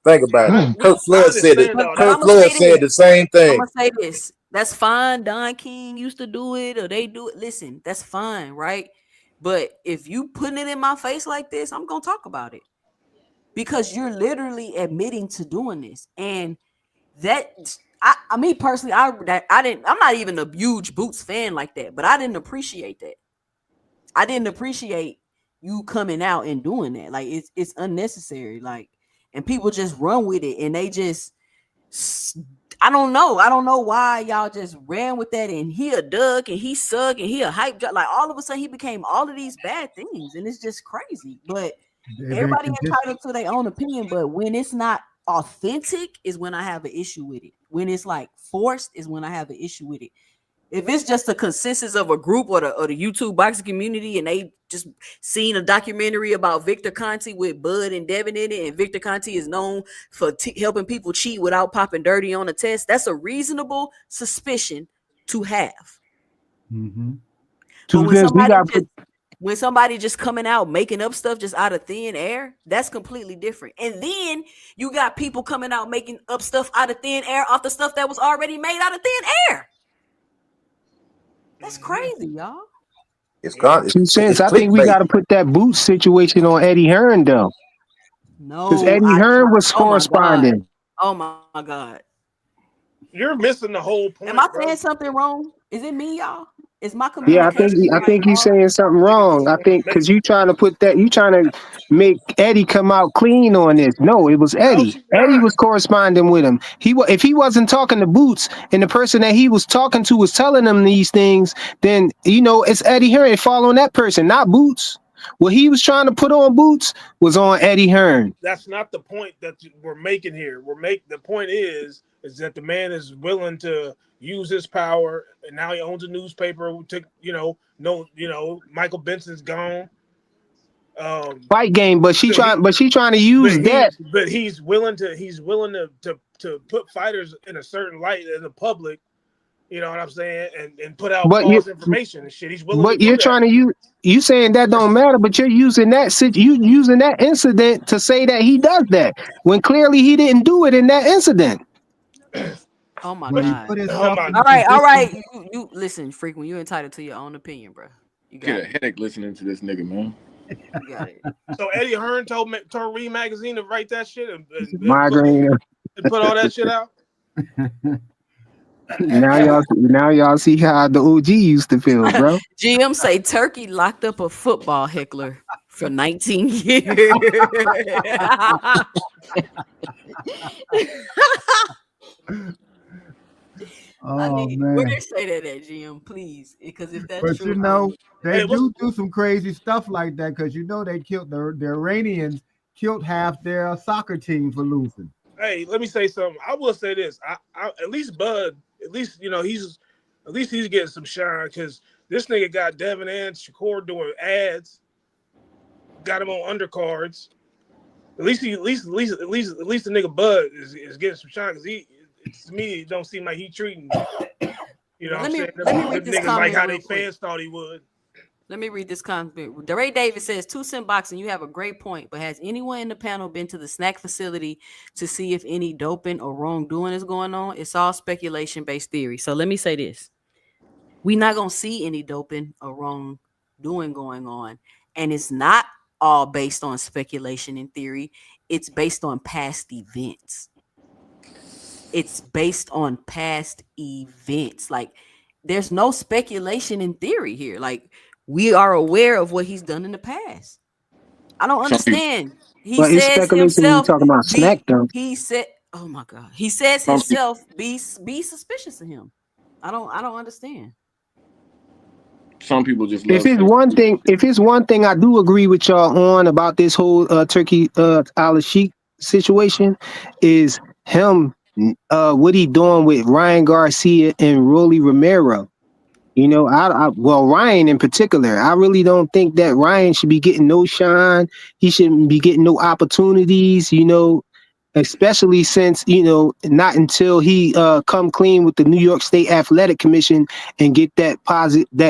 Think about it. I Flood said it. understand all But that. Kurt I'm gonna Flood say this. said the same I'm thing. gonna say this. That's fine. Don King used to do it, or they do it. Listen, that's fine, right? But if you putting it in my face like this, I'm gonna talk about it because you're literally admitting to doing this, and that I mean personally, I didn't. I'm not even a huge Boots fan like that, but I didn't appreciate that. I didn't appreciate you coming out and doing that. Like it's unnecessary. Like, and people just run with it, and they just. I don't know. I don't know why y'all just ran with that and he a duck and he suck and he a hype job. Like all of a sudden he became all of these bad things and it's just crazy. But everybody entitled to their own opinion. But when it's not authentic is when I have an issue with it. When it's like forced is when I have an issue with it. If it's just a consensus of a group or the YouTube boxing community and they just seen a documentary about Victor Conte with Bud and Devin in it, and Victor Conte is known for helping people cheat without popping dirty on a test, that's a reasonable suspicion to have. Mm-hmm. But when somebody just coming out making up stuff just out of thin air, that's completely different. And then you got people coming out making up stuff out of thin air off the stuff that was already made out of thin air. That's crazy, y'all. It's gone. Two cents. I think we got to put that boot situation on Eddie Hearn though. No, because Eddie Hearn was corresponding. Oh my God. You're missing the whole point. Am I saying something wrong? Is it me, y'all? Is my communication? Yeah, I think you're saying something wrong. I think because you trying to make Eddie come out clean on this. No, it was Eddie. Eddie was corresponding with him. If he wasn't talking to Boots and the person that he was talking to was telling him these things, then it's Eddie Hearn following that person, not Boots. What he was trying to put on Boots was on Eddie Hearn. That's not the point that we're making here. The point is that the man is willing to use his power, and now he owns a newspaper. Michael Benson's gone. Fight game, but she trying to use that. But he's willing to put fighters in a certain light in the public. You know what I'm saying? And put out false information and shit. He's willing to do that. But you're trying to you saying that don't matter, but you're using that incident to say that he does that when clearly he didn't do it in that incident. Oh my God. All right. You listen, Freak, when you're entitled to your own opinion, bro. You Get got a headache listening to this nigga, man. You got it. So Eddie Hearn told Reed Magazine to write that shit and Migraine. put all that shit out. Now y'all see how the OG used to feel, bro. GM say Turkey locked up a football heckler for 19 years. Oh Where man. they say that at, GM, please? Because if that's But true, you know, they Hey, do some crazy stuff like that because you know they killed the Iranians killed half their soccer team for losing. Hey, let me say something. I will say this. I at least Bud, at least he's getting some shine because this nigga got Devin and Shakur doing ads, got him on undercards. At least the nigga Bud is getting some shine because to me it don't seem like he treating what I'm saying. Let me read this niggas like comment how real they quick. fans thought he would. Let me read this comment. DeRay Davis says, 2 Cent Boxing, you have a great point, but has anyone in the panel been to the snack facility to see if any doping or wrongdoing is going on? It's all speculation-based theory. So let me say this. We're not going to see any doping or wrongdoing going on. And it's not all based on speculation and theory. It's based on past events. It's based on past events. Like, there's no speculation in theory here. Like, we are aware of what he's done in the past. I don't understand. He says himself, talking about snack though. he said, oh my God. He says himself, be suspicious of him. I don't understand. Some people just If it's one thing I do agree with y'all on about this whole Turkey Al-Sheikh situation is him what he doing with Ryan Garcia and Rolly Romero. You know, well, Ryan in particular, I really don't think that Ryan should be getting no shine. He shouldn't be getting no opportunities, you know, especially since, you know, not until he come clean with the New York State Athletic Commission and get that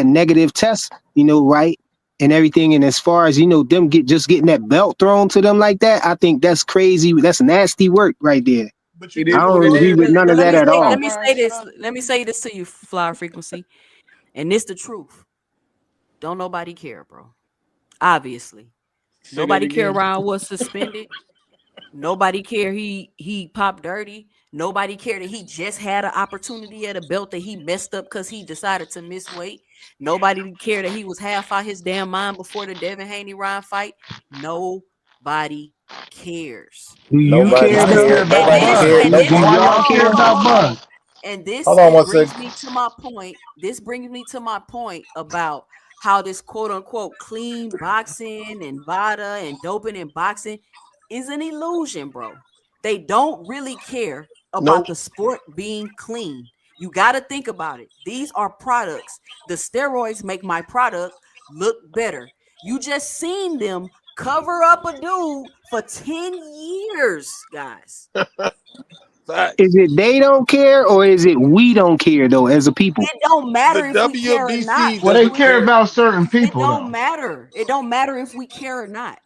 negative test, you know, right, and everything. And as far as, you know, them getting that belt thrown to them like that, I think that's crazy. That's nasty work right there. But I don't agree with none of that at all. Let me say this. Let me say this to you, Flower Frequency. And this the truth. Don't nobody care, bro. Obviously. Nobody care Ryan was suspended. Nobody care he popped dirty. Nobody care that he just had an opportunity at a belt that he messed up because he decided to miss weight. Nobody care that he was half out his damn mind before the Devin Haney-Ryan fight. Nobody cares. Do you care though? Y'all care about Bud? And this Hold on one brings second. me to my point. This brings me to my point about how this quote unquote clean boxing and Vada and doping and boxing is an illusion, bro. They don't really care about the sport being clean. You got to think about it. These are products. The steroids make my product look better. You just seen them cover up a dude for 10 years, guys. Is it they don't care or is it we don't care though as a people? It don't matter if we care or not. Well, they care about certain people. It don't matter. It don't matter if we care or not.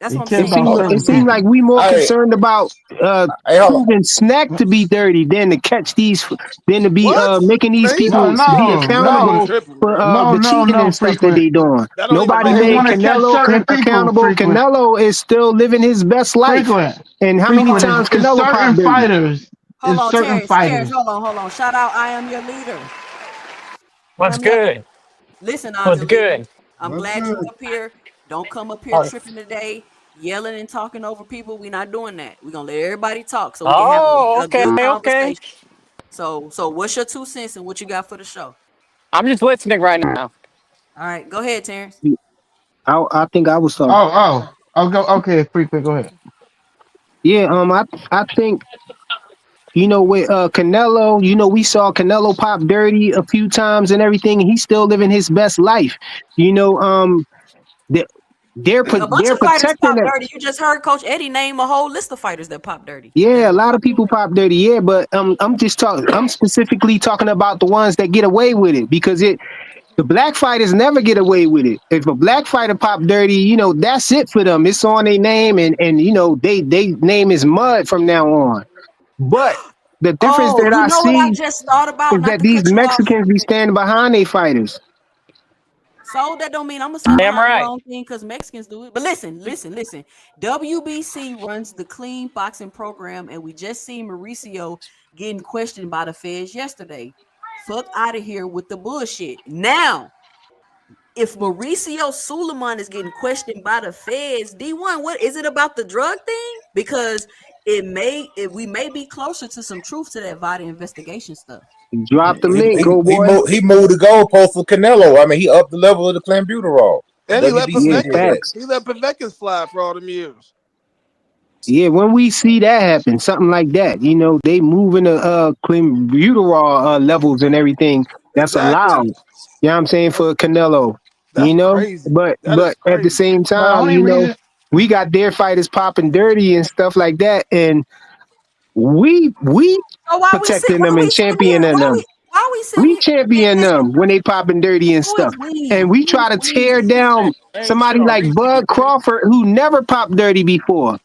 That's what I'm saying. It seems like we more concerned about proving snack to be dirty than to catch these, than to be making these people be accountable for the cheating and stuff that they doing. Nobody made Canelo accountable. Canelo is still living his best life. And how many times Canelo popped dirty? Fighters. Hold on, certain Terrence, fighters. hold on. Shout out, I am your leader. What's good? Listen, What's good? I'm glad you're up here. Don't come up here tripping today, yelling and talking over people. We're not doing that. We're gonna let everybody talk so we can have a good conversation. So what's your 2 cents and what you got for the show? I'm just listening right now. All right, go ahead, Terrence. I think I was talking. I'll go. Okay, Frequent, go ahead. Yeah, I think, you know, with Canelo, you know, we saw Canelo pop dirty a few times and everything, and he's still living his best life. You know, they're A bunch of fighters pop dirty. You just heard Coach Eddie name a whole list of fighters that pop dirty. Yeah, a lot of people pop dirty. Yeah, but I'm specifically talking about the ones that get away with it because the black fighters never get away with it. If a black fighter pop dirty, you know, that's it for them. It's on their name, and you know, they name is mud from now on. But the difference that I see what I just thought about is that these Mexicans be standing behind their fighters. So that don't mean I'm gonna stand Damn behind the right. wrong thing because Mexicans do it. But listen. WBC runs the clean boxing program, and we just seen Mauricio getting questioned by the feds yesterday. Fuck out of here with the bullshit. Now, if Mauricio Suleiman is getting questioned by the feds, D1, what is it about the drug thing? Because we may be closer to some truth to that Vada investigation stuff. Drop the He, link, he, go he, boy. moved, he moved the goalpost for Canelo. I mean, he upped the level of the clenbuterol. And he let Yeah, WBC did that. facts. Pevekis fly for all them years. Yeah, when we see that happen, something like that, they moving the clenbuterol levels and everything that's allowed. Exactly. You know what I'm saying, for Canelo. That's crazy. But That is at the crazy. same But the time, only reason, we got their fighters popping dirty and stuff like that, and we So why protecting them and championing them. We champion them when they popping dirty and Who stuff. is we? And we Who try is to we? tear down Ain't somebody shit on like repeat, Bud man. Crawford who never popped dirty before.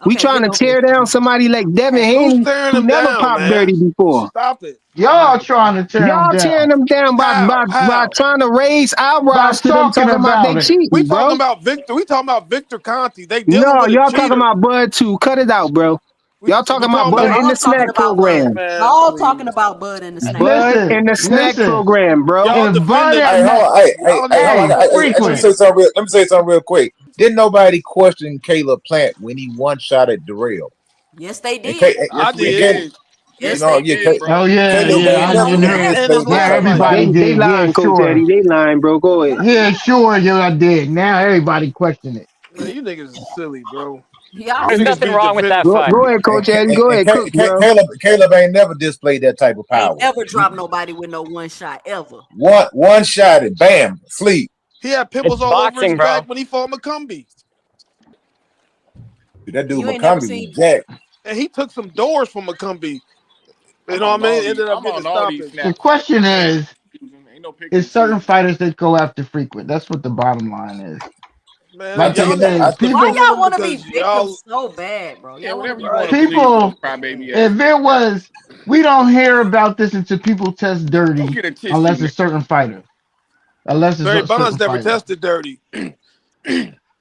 We Okay, trying get to over tear it. down somebody like Devin Who's Haney tearing who him never down, popped man? dirty before. Stop it. y'all trying to tear them Y'all tearing down them down by How? trying to raise by eyebrows to them talking talking about they about it. We cheating, talking bro. about Victor. We talking about Victor Conti. They dealing No, with a y'all talking cheater. about Bud too. Cut it out, bro. Y'all We talking about talking Bud about in the Y'all talking snack about Bud. program. man. Y'all Please. talking about Bud in the snack. Bud in the snack Listen. program, bro. Y'all If defending. Vada Hey, hold on. Y'all Hey, hold on. hey, Let me frequent. say something real. Let me say something real quick. Didn't nobody question Caleb Plant when he one shot at Darrell? Yes, they And, did. I Yes, we did. again, did. Yes, Yes, they we yeah, did, did. Oh bro. yeah, Caleb yeah. ain't I never you That heard. was And a displayed that lot Now of type of fights. everybody power. They did. Yeah, lying, Coach sure. Eddie. They lying, bro. Go ahead. Yeah, sure. Yeah, I did. Now everybody question it. Man, you niggas is silly, bro. Y'all You There's niggas nothing be wrong with defending. that fight. Go ahead, And, Coach Eddie. Go ahead, cook, bro. Caleb ain't never displayed that type of ain't power. ever dropped nobody with no one shot ever. One shot and bam, sleep. He had It's pimples all over his boxing, bro. back when he fought McCumbie. That dude You ain't never McCombie was seen. jacked. And he took some doors from McCumbie. You I'm know what on I all mean? these. Ended up I'm getting a on all these stoppage. The snap question picking is and choosing. Ain't no picking and certain choosing. fighters that go after frequent. That's what the bottom line is. Man, I Like tell they you, y'all that, niggas I is said, think Why defending people, y'all him want to be because y'all victims so bad, bro? Yeah, Y'all want to whatever be you want right. to believe, people. crybaby ass If nigga. it was, we don't hear about this until people test Go dirty, get a tissue, unless nigga. it's certain fighters. Unless it's Barry a certain Bonds never fighter. tested dirty.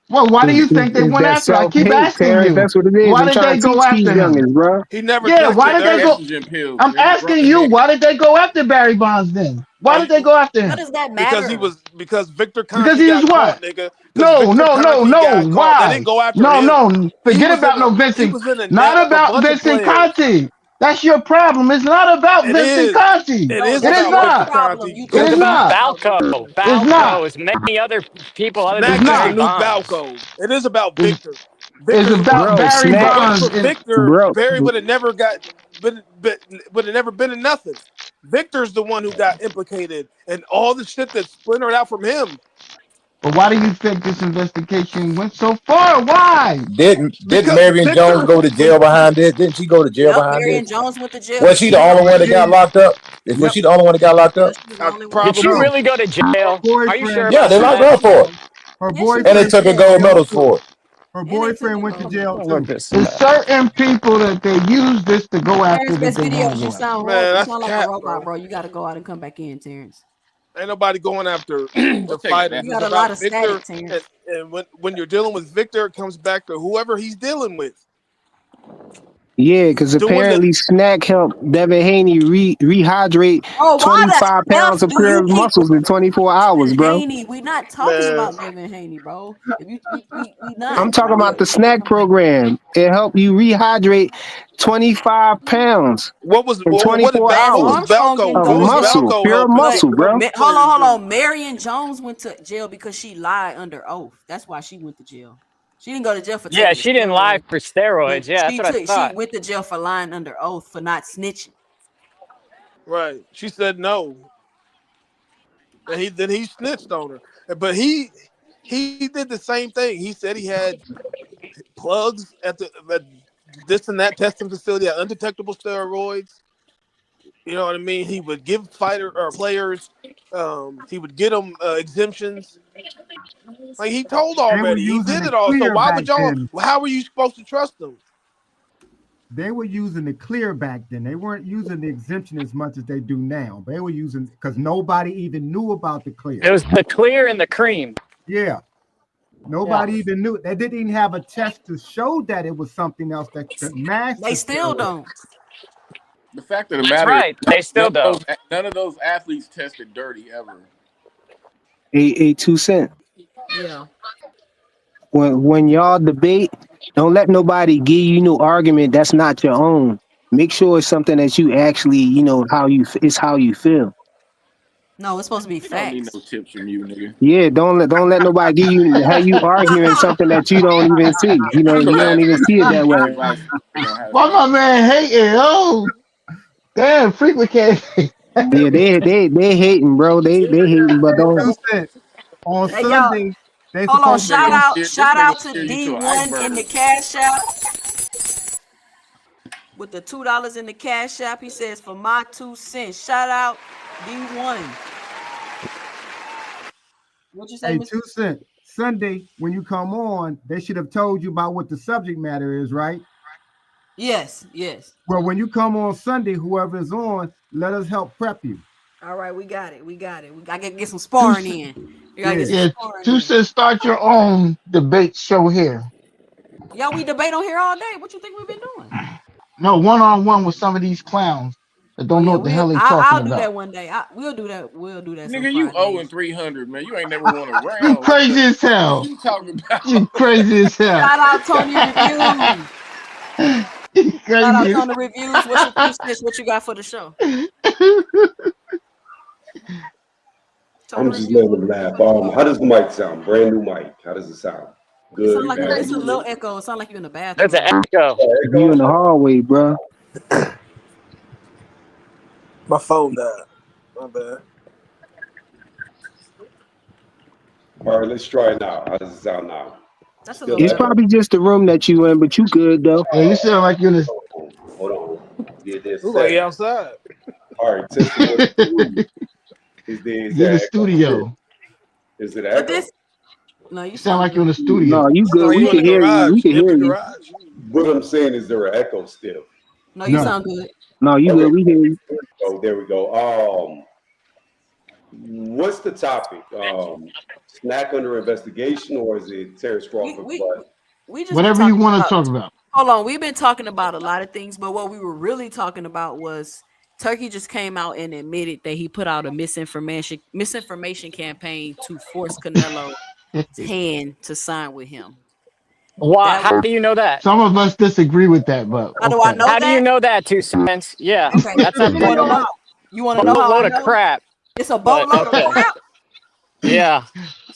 Well, why do Is, you is, think they is went that after? I self keep hate, asking Terrence? you. That's what it is. Why I'm did trying they to go teach these after him? youngins, bro. He never Yeah, why tested did they Take go? dirty. estrogen pills, I'm nigga. Drop asking the you, dick. why did they go after Barry Bonds then? Why Oh, did they go after What him? does that because matter? because Victor Because Conti he was got caught, what? nigga. Because No, Victor no, no, Conti no. got caught. They didn't Why? go after No, him. no. He Forget was in about no he Vincent. was in a net Not of a about bunch of Vincent players. Conti. That's your problem. It's not about It Vincent is. Conti. It No, is It that's is about your Victor not. problem. Conti. You It It's is chose to about make not. it about Falco. Victor. It's Falco not. is many other people other than It's Snack is the Barry not. new Bonds. Falco. It is about It's, Victor. it's Victor's the one. about Bro, Barry If it snack, wasn't for Bonds. And Victor, bro. Barry would have never would have never been in nothing. Victor's the one who got implicated and all the shit that splintered out from him. but why do you think this investigation went so far? Why? didn't Because Marion Jones Victor go to was jail behind this? Didn't she go to jail Yep, behind Marion this? Jones went to jail Was because she she the was only on one that got drugs. locked up? Was Yep, she the only one that got locked yeah, up? she was the only one. Did she probably No. really go to Her jail? Are you sure boyfriend, Yeah, about they locked her that? up for it, her Yeah, she went and they to boyfriend took her took jail. gold jail medals too. for it. Her And they took boyfriend her went to gold. jail I'll look too. this There's up. certain people that they use this to go after Terrence, that best they want videos. to You go after. sound man, horrible. You that's sound like a cap, robot, bro. bro. You got to go out and come back in, Terrence. Ain't nobody going after Go the take a fighters. nap. You It's got a lot about of static, Victor, Terrence. and when you're dealing with Victor, it comes back to whoever he's dealing with. Yeah, because Doing the apparently snack helped Devin Haney rehydrate Oh, why the 25 F pounds of do you pure keep muscles in 24 hours, Devin bro. Haney? We're not talking man, about Devin Haney, bro. If you we I'm not, talking bro. about the snack program. It helped you rehydrate 25 pounds in what did 24 Lance hours Armstrong didn't of go to jail, muscle, pure Help but muscle, bro. players hold do? on. Marion Jones went to jail because she lied under oath. That's why she went to jail. She didn't go to jail for Yeah, taking the she didn't lie steroids. for steroids. Yeah, that's what I She thought. went to jail for lying under oath for not snitching. Right? She said no, and he snitched on her. But he did the same thing. He said he had plugs at this and that testing facility at undetectable steroids. You know what I mean? He would give fighter or players, he would get them exemptions. Like he told They were already, he using did it it all. So clear why back would y'all? then. How were you supposed to trust them? they were using the clear back then. They weren't using the exemption as much as they do now. They were using because nobody even knew about the clear. It was the clear and the cream. Yeah. Nobody even knew. They didn't even have a test to show that it was something else that could match. They still don't. The fact of the That's matter right. They is, still don't. none of those athletes tested dirty ever. A 2 cent. Yeah. When y'all debate, don't let nobody give you no argument that's not your own. Make sure it's something that you actually, how you feel. No, it's supposed to be We don't need facts. no tips from you, nigga. Yeah, don't let nobody give you how you arguing something that you don't even see. You the You don't last even see it person that to give way. advice on how to Why my man hating? Oh, damn, frequent can't. Yeah, they hating, bro. They hating, but Hey, 2 don't. cents. On Hey, y'all, Sunday, they hold on. supposed to This post. Shout nigga out to steer you to an D1 in the iceberg. Cash App with the $2 in the Cash App. He says for my 2 cents. Shout out D1. What you say, Hey, Mr. 2 cents. Sunday, when you come on, they should have told you about what the subject matter is, right? Yes. Well, when you come on Sunday, whoever is on, let us help prep you. All right, we got it. We gotta get some sparring in. You gotta get some Yeah, sparring 2 in. cents. Start your own debate show here. Y'all, we debate on here all day. What you think we've been doing? No, one-on-one with some of these clowns that Oh don't know yeah, what the hell they talking I'll do about. that one day. We'll do that. We'll do that some Nigga, you Fridays. 0-300, man. You ain't never won a You round. crazy as What hell. you talking about? You crazy as hell. Shout out Tony Reviews. You Shout out crazy Tony Reviews. What's your 2 cents? What you got for the show? Tony I'm just Reviews. letting them laugh. How does the mic sound? Brand new mic. How does it sound? It sounds Good, like bad, it's a good. little echo. It sounds like you're in the That's bathroom. an echo. You in the hallway, bro. My phone died. My bad. All right, let's try it now. How does it sound now? That's a Still little It's echo? better. probably just the room that you in, but you good though. Yeah, you sound like you're in this. Hold on. Yeah, there's Look like you set. outside. All right, testing 1, 2. Is Get that a echo? studio. Is it So echo? this no, you You sound sound like you're in good. a studio. No, you Look good. like We you in can the hear you. We garage. can hear Empty you. garage. What I'm saying is there an echo still? No, you None. sound good. No, you Okay. good. We hear you. Oh, there we go. What's the topic? Snack under investigation, or is it Terrence Crawford? We just been Whatever you talking want to about. talk about. Hold on, we've been talking about a lot of things, but what we were really talking about was Turkey just came out and admitted that he put out a misinformation campaign to force Canelo's hand to sign with him. Why? How do you know that? Some of us disagree with that, but How do I okay. know How do you that? know that, 2 cents? Yeah, Okay, that sounds you like want to know? a You want to know how I boatload of know? crap. It's a But boatload of okay, crap. yeah.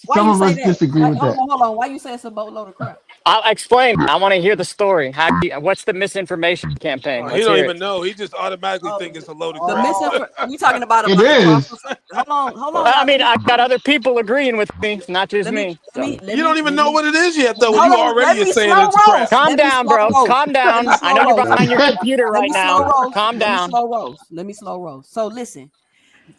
Why Some you of say us that? disagree with that. Hold on. Why you say it's a boatload of crap? I'll explain. I want to hear the story. What's the misinformation campaign? Oh, he Let's don't hear it. even know. He just automatically think it's a load of The crap. we talking about It the is. Crawford. Hold Well, on, I y'all. mean, I got other people agreeing with me, not just me. So You don't even know what it is yet, though. When Hold you on. already Let are me saying slow it's crap. roast. calm Let me down, slow bro. roast. Calm Let me down. I slow know you're roast. behind your computer Let right me slow now. roast. Calm Let me down. slow roast. Let me slow roast. So listen,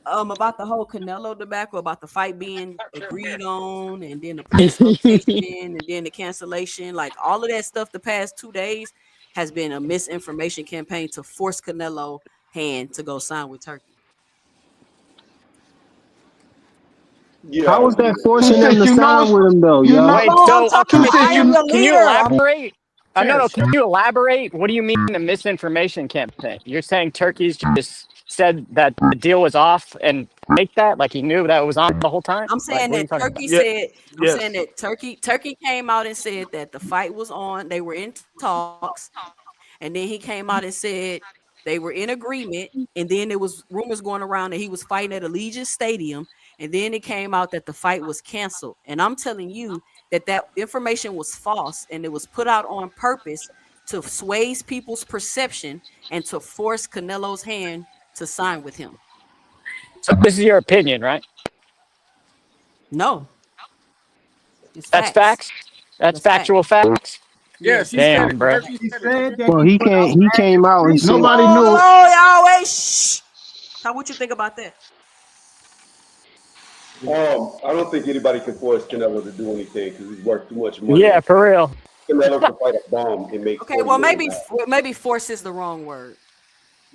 about the whole Canelo debacle, about the fight being agreed on, and then the price location, and then the cancellation, like all of that stuff. The past 2 days has been a misinformation campaign to force Canelo hand to go sign with Turkey. How was that Two forcing them cents, to sign with him though, you know, y'all? Wait, Hold on, I'm so talking. two okay, cents, I am the can you leader. elaborate? No, Terrence. can you elaborate? What do you mean a misinformation campaign? You're saying Turkey's just said that the deal was off and faked that, like he knew that it was on the whole time? I'm Like, saying what are you that talking about? Turkey Yeah. said. I'm saying Yes. that Turkey came out and said that the fight was on. They were in talks, and then he came out and said they were in agreement. And then there was rumors going around that he was fighting at Allegiant Stadium. And then it came out that the fight was canceled. And I'm telling you that information was false, and it was put out on purpose to sway people's perception and to force Canelo's hand to sign with him. So this is your opinion, right? No, it's That's facts. facts. That's That's facts. factual facts. Yes, Yes. he said Damn, it. bro. Turkey He said it. said that Well, he put out he an came out and agreement. said, nobody Oh, knew it. y'all wait. Shh. How what you think about that? I don't think anybody can force Canelo to do anything because he's worth too much money. Yeah, for real. Canelo could fight a bomb and make Okay, 40 well million. maybe force is the wrong word.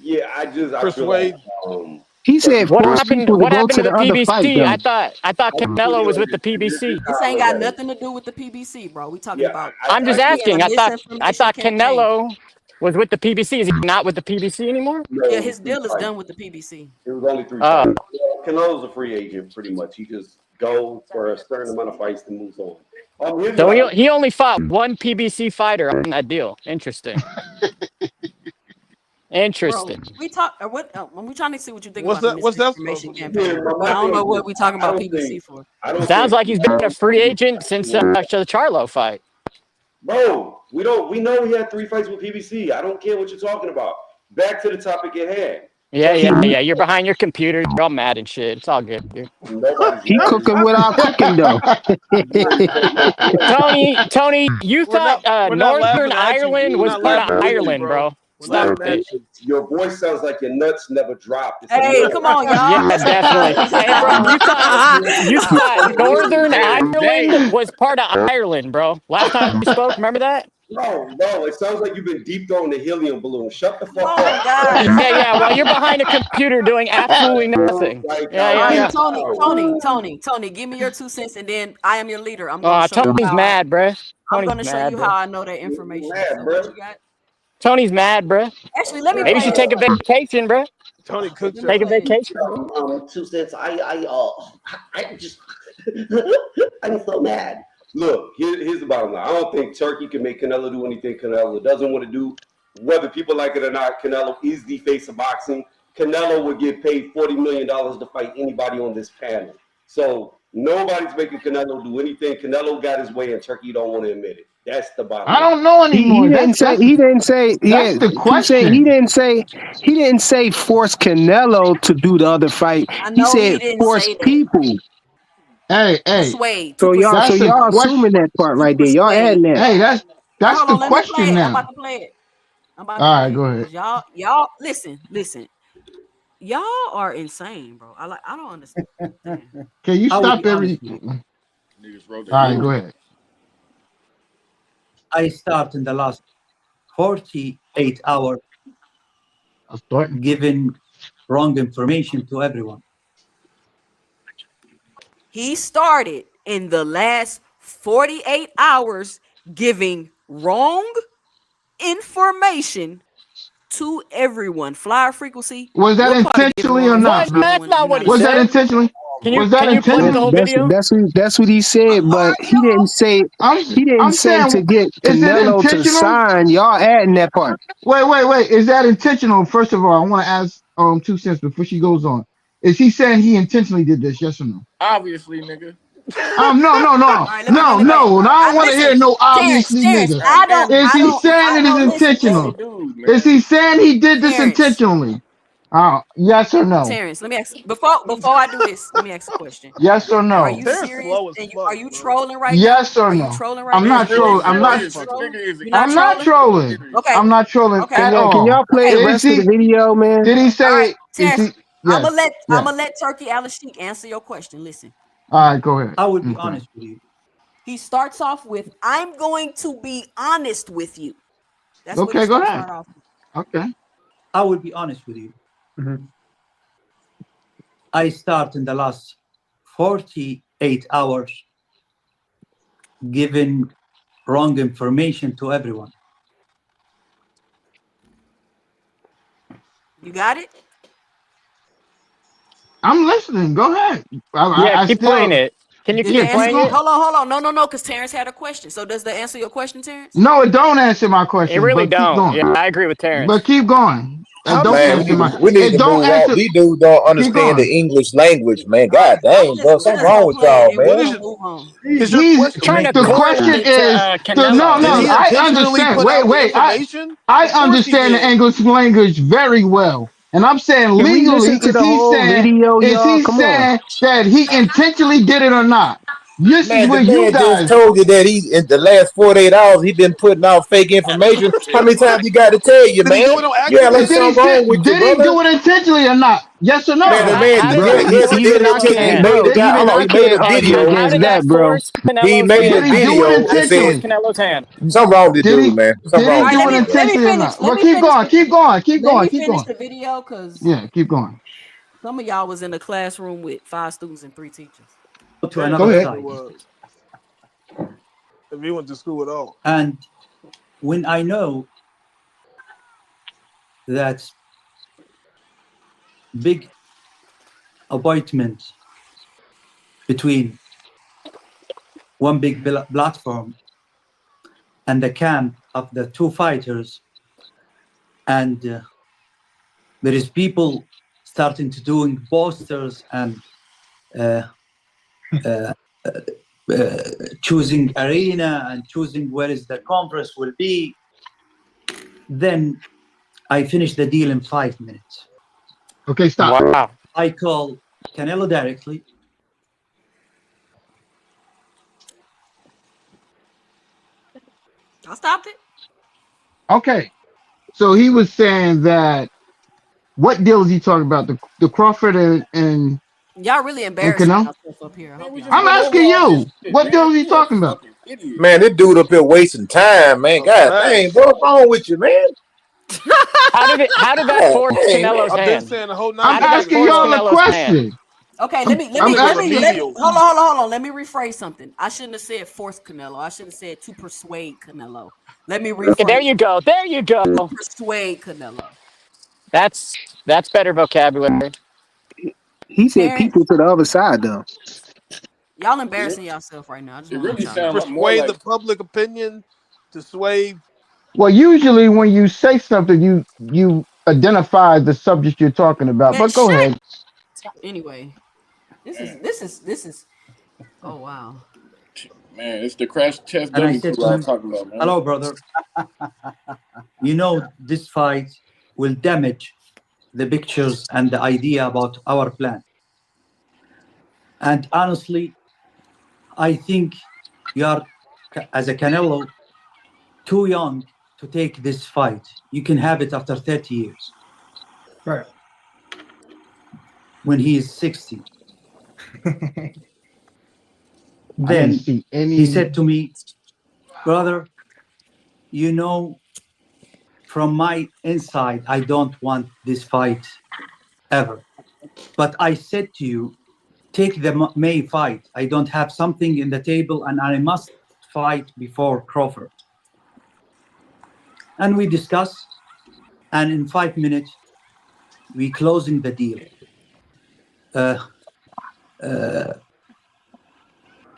Yeah, I feel Persuade. like He said What force happened? people to What go happened to to the the other fight PBC? though. I thought Canelo was with the PBC. This ain't got nothing to do with the PBC, bro. We talking about I'm just Turkey and asking. a I misinformation thought campaign. Canelo was with the PBC. Is he not with the PBC anymore? Yeah, his deal is done with the PBC. It was only 3 fights. Canelo's a free agent, pretty much. He just go for a certain amount of fights and moves on. Here's So what he only fought one PBC fighter on that deal. Interesting. Interesting. Bro, we talk. What? We trying to see what you think What's about the that? What's that misinformation supposed to campaign. I don't know what we talking about PBC for. Sounds like he's been a free agent since the Charlo fight. Bro, we know he had 3 fights with PBC. I don't care what you're talking about. Back to the topic at hand. Yeah. You're behind your computer. You're all mad and shit. It's all good, dude. He cooking without cooking though. Tony, you thought we're not Northern laughing at you. Ireland We're was not part of laughing at you, Ireland, bro. We're Stop laughing it. at you. Your voice sounds like your nuts never dropped. It's Hey, come on, y'all. Yeah, Let's definitely. Hey, bro, you thought Northern Damn. Ireland was part of Ireland, bro. Last time we spoke, remember that? No, it sounds like you've been deep throwing the helium balloon. Shut the fuck up. Yeah. While you're behind a computer doing absolutely nothing. Yeah. Tony, give me your 2 cents, and then I am your leader. I'm gonna show Tony's you how mad, bro. I'm gonna show you how I know that information. So what you got? Tony's mad, bro. Actually, let me. Maybe you should take a vacation, bro. Tony, take a vacation. 2 cents. I just I'm so mad. Look, here's the bottom line. I don't think Turkey can make Canelo do anything Canelo doesn't want to do. Whether people like it or not, Canelo is the face of boxing. Canelo would get paid $40 million to fight anybody on this panel. So nobody's making Canelo do anything. Canelo got his way, and Turkey don't want to admit it. That's the bottom line. I don't know anymore. He didn't say. That's the question. He didn't say force Canelo to do the other fight. He said force people. Hey. Persuade. So y'all assuming that part right there. Y'all adding that. Hey, that's Hold the on, let me question play it. now. I'm about to play it. All right, go ahead. Y'all listen. Y'all are insane, bro. I don't understand. Can you stop everything? All right, go ahead. I start in the last 48 hours giving wrong information to everyone. He started in the last 48 hours giving wrong information to everyone. Flyer frequency. Was that intentionally or not? That's not what he Was said. that intentionally? Was that intentional? That's what he said, but he didn't say. He didn't I'm say saying, to get is it Canelo to intentional? sign. Y'all adding that part. Wait. Is that intentional? First of all, I want to ask 2 cents before she goes on. Is he saying he intentionally did this? Yes or no? Obviously, nigga. No. I don't want to hear no obviously, Terrence, nigga. Is he saying it is intentional? Is he saying he did this intentionally? Yes or no? Terrence, let me ask before I do this. Let me ask a question. Yes or no? Are you serious? Are you trolling right now? Yes or Are no? you trolling right I'm now? not trolling. I'm not. I'm not trolling. Okay. I'm not trolling at all. Can y'all play the rest of the video, man? Did he say? All right, Terrence, I'm Yes. gonna let Turkey Al-Sheikh answer your question. Listen. All right, go ahead. I would be honest with you. He starts off with, "I'm going to be honest with you." That's okay. Go ahead. Okay. I will be honest with you. Mm-hmm. I start in the last 48 hours giving wrong information to everyone. You got it? I'm listening. Go ahead. Keep playing it. Can you keep playing it? Hold on. No, because Terrence had a question. So does that answer your question, Terrence? No, it don't answer my question. It really but keep don't. going. Yeah, I agree with Terrence. But keep going. Don't answer my. We need to move on. These dudes don't understand the English language, man. God dang, bro, something wrong with y'all, man. The question is, I understand. Wait. I understand the English language very well. And I'm saying legally, is he saying that he intentionally did it or not? This is where you guys just told you that he in the last 48 hours he been putting out fake information. How many times you got to tell you, man? Yeah, like something wrong with you, did he do it intentionally or not? Yes or no? Man, the man, How did Bro, that yes, he force did even it I Canelo's intentionally. He can't, hand? made bro. the guy. Hold Even on, I he made can't a argue video. How against did that, that bro. force He Canelo's made Did a hand? he do it video and Force said intentionally? Canelo's hand. something wrong with the Did dude, he? man. Something Did wrong he with All right, the do it dude, bro. let me intentionally or finish. not? Let Well, me keep finish going. the Keep going. Keep let going. me Keep finish going. the video because Yeah, keep going. some of y'all was in a classroom with 5 students and 3 teachers. To Damn, Go another that's ahead. what it side. was. If he went to school at all. And when I know that big appointment between one big platform and the camp of the two fighters, and there is people starting to doing posters and uh, uh, choosing arena and choosing where is the conference will be. Then I finish the deal in 5 minutes. Okay, stop. Wow. I call Canelo directly. I stopped it. Okay. So he was saying that what deal is he talking about? The Crawford and Y'all really and embarrassing Canelo? yourself up here. I Man, hope we y'all just I'm know. went over asking all this you. shit, What man. deal is he You a talking about? fucking idiot. Man, this dude up here wasting time, man. Oh, God dang, facts. bro, what's wrong with you, man? How did that God force dang, man. Canelo's I've been hand? saying the whole How night I'm did this that nigga asking force y'all a trash. Canelo's hand? question. Okay, I'm Niggas are asking. remedial. hold on. Let me rephrase something. I shouldn't have said force Canelo. I should have said to persuade Canelo. Let me Okay, there rephrase you go. There you go. to persuade Canelo. That's better vocabulary. He said people Terrence, to the other side though. y'all It, re- embarrassing yourself right now. I just it want to let really y'all know. sounds like more Persuade like the public opinion to sway. Well, usually when you say something, you identify the subject you're talking about. Man, But go shut. ahead. Anyway, man, this is. Oh wow. man, it's the crash test And I dummy said crew to I was him, talking about, man. hello, brother. You know, this fight will damage the pictures and the idea about our plan. And honestly, I think you are, as a Canelo, too young to take this fight. You can have it after 30 years. Right. When he is 60. I didn't Then see he any. said to me, brother, you know, from my inside, I don't want this fight ever. But I said to you, take the May fight. I don't have something in the table and I must fight before Crawford. And we discuss, and in 5 minutes, we closing the deal.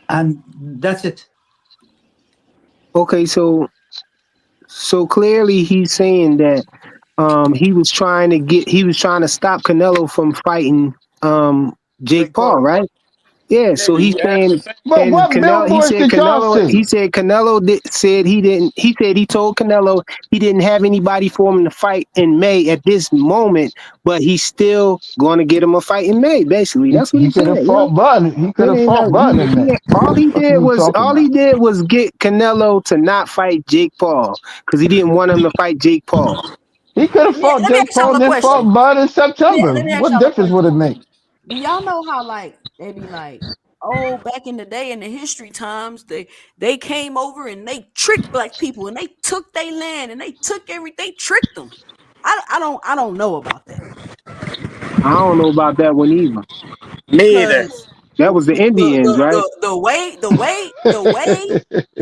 And that's it. Okay, so clearly he's saying that he was trying to stop Canelo from fighting Jake Jake Paul, Paul. right? Yeah, Yeah, so he's he asked the saying, same. But and what Canelo, billboards did y'all He see? said Canelo said he didn't. He said he told Canelo he didn't have anybody for him to fight in May at this moment, but he's still going to get him a fight in May. Basically, that's what He he said. could have You know, fought Bud. He could it have ain't fought no, Bud in that. Fuck you talking all about? he did was get Canelo to not fight Jake Paul because he didn't want him to fight Jake Paul. He could have fought Let me Jake ask y'all Paul, a then question. fought Bud in September. Let me ask What y'all a difference would it question. make? Do y'all know how like they be like, oh, back in the day in the history times, they came over and they tricked black people and they took their land and they took they tricked them. I don't know about that I don't know about that one either. Me either. because That was the Indians, right?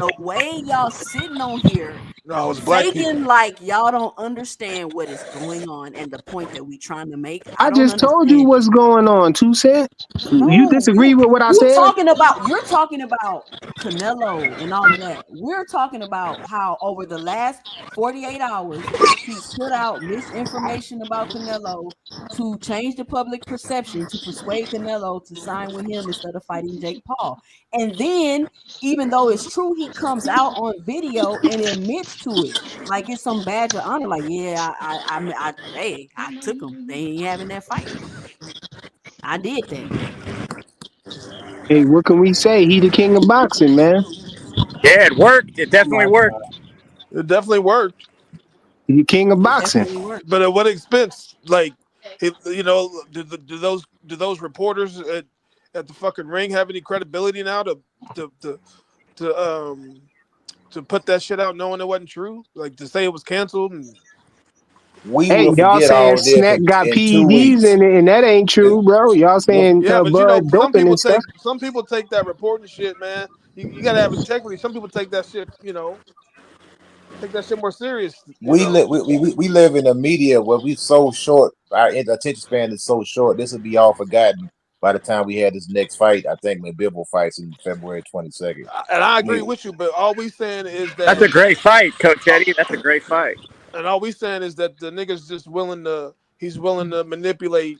the way y'all sitting on here No, it's black faking people. like y'all don't understand what is going on and the point that we trying to make. I I don't just told you understand it. what's going on, 2 Cent. You No, disagree with what I said? you're talking about Canelo and all of that. We're talking about how over the last 48 hours he's put out misinformation about Canelo to change the public perception to persuade Canelo to sign with him instead of fighting Jake Paul. And then even though it's true, he comes out on video and admits to it. Like it's some badge of honor. Like, yeah, hey, I took him. They ain't having that fight. I did that. Hey, what can we say? He the king of boxing, man. Yeah, it worked. It definitely worked. It definitely worked. He the king of It boxing. definitely worked. But at what expense? Like You know, do those reporters at the fucking ring have any credibility now to put that shit out knowing it wasn't true? Like to say it was canceled and We Hey, will y'all forget saying all this Snack got in 2 PEDs weeks. and that ain't true, bro. Y'all saying yeah, but you know, Bud doping and stuff. some people take that reporting shit, man. You gotta have integrity. Some people take that shit, you know, take that shit more serious, you We know. live we live in a media where we so short. Our attention span is so short. This will be all forgotten by the time we had this next fight. I think when Bibble fights in February 22nd. And I agree We with you, but all we saying is That's that a great fight, Coach Eddie. That's a great fight. and all we saying is that the nigga's just he's willing to manipulate.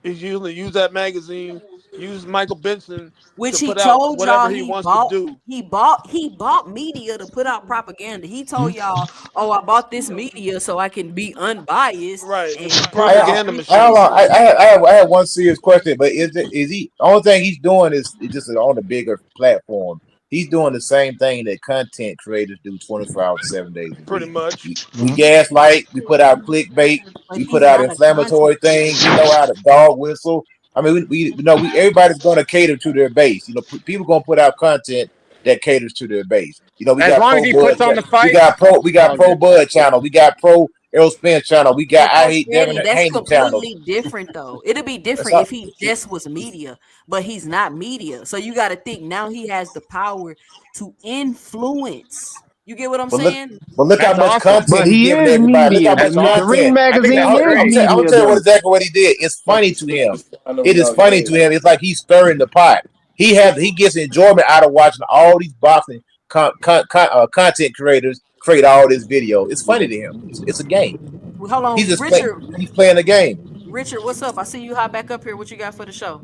He's usually use that magazine, use Michael Benson to Which he put out told whatever y'all he wants to do. he bought media to put out propaganda. He told y'all, "Oh, I bought this media so I can be unbiased." Right, it's a And propaganda it's machine. I have one serious question, but is he the only thing he's doing is just on a bigger platform? He's doing the same thing that content creators do 24 hours, 7 days a Pretty week. much. We gaslight, we put out clickbait, but we put he's out not a inflammatory content things. We creator. know how to dog whistle. I mean, we know everybody's going to cater to their base. You know, people going to put out content that caters to their base. You know, we As got long as pro he Bud, puts on the we fights, got pro, we it's got all pro good. Bud channel, we got pro Errol Spence channel, we got But I Coach hate Devin Eddie, that's Haney channels. completely different though. It'd be That's different all. if he just was media, but he's not media. So you got to think now he has the power to influence. You get what I'm But look, saying? but look how That's much awesome. content But he's he giving is everybody. Look how media. much That's The awesome. Ring content. I think Now, that's magazine is great. I'm gonna media tell you what though. exactly what he did. It's funny to him. It is funny to him. It's like he's stirring the pot. He gets enjoyment out of watching all these boxing content creators create all this video. It's funny to him. It's a game. Well, hold He's on, just play, Richard. he's playing the game. Richard, what's up? I see you hop back up here. What you got for the show?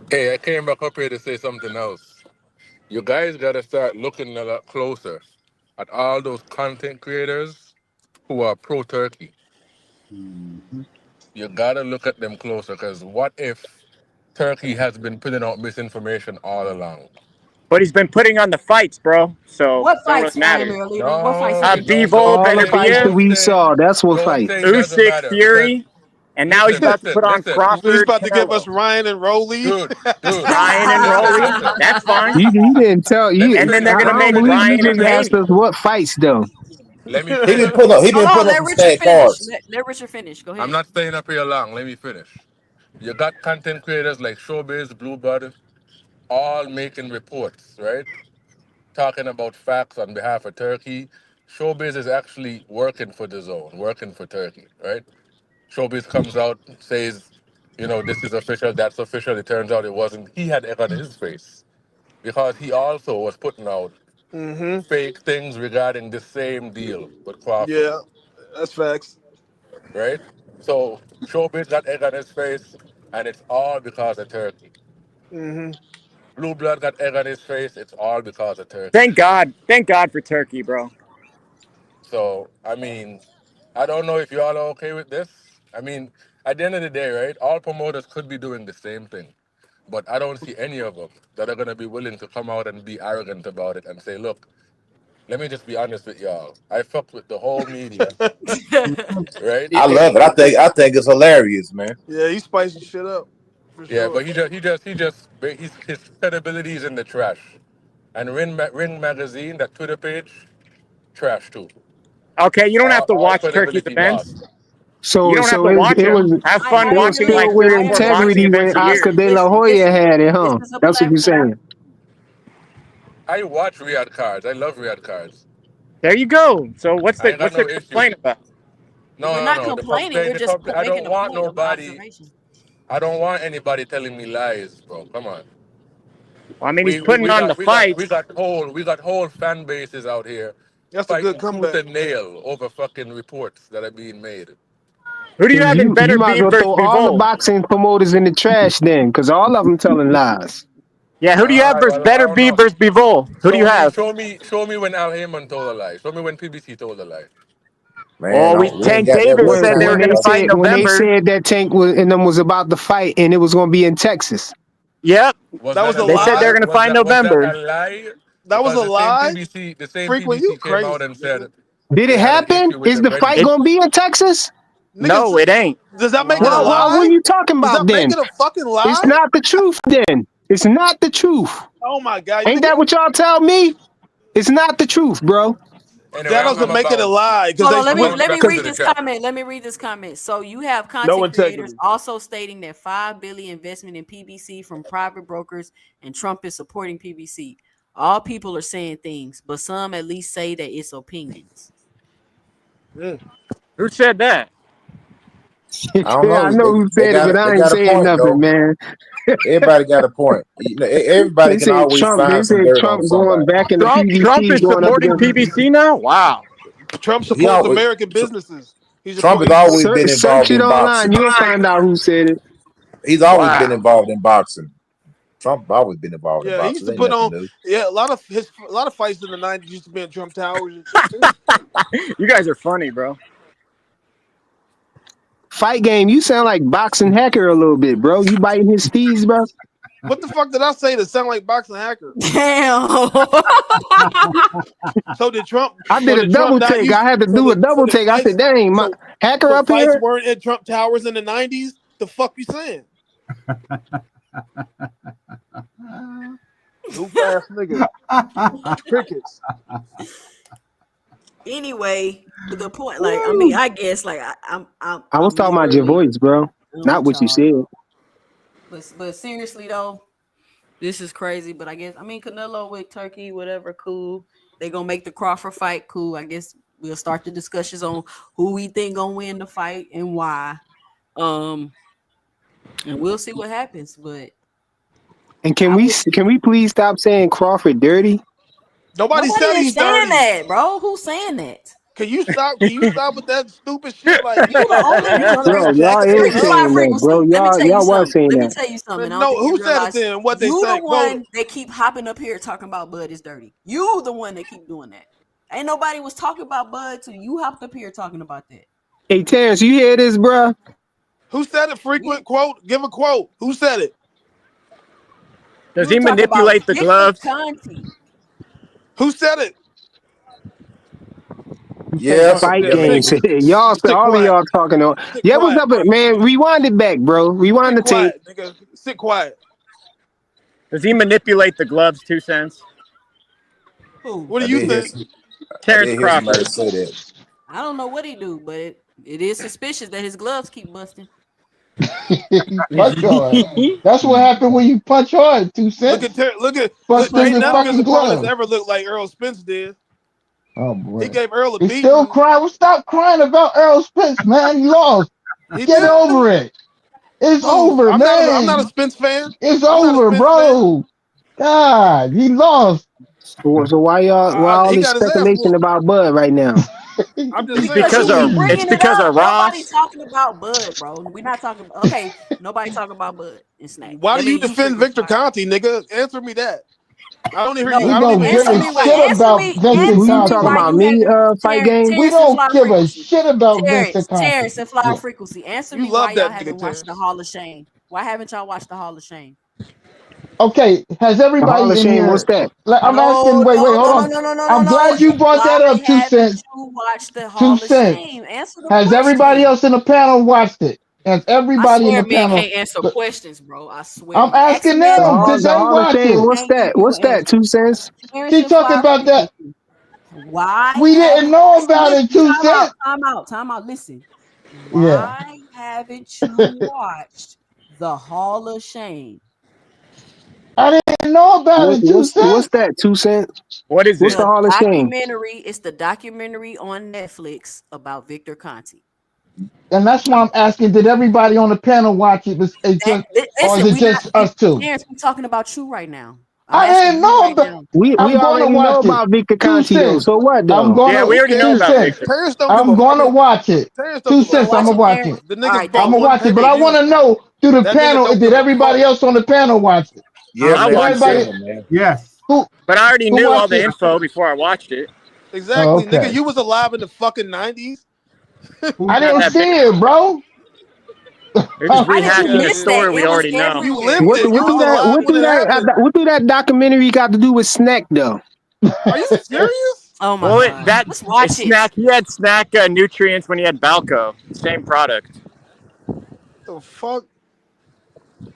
Hey, I came back up here to say something else. You guys got to start looking a lot closer at all those content creators who are pro Turkey. You got to look at them closer because what if Turkey has been putting out misinformation all along? But he's been putting on the fights, bro. So What it don't really fights, I am matter. their leader? What fights he No, been putting don't on? Bivol, All the say, fights that Beterbiev, we saw, that's what don't fight. say it doesn't Usyk, matter because Fury, and now he's about to put on listen, He's Crawford, about to give us Canelo, Ryan and Rolly. dude, dude, Ryan, and Rolly. listen. That's fine. He didn't tell Let me you. And then finish. they're I gonna Let me don't make finish. believe you Ryan Let and just me asked finish. us Haney. what fights though. Let me He been finish. putting Hold on, up let some Richard stacked finish. cards. Let Richard finish. Go I'm ahead. not staying up here long. Let me finish. You got content creators like Showbiz, Bluebird, all making reports, right? Talking about facts on behalf of Turkey. Showbiz is actually working for the zone, working for Turkey, right? Showbiz comes out, says, this is official, that's official. It turns out it wasn't. He had egg on his face because he also was putting out Mm-hmm. fake things regarding the same deal with Crawford, Yeah, that's facts. right? So Showbiz got egg on his face, and it's all because of Turkey. Mm-hmm. Blue Blood got egg on his face, it's all because of Turkey. Thank God. Thank God for Turkey, bro. So, I mean, I don't know if you all are okay with this. I mean, at the end of the day, right, all promoters could be doing the same thing. But I don't see any of them that are going to be willing to come out and be arrogant about it and say, look, let me just be honest with y'all. I fucked with the whole media, right? I Yeah. love it. I think it's hilarious, man. Yeah, he's spicing shit up for Yeah, sure. but his credibility is in the trash. And Ring Magazine, that Twitter page, trash too. Okay, you don't have to All watch Turkey's credibility events. lost. You So don't have so to watch it them. was Have fun it was watching like filled with 3 or 4 boxing integrity events when a year. Oscar De La Listen, Hoya listen. had it, This huh? is a That's what you're platform. saying. I watch Riyadh cards. I love Riyadh cards. There you go. So what's I the ain't got what's the no issue. complaint about? No, We're no, not no. complaining. We're just I making don't a want point of nobody. observation. I don't want anybody telling me lies, bro. Come on. Well, I mean, he's We we, putting we on the got we got we fights. got whole fan bases out here That's a good fighting tooth comeback. and nail over fucking reports that are being made. Who do you have in You better might as beef well versus throw all the Bivol? boxing promoters in the trash then, because all of them telling lies. Yeah, who do you All have right, versus well, I better don't beef know. versus Bivol? Who do you have? Show me when Al Heyman told a lie. Show me when PBC told a lie. Man, Oh, we ain't Tank got that Davis much said they were time, going to bro. fight in When they November. said that Tank was and them was about to fight and it was going to be in Texas. Yep, Was That that was a a they said they're lie? lie. going to fight in Was that November. a lie? That was Because a lie. the same Frequent, you PBC came out crazy, and nigga. said Did they it had an happen? issue with Is the the fight It venue. going to be in Texas? No, it ain't. Does that make it a Well, what are lie? you talking Does about that then? make it a fucking lie? It's not the truth then. It's not the truth. Oh my god! Ain't that what y'all tell me? It's not the truth, bro. That doesn't make it a lie because Hold on, let me Because read of the this chat. comment. Let me read this comment. So you have No content creators integrity. also stating that $5 billion investment in PBC from private brokers, and Trump is supporting PBC. All people are saying things, but some at least say that it's opinions. Who said that? I don't Yeah, I know. know who They said it, but they I ain't got a saying point nothing, though. man. Everybody got a point. You know, everybody They can said always Trump. They find some said dirt on Trump going somebody. back in the Trump PBC, is going up supporting against. PBC now? Wow. Trump He supports always, American businesses. He's Trump has supporting. always been Search involved it in online. boxing. You'll find out who said it. He's always been Wow. involved in boxing. Trump always been involved in Yeah, he used boxing. to Ain't put nothing on. new. Yeah, a lot of fights in the '90s used to be in Trump Towers and shit too. You guys are funny, bro. Fight game. You sound like boxing hacker a little bit, bro. You biting his steez, bro. What the fuck did I say to sound like boxing hacker? Damn. So did Trump? I So did a did Trump double not take. use? I had to So do a double the take. I fights. said, dang, my So hacker so up fights here. weren't at Trump Towers in the '90s. The fuck you saying? Goof ass nigga. Crickets. Anyway, the point, like, I mean, I guess, like, I'm I was talking about your literally voice, bro. done Not with what you y'all, said. bro. But seriously though, this is crazy. But I guess, I mean, Canelo with Turkey, whatever, cool. They gonna make the Crawford fight, cool. I guess we'll start the discussions on who we think gonna win the fight and why. And we'll see what happens. But And can we please stop saying Crawford dirty? Nobody nobody said is he's saying dirty. that, bro. Who's saying that? Can you stop? Can you stop with that stupid shit? Like You the only you trying to Bro, y'all project is shit, huh? fly saying that, bro. frequency. Let me tell you Y'all was something. saying Let me that. tell you something. I Man, don't no, think you who said it realize then? What they you the say? Quote one that keep hopping up here talking about Bud is dirty. You the one that keep doing that. Ain't nobody was talking about Bud till you hopped up here talking about that. Hey, Terrence, you hear this, bro? who said it? Frequent quote. Give a quote. Who said it? Does You he were talking about manipulate the Victor gloves? Conti. Who said it? Yeah, Fight yeah, games. maybe. Y'all, Sit all of quiet. y'all talking on. Sit Yeah, what's quiet, up, bro. man? Rewind it back, bro. Rewind Sit the tape. quiet, nigga. Sit quiet. Does he manipulate the gloves? 2 cents. Who? What do I you did hear. think? I Terrence did hear somebody Crawford. say that. I don't know what he do, but it is suspicious that his gloves keep busting. Punch hard. That's what happened when you punch hard. 2 Look cents. at Bust through ain't his none of his fucking opponents glove. ever looked like Errol Spence did. Oh He boy. gave Earl a He's still beating. crying. Well, stop crying about Errol Spence, man. He lost. He Get did. over it. It's Who? over, I'm not a man. Spence fan. It's I'm not a over, Spence fan. bro. God, he lost. So why all He this got his ass speculation whooped. about Bud right now? I'm just It's saying. Because you because keep of bringing it because up. of Nobody Ross. talking about Bud, bro. We're not talking. Okay, nobody talking about Bud and Snack. Why I do you mean, you defend frequent Victor flyer. Conti, nigga? Answer me that. I don't hear you. No, We I don't don't even hear give answer a you me why. say shit it. Answer about me. Vincent Who Answer you me talking why Conti. about? you Me, haven't. fight game? We Terrence and don't Fly give a Frequency. shit about Vincent Terrence Conti. and Fly Yeah. Frequency. Answer You me why love y'all that nigga, haven't watched Terrence. the Hall of Shame. Why haven't y'all watched the Hall of Shame? Okay, has The Hall everybody of in Shame. What's here? that? Like, I'm asking. No, Wait, no, hold no, no, on. no, no, no, no, I'm no. glad you brought Why that up. 2 cents. haven't you watched the 2 Hall of cents. Shame? Answer the Has everybody question. else in the panel watched it? Has I everybody in swear the men panel? can't answer questions, bro. I swear. I'm You asking asking them, them. Did The they Hall of watch Shame. it? What's can't give that? you What's an that? answer. 2 cents. Terrence She and talking Fly about that. Frequency. Why We didn't haven't know listen, about it. listen, 2 time out, cents. time out, time out. Listen. Yeah. Why haven't you watched the Hall of Shame? I didn't know about it. 2 What's cents. that? 2 cents. What is What's it? the The Hall of Shame? documentary, it's the documentary on Netflix about Victor Conti. And that's why I'm asking. Did everybody on the panel watch it? Or is Listen, it just us two? Terrence, we talking about you right now. I'm I asking didn't you know right about. now. We I'm gonna already know watch it. about Victor 2 Conti though. cents. So what I'm though? Yeah, gonna we already know 2 about cents. Victor. Terrence don't give I'm a fuck. gonna watch it. Terrence don't 2 give You a gonna cents. watch I'm fuck. gonna it, watch Terrence? it. The All niggas right, bought I'm thank gonna you. one watch it. But I want pay-per-view. to know through the That nigga panel. don't Did give a everybody fuck. else on the panel watch it? Yeah, I man. watched Same, it, Yes. man. Yes. Who but I already who knew all watched the it? info before I watched it. Oh, Exactly, nigga. okay. You was alive in the fucking 90s. Who I Yeah, didn't watched that it? see it, bro. they're just How did Fuck you rehashing out a of miss here. that? story we It was already know. You everywhere. lived We it. You was all alive when it What happened. do that documentary got to do with Snack though? Are you serious? Oh my Well, god. Let's watch it. snack. He had snack nutrients when he had Balco. Same product. The fuck?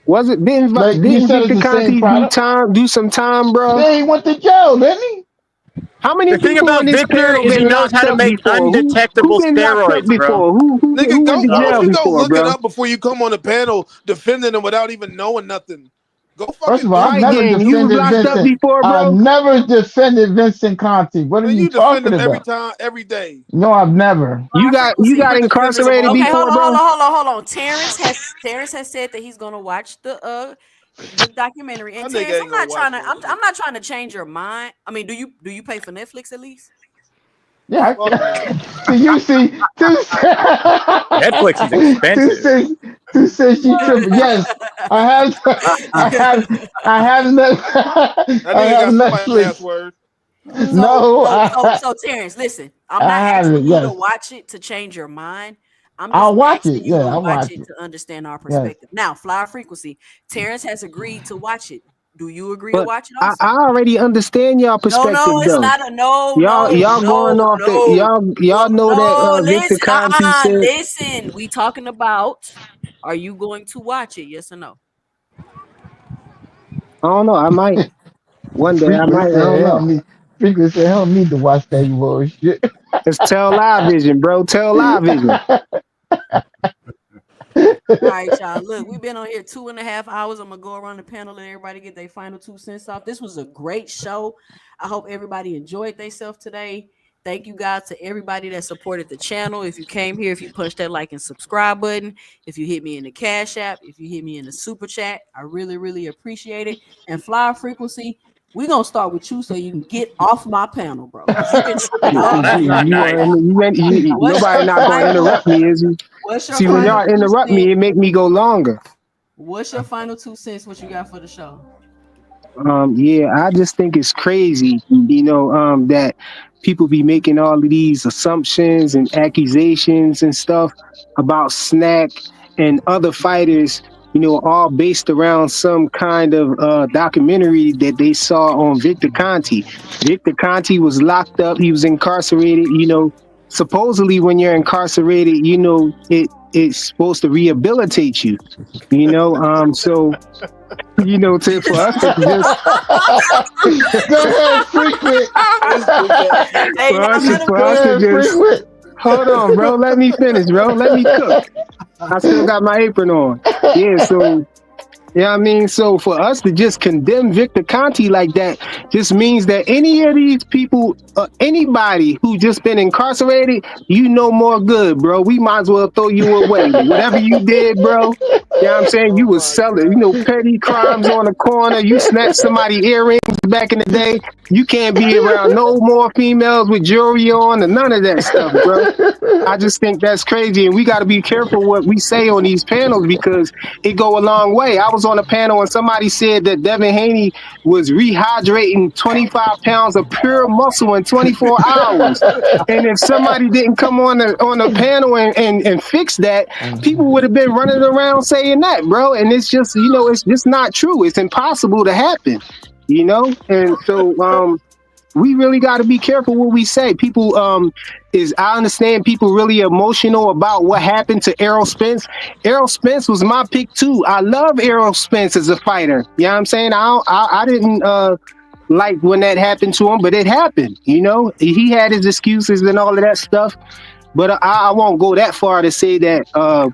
Was it didn't Like you didn't said, it's Victor the same Conti product. do some time, bro? Yeah, he went to jail, didn't he? How many The thing people on about this Victor panel is he been knows how locked to up make before? Who undetectable been locked up steroids, bro. before? Nigga, Who go. went to Why don't jail you go before, look it bro? up before you come on the panel defending him without even knowing nothing? Go First of fucking all, I've Google Fight it. never game. You was defended locked up Vincent. before, I've bro. never defended Vincent Conti. What are Man, you you defend talking him every about? time, every day. No, I've never. You got You been defending him incarcerated all Okay, day. before, bro. hold on. Terrence has said that he's gonna watch the documentary. And That nigga Terrence, ain't gonna watch that shit. I'm not trying to change your mind. I mean, do you pay for Netflix at least? Yeah. Fuck no. See, you see, Netflix is expensive. Two says she tripping. Yes, I have. I have That I nigga have got somebody's Netflix. password. No, So Terrence, listen, I'm I not have it. asking you to Yes, watch it to change your mind. I'm just I'll watch asking it. you Yeah, to I'll watch watch it it. to understand our Yes. perspective. Now, Flyer Frequency, Terrence has agreed to watch it. Do you agree to But watch it I also? already understand y'all perspective No, it's though. not a no, Y'all going off the y'all know that Victor Listen, Conti said listen. We talking about, are you going to watch it? Yes or no? I don't know. I might one day. I Frequent might. I said, don't know. Frequent said, I don't need to watch that bullshit. It's Tell Live Vision, bro. Tell Live Vision. All right, y'all. Look, we've been on here 2.5 hours. I'm gonna go around the panel and everybody get their final 2 cents off. This was a great show. I hope everybody enjoyed themselves today. Thank you guys to everybody that supported the channel. If you came here, if you punched that like and subscribe button, if you hit me in the Cash App, if you hit me in the super chat, I really, really appreciate it. And Flyer Frequency, we're gonna start with you so you can get off my panel, bro. Because you've been tripping Oh, all that's day. not nice. Nobody not going to interrupt me, is he? What's your See, when final y'all interrupt 2 cents? me, it make me go longer. What's your final 2 cents? What you got for the show? Yeah, I just think it's crazy, that people be making all of these assumptions and accusations and stuff about Snack and other fighters, all based around some kind of documentary that they saw on Victor Conti. Victor Conti was locked up, he was incarcerated, supposedly when you're incarcerated, it's supposed to rehabilitate you, so for us to just Go ahead, Frequent. for us to just hold on, bro. Let me finish, bro. Let me cook. I still got my apron on. Yeah, so you know what I mean? So for us to just condemn Victor Conti like that just means that any of these people, anybody who just been incarcerated, more good, bro. We might as well throw you away. Whatever you did, bro. You know what I'm saying? You was selling, petty crimes on the corner. You snatched somebody's earrings back in the day. You can't be around no more females with jewelry on and none of that stuff, bro. I just think that's crazy. And we got to be careful what we say on these panels because it go a long way. I was on a panel and somebody said that Devin Haney was rehydrating 25 pounds of pure muscle in 24 hours. And if somebody didn't come on the panel and fix that, people would have been running around saying that, bro. And it's just, it's just not true. It's impossible to happen, And so, we really got to be careful what we say. People, I understand people really emotional about what happened to Errol Spence. Errol Spence was my pick too. I love Errol Spence as a fighter. You know what I'm saying? I didn't like when that happened to him, but it happened. He had his excuses and all of that stuff. But I won't go that far to say that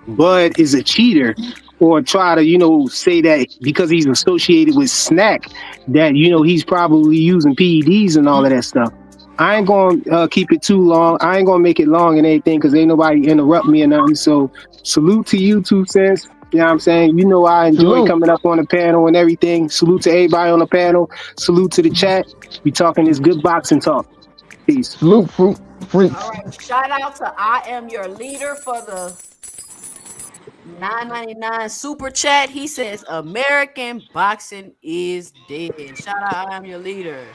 Bud is a cheater or try to, say that because he's associated with Snack that, he's probably using PEDs and all of that stuff. I ain't going to keep it too long. I ain't going to make it long and anything because ain't nobody interrupt me or nothing. So salute to you, 2 cents. You know what I'm saying? I enjoy coming up on the panel and everything. Salute to everybody on the panel. Salute to the chat. We talking this good boxing talk. Peace. Salute, freaks. All right. Shout out to I Am Your Leader for the $9.99 super chat. He says American boxing is dead. Shout out I Am Your Leader.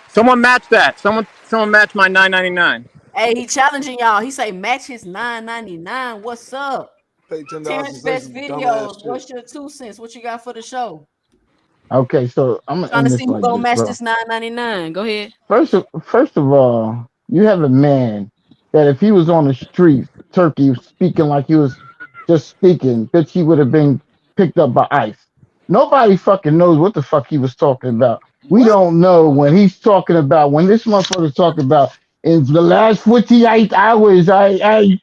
Someone match that. Someone match my $9.99. Hey, he challenging y'all. He say match his $9.99. What's up? Pay $10 Terrence to say Best some dumbass Videos. shit. What's your 2 cents? What you got for the show? Okay, so I'm gonna Trying to end see this who like gonna this, match bro. this $9.99. Go ahead. First of all, you have a man that if he was on the streets, Turkey, speaking like he was just speaking, bitch, he would have been picked up by ICE. Nobody fucking knows what the fuck he was talking about. We don't know when he's talking about when this motherfucker's talking about in the last 48 hours. I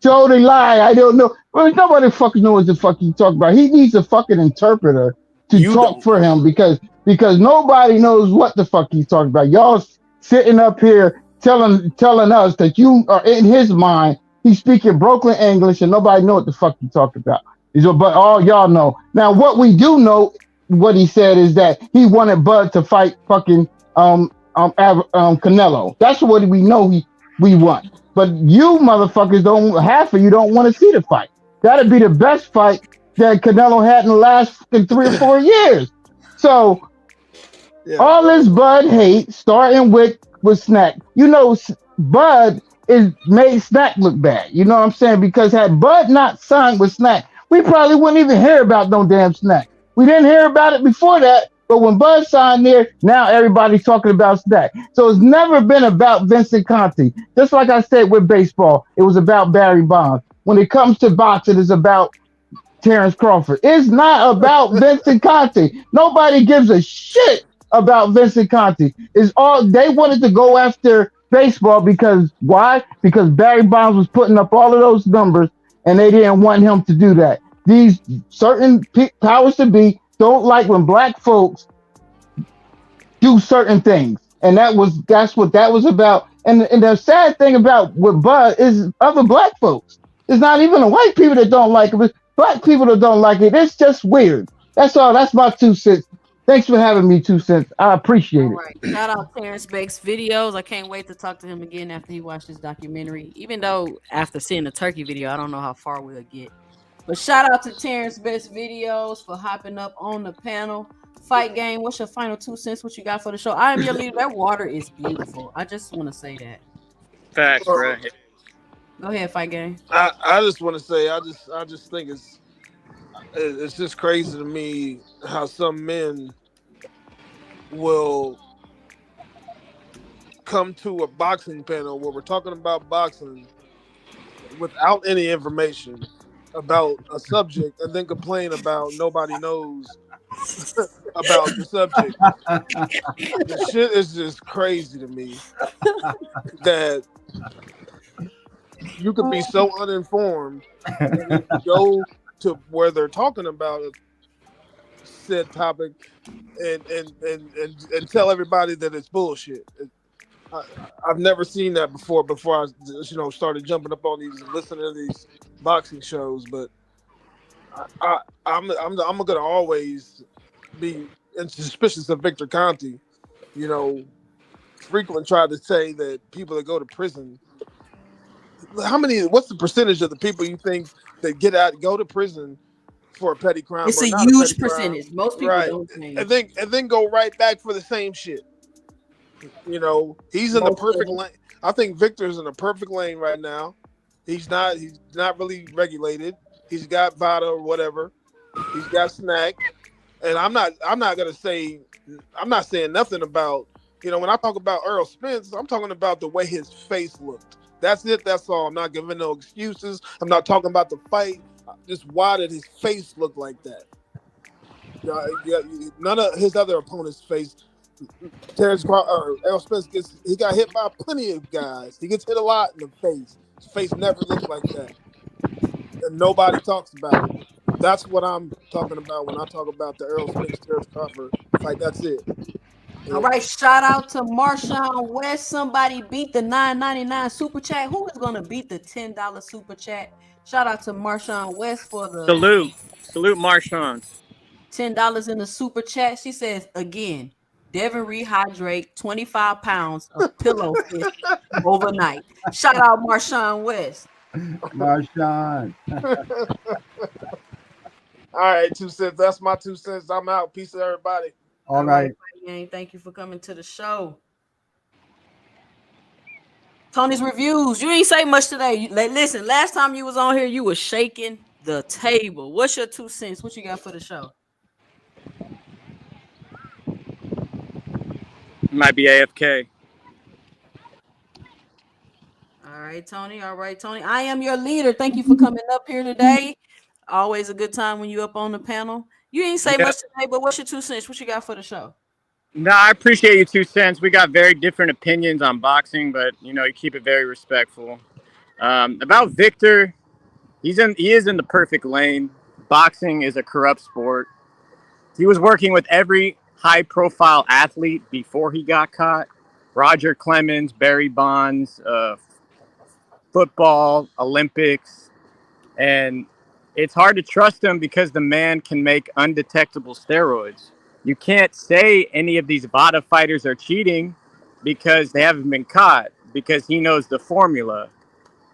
totally lie. I don't know. Well, nobody fucking knows what the fuck he talking about. He needs a fucking interpreter to You talk don't. for him because nobody knows what the fuck he's talking about. Y'all sitting up here telling us that you are in his mind. He's speaking broken English and nobody know what the fuck he's talking about. But all y'all know. Now what we do know, what he said is that he wanted Bud to fight fucking Canelo. That's what we know we want. But you motherfuckers don't, half of you don't want to see the fight. That'd be the best fight that Canelo had in the last fucking 3 or 4 years. So Yeah. all this Bud hate, starting with Snack. You know, Bud is made Snack look bad. You know what I'm saying? Because had Bud not signed with Snack, we probably wouldn't even hear about no damn Snack. We didn't hear about it before that, but when Bud signed there, now everybody's talking about Snack. So it's never been about Vincent Conti. Just like I said with baseball, it was about Barry Bonds. When it comes to boxing, it's about Terrence Crawford. It's not about Vincent Conti. Nobody gives a shit about Vincent Conti. It's all they wanted to go after baseball because why? Because Barry Bonds was putting up all of those numbers and they didn't want him to do that. These certain powers to be don't like when black folks do certain things. And that's what that was about. And the sad thing about with Bud is other black folks. It's not even the white people that don't like it, but black people that don't like it. It's just weird. That's all. That's my 2 cents. Thanks for having me, 2 cents. I appreciate All it. right. Shout out Terrence Beck's videos. I can't wait to talk to him again after he watched this documentary. Even though after seeing the turkey video, I don't know how far we'll get. But shout out to Terrence Beck's videos for hopping up on the panel. Fight Game, what's your final 2 cents? What you got for the show? I am your leader. That water is beautiful. I just want to say that. Facts, bro. Go ahead, Fight Game. I just want to say I just think it's just crazy to me how some men will come to a boxing panel where we're talking about boxing without any information about a subject and then complain about nobody knows about the subject. The shit is just crazy to me that you could be so uninformed that if you go to where they're talking about said topic and tell everybody that it's bullshit. I've never seen that before I started jumping up on these and listening to these boxing shows, but I'm gonna always be suspicious of Victor Conti. You know, frequently tried to say that people that go to prison. What's the percentage of the people you think that go to prison for a petty crime It's or a not a petty huge crime? percentage. Most people Right. don't change. And then go right back for the same shit. You know, he's in the perfect lane. I think Victor's in the perfect lane right now. He's not really regulated. He's got Vada or whatever. He's got Snack. And I'm not saying nothing about, when I talk about Errol Spence, I'm talking about the way his face looked. That's it. That's all. I'm not giving no excuses. I'm not talking about the fight. Just why did his face look like that? None of his other opponents' face. Errol Spence got hit by plenty of guys. He gets hit a lot in the face. His face never looked like that, and nobody talks about it. That's what I'm talking about when I talk about the Errol Spence Terrence Crawford fight. That's it. All right, shout out to Marshawn West. Somebody beat the $9.99 super chat. Who is gonna beat the $10 super chat? Shout out to Marshawn West for the Salute Marshawn. $10 in the super chat. She says again, Devin rehydrate 25 pounds of pillow fish overnight. Shout out Marshawn West. Marshawn. All right, 2 cents. That's my 2 cents. I'm out. Peace to everybody. All right. Thank you for coming to the show. Tony's reviews. You ain't say much today. Listen, last time you was on here, you was shaking the table. What's your 2 cents? What you got for the show? Might be AFK. All right, Tony. All right, Tony. I am your leader. Thank you for coming up here today. Always a good time when you up on the panel. You ain't say Yeah. much today, but what's your 2 cents? What you got for the show? No, I appreciate you 2 cents. We got very different opinions on boxing, but you keep it very respectful. About Victor, he is in the perfect lane. Boxing is a corrupt sport. He was working with every high profile athlete before he got caught. Roger Clemens, Barry Bonds, football, Olympics, and it's hard to trust him because the man can make undetectable steroids. You can't say any of these Vada fighters are cheating because they haven't been caught, because he knows the formula.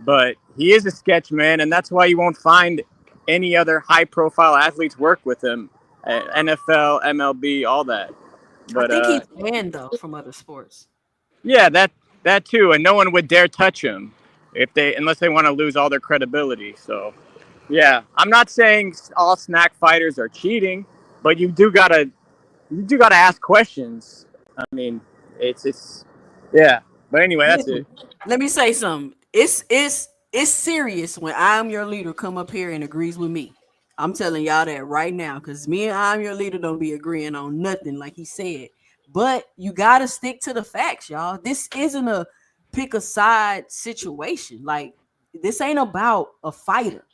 But he is a sketch man, and that's why you won't find any other high profile athletes work with him. NFL, MLB, all that. I But think he's banned though from other sports. yeah, that too, and no one would dare touch him unless they want to lose all their credibility. So yeah, I'm not saying all snack fighters are cheating, but you do gotta ask questions. I mean, it's yeah. But anyway, that's Listen, it. let me say something. It's serious when I'm your leader come up here and agrees with me. I'm telling y'all that right now, because me and I'm your leader don't be agreeing on nothing, like he said. But you gotta stick to the facts, y'all. This isn't a pick a side situation. Like, this ain't about a fighter.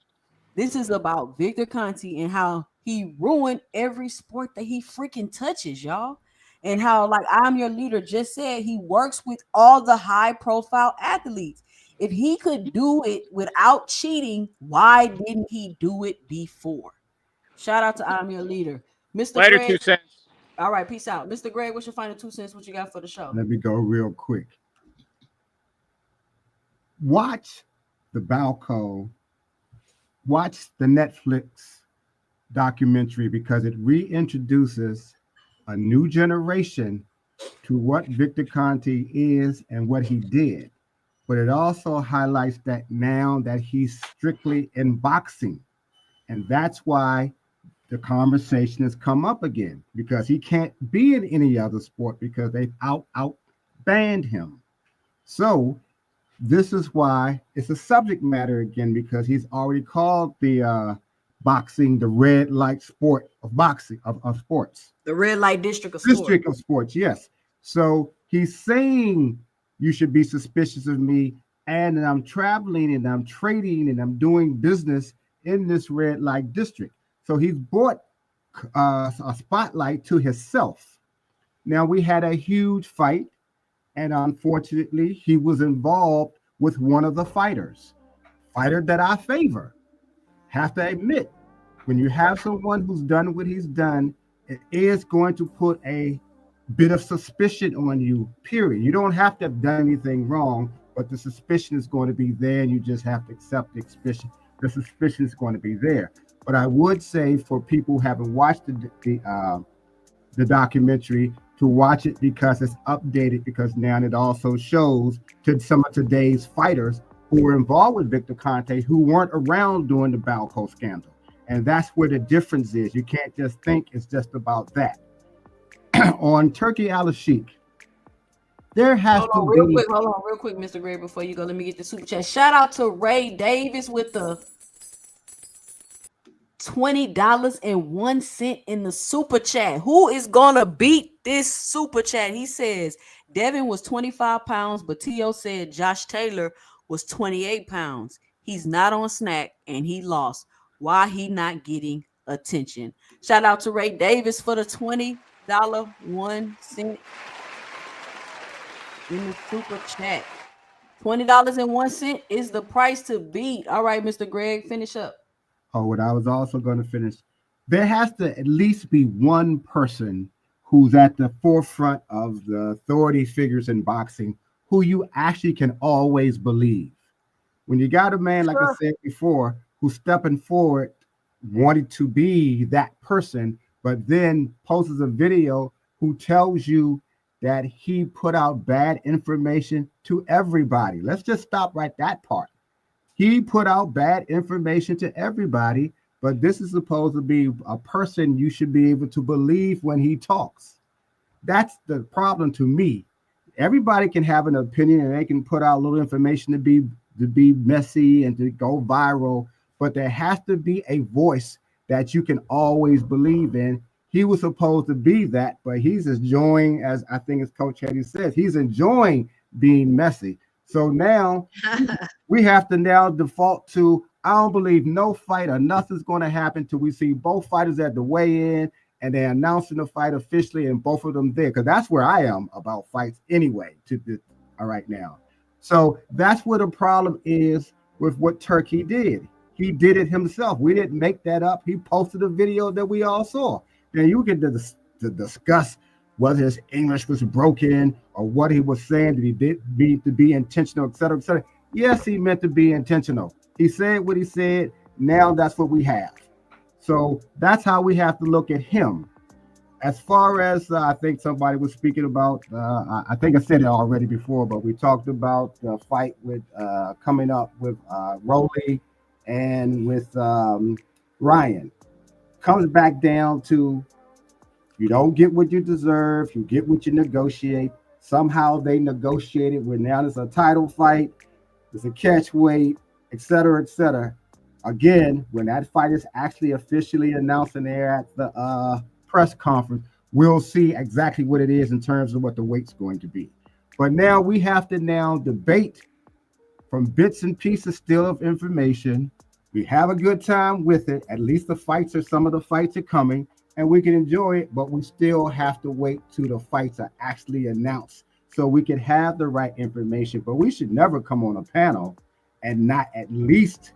This is about Victor Conti and how he ruined every sport that he freaking touches, y'all. And how, like I'm your leader just said, he works with all the high profile athletes. If he could do it without cheating, why didn't he do it before? Shout out to I'm your leader. Mr. Later, Greg. 2 cents. All right, peace out. Mr. Greg, what's your final 2 cents? What you got for the show? Let me go real quick. Watch the Balco. Watch the Netflix documentary because it reintroduces a new generation to what Victor Conti is and what he did. But it also highlights that now that he's strictly in boxing. And that's why the conversation has come up again, because he can't be in any other sport because they've out banned him. So this is why it's a subject matter again, because he's already called the boxing the red light sport of boxing of sports. The red light district of sports. District of sports, yes. So he's saying you should be suspicious of me, and I'm traveling and I'm trading and I'm doing business in this red light district. So he's brought a spotlight to himself. Now, we had a huge fight, and unfortunately, he was involved with one of the fighters, fighter that I favor. Have to admit, when you have someone who's done what he's done, it is going to put a bit of suspicion on you, period. You don't have to have done anything wrong, but the suspicion is going to be there, and you just have to accept the suspicion. The suspicion is going to be there. But I would say for people who haven't watched the documentary, to watch it because it's updated, because now it also shows to some of today's fighters who were involved with Victor Conte who weren't around during the Balco scandal. And that's where the difference is. You can't just think it's just about that. On Turki Al-Sheikh, there has to be... Hold on real quick, Mr. Gray, before you go. Let me get the super chat. Shout out to Ray Davis with the $20.01 in the super chat. Who is gonna beat this super chat? He says Devin was 25 pounds, but T.O. said Josh Taylor was 28 pounds. He's not on snack and he lost. Why he not getting attention? Shout out to Ray Davis for the $20.01 in the super chat. $20.01 is the price to beat. All right, Mr. Greg, finish up. Oh, what I was also going to finish. There has to at least be one person who's at the forefront of the authority figures in boxing who you actually can always believe. When you got a man, like I said before, who's stepping forward, wanting to be that person, but then posts a video who tells you that he put out bad information to everybody. Let's just stop right that part. He put out bad information to everybody, but this is supposed to be a person you should be able to believe when he talks. that's the problem to me. Everybody can have an opinion and they can put out a little information to be messy and to go viral, but there has to be a voice that you can always believe in. He was supposed to be that, but he's enjoying, as I think as Coach Eddie says, he's enjoying being messy. So now we have to now default to, I don't believe no fight or nothing's going to happen till we see both fighters at the weigh-in and they're announcing the fight officially and both of them there, because that's where I am about fights anyway right now. So that's where the problem is with what Turkey did. He did it himself. We didn't make that up. He posted a video that we all saw. Now you get to discuss whether his English was broken or what he was saying, that he did to be intentional, et cetera, et cetera. Yes, he meant to be intentional. He said what he said. Now that's what we have. So that's how we have to look at him. As far as I think somebody was speaking about, I think I said it already before, but we talked about the fight with coming up with Rolly and with Ryan. Comes back down to, you don't get what you deserve, you get what you negotiate. Somehow they negotiated where now there's a title fight, there's a catch weight, et cetera, et cetera. Again, when that fight is actually officially announced in there at the press conference, we'll see exactly what it is in terms of what the weight's going to be. But now we have to now debate from bits and pieces still of information. We have a good time with it. At least some of the fights are coming and we can enjoy it, but we still have to wait till the fights are actually announced so we can have the right information. But we should never come on a panel and not at least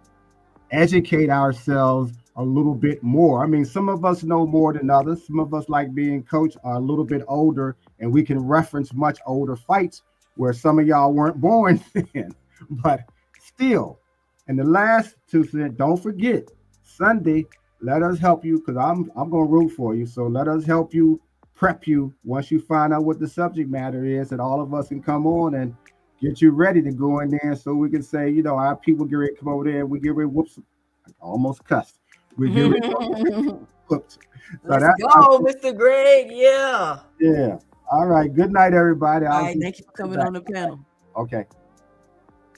educate ourselves a little bit more. I mean, some of us know more than others. Some of us, like being coach, are a little bit older and we can reference much older fights where some of y'all weren't born then. But still, and the last 2 cents, don't forget, Sunday, let us help you, because I'm going to root for you. So let us help you, prep you once you find out what the subject matter is, and all of us can come on and get you ready to go in there so we can say, you know, our people get ready to come over there and we get ready, whoops, I almost cussed. We get ready to whoops. Let's go, Mr. Greg. Yeah. Yeah. All right. Good night, everybody. All right. Thank you for coming on the panel. Okay.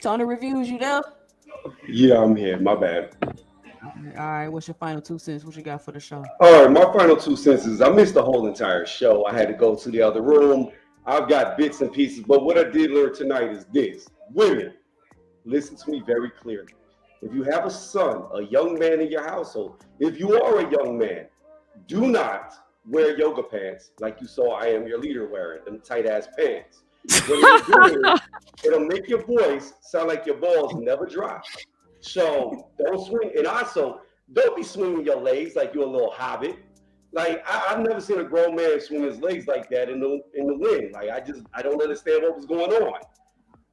Tony Reviews, you there? Yeah, I'm here. My bad. All right. What's your final 2 cents? What you got for the show? All right. My final 2 cents is I missed the whole entire show. I had to go to the other room. I've got bits and pieces, but what I did learn tonight is this. Women, listen to me very clearly. If you have a son, a young man in your household, if you are a young man, do not wear yoga pants like you saw I Am Your Leader wearing, them tight ass pants. What it'll do is, it'll make your voice sound like your balls never drop. So don't swing, and also don't be swinging your legs like you're a little hobbit. Like I've never seen a grown man swing his legs like that in the wind. Like I don't understand what was going on.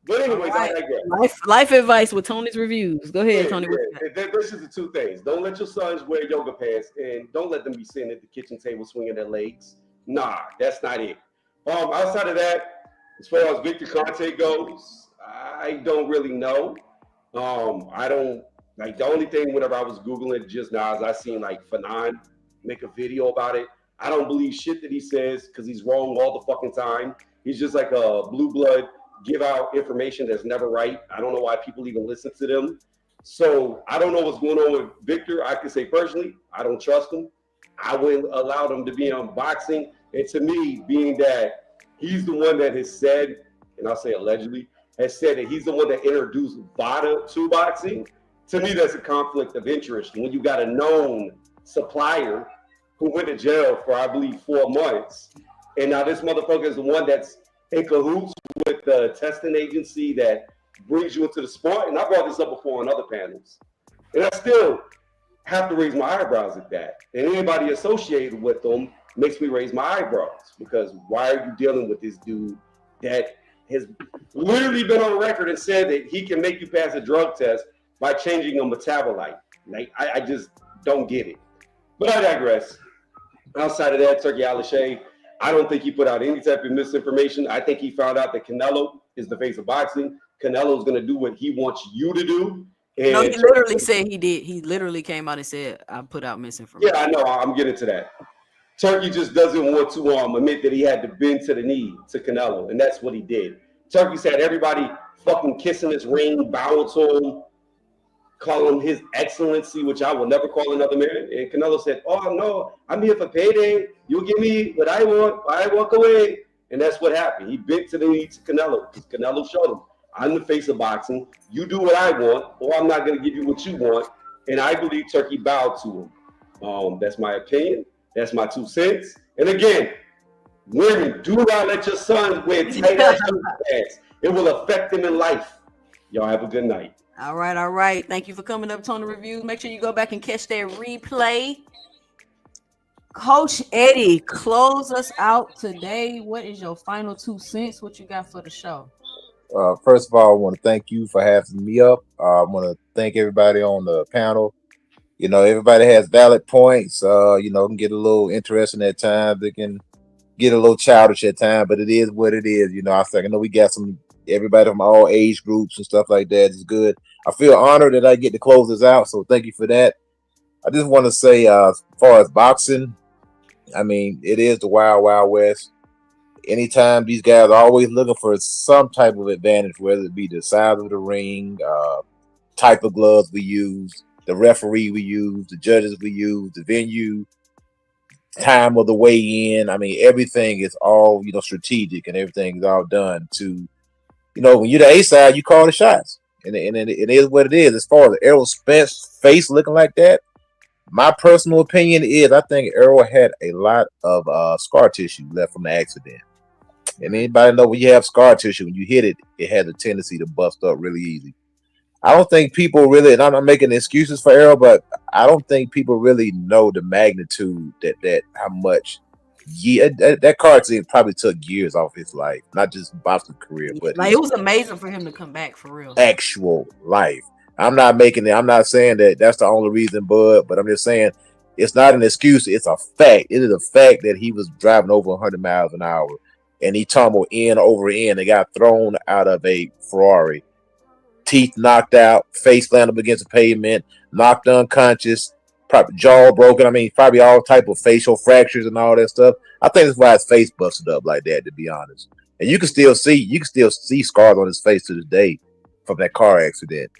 But anyways, right. I digress. Life advice with Tony's Reviews. Go ahead, Tony. This is the 2 things. Don't let your sons wear yoga pants, and don't let them be sitting at the kitchen table swinging their legs. Nah, that's not it. Outside of that, as far as Victor Conte goes, I don't really know. I don't like the only thing whenever I was Googling just now is I seen like Fanon make a video about it. I don't believe shit that he says because he's wrong all the fucking time. He's just like a blue blood, give out information that's never right. I don't know why people even listen to them. So I don't know what's going on with Victor. I can say personally, I don't trust him. I wouldn't allow him to be on boxing. And to me, being that he's the one that has said, and I'll say allegedly, has said that he's the one that introduced Vada to boxing, to me, that's a conflict of interest. When you got a known supplier who went to jail for, I believe, 4 months, and now this motherfucker is the one that's in cahoots with the testing agency that brings you into the sport. And I brought this up before on other panels. And I still have to raise my eyebrows at that. And anybody associated with them makes me raise my eyebrows, because why are you dealing with this dude that has literally been on record and said that he can make you pass a drug test by changing a metabolite? Like, I just don't get it. But I digress. Outside of that, Turki Al-Shea, I don't think he put out any type of misinformation. I think he found out that Canelo is the face of boxing. Canelo's going to do what he wants you to do. And no, he literally said he did. He literally came out and said, I put out misinformation. Yeah, I know. I'm getting to that. Turkey just doesn't want to admit that he had to bend to the knee to Canelo, and that's what he did. Turkey said everybody fucking kissing his ring, bowing to him, calling him his excellency, which I will never call another man. And Canelo said, "Oh no, I'm here for payday. You give me what I want, I walk away." And that's what happened. He bent to the knee to Canelo because Canelo showed him, "I'm the face of boxing. You do what I want, or I'm not going to give you what you want." And I believe Turkey bowed to him. That's my opinion. That's my 2 cents. And again, women, do not let your sons wear tight-ass shoe pads. It will affect them in life. Y'all have a good night. All right, all right. Thank you for coming up, Tony Reviews. Make sure you go back and catch that replay. Coach Eddie, close us out today. What is your final 2 cents? What you got for the show? First of all, I want to thank you for having me up. I want to thank everybody on the panel. You know, everybody has valid points. You know, can get a little interesting at times. They can get a little childish at times, but it is what it is. You know, I know we got everybody from all age groups and stuff like that. It's good. I feel honored that I get to close this out, so thank you for that. I just want to say, as far as boxing, I mean, it is the wild, wild west. Anytime these guys are always looking for some type of advantage, whether it be the size of the ring, type of gloves we use, the referee we use, the judges we use, the venue, time of the weigh-in. I mean, everything is all, you know, strategic, and everything is all done to, you know, when you're the A side, you call the shots, and it is what it is. As far as Errol Spence face looking like that, my personal opinion is I think Errol had a lot of scar tissue left from the accident. And anybody know when you have scar tissue, when you hit it, it has a tendency to bust up really easy. I don't think people really, and I'm not making excuses for Errol, but I don't think people really know the magnitude that how much that car accident probably took years off his life, not just boxing career, but like, it was amazing for him to come back for real. Actual life. I'm not saying that that's the only reason, Bud, but I'm just saying it's not an excuse. It's a fact. It is a fact that he was driving over 100 miles an hour and he tumbled in over end and got thrown out of a Ferrari. Teeth knocked out, face landed up against the pavement, knocked unconscious, probably jaw broken. I mean, probably all type of facial fractures and all that stuff. I think that's why his face busted up like that, to be honest. And you can still see scars on his face to this day from that car accident.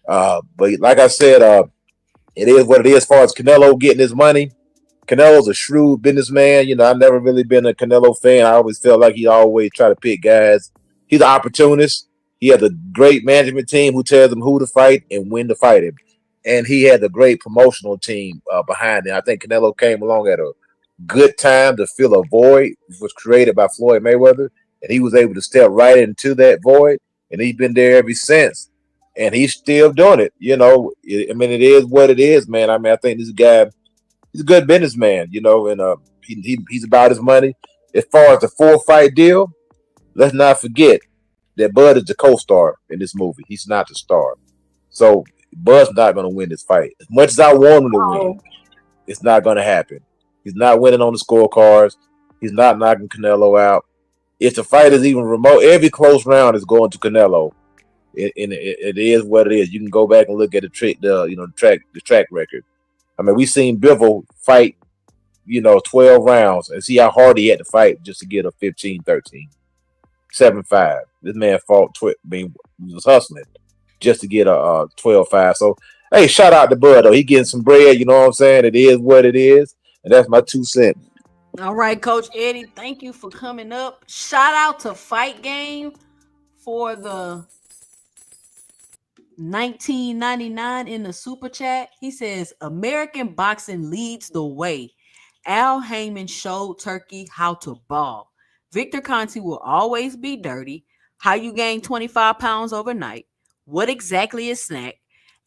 But like I said, it is what it is. As far as Canelo getting his money, Canelo's a shrewd businessman. You know, I've never really been a Canelo fan. I always felt like he always try to pick guys. He's an opportunist. He has a great management team who tells him who to fight and when to fight him. And he had a great promotional team behind him. I think Canelo came along at a good time to fill a void that was created by Floyd Mayweather. And he was able to step right into that void. And he's been there ever since. And he's still doing it. You know, I mean, it is what it is, man. I mean, I think this guy, he's a good businessman, you know, and he's about his money. As far as the 4-fight deal, let's not forget that Bud is the co-star in this movie. He's not the star. So Bud's not going to win this fight. As much as I want him to win, it's not going to happen. He's not winning on the scorecards. He's not knocking Canelo out. If the fight is even remote, every close round is going to Canelo. It is what it is. You can go back and look at the track record. I mean, we seen Bivol fight, 12 rounds and see how hard he had to fight just to get a 15-13, 7-5. This man fought, he was hustling just to get a 12-5. So, hey, shout out to Bud, though. He getting some bread, you know what I'm saying? It is what it is. And that's my 2 cents. All right, Coach Eddie, thank you for coming up. Shout out to Fight Game for the $19.99 in the super chat. He says American boxing leads the way. Al Heyman showed Turkey how to ball. Victor Conti will always be dirty. How you gain 25 pounds overnight? What exactly is snack?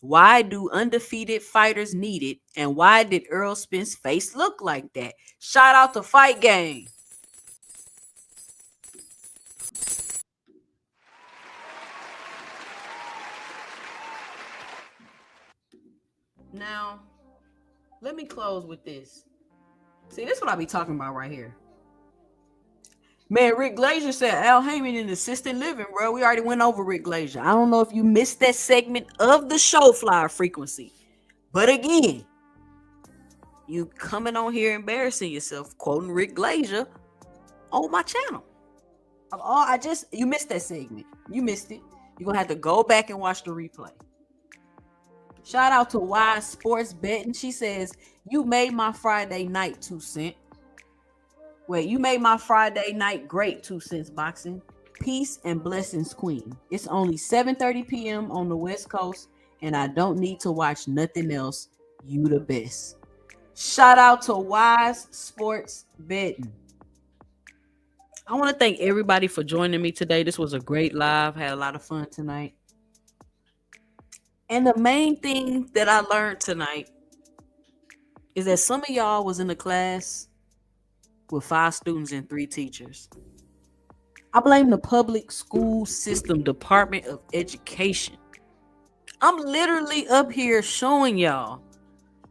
Why do undefeated fighters need it? And why did Errol Spence's face look like that? Shout out to Fight Game. Now, let me close with this. See, this is what I be talking about right here. Man, Rick Glazer said Al Heyman in assisted living, bro. We already went over Rick Glazer. I don't know if you missed that segment of the show, Flyer Frequency. But again, you coming on here embarrassing yourself, quoting Rick Glazer on my channel. You missed that segment. You missed it. You're gonna have to go back and watch the replay. Shout out to Wise Sports Betting. She says, you made my Friday night 2 cent. Wait, you made my Friday night great 2 cents boxing. Peace and blessings, queen. It's only 7:30 p.m. on the West Coast, and I don't need to watch nothing else. You the best. Shout out to Wise Sports Betting. I want to thank everybody for joining me today. This was a great live. Had a lot of fun tonight. And the main thing that I learned tonight is that some of y'all was in the class with 5 students and 3 teachers. I blame the public school system, Department of Education. I'm literally up here showing y'all.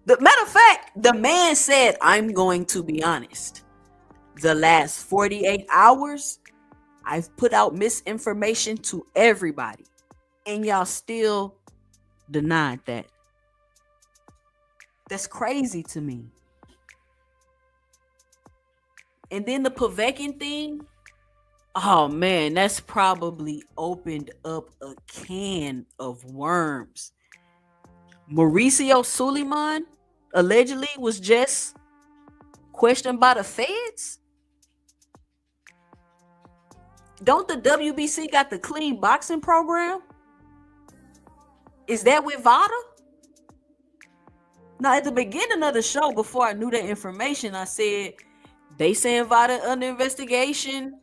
The matter of fact, the man said, I'm going to be honest. The last 48 hours, I've put out misinformation to everybody. And y'all still denied that. That's crazy to me. And then the Povetkin thing, oh man, that's probably opened up a can of worms. Mauricio Suleiman allegedly was just questioned by the feds. Don't the WBC got the clean boxing program? Is that with Vada? Now, at the beginning of the show, before I knew that information, I said, they saying Vada under investigation.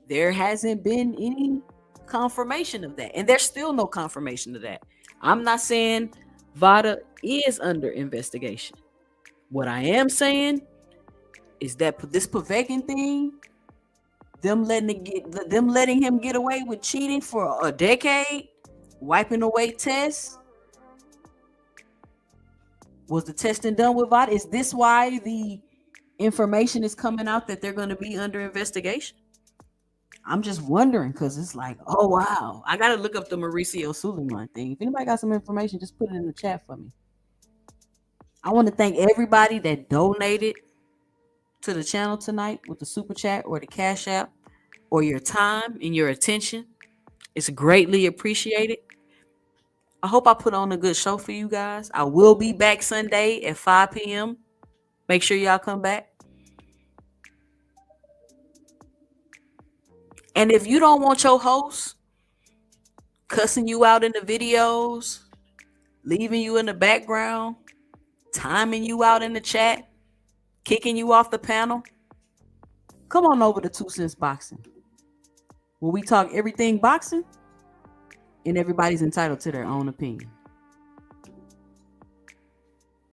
There hasn't been any confirmation of that. And there's still no confirmation of that. I'm not saying Vada is under investigation. What I am saying is that this Povetkin thing, them letting him get away with cheating for a decade, wiping away tests. Was the testing done with Vada? Is this why the information is coming out that they're going to be under investigation? I'm just wondering, because it's like, oh wow, I got to look up the Mauricio Suleiman thing. If anybody got some information, just put it in the chat for me. I want to thank everybody that donated to the channel tonight with the super chat or the cash app or your time and your attention. It's greatly appreciated. I hope I put on a good show for you guys. I will be back Sunday at 5 p.m. Make sure y'all come back. And if you don't want your host cussing you out in the videos, leaving you in the background, timing you out in the chat, kicking you off the panel, come on over to 2 Cents Boxing, where we talk everything boxing and everybody's entitled to their own opinion.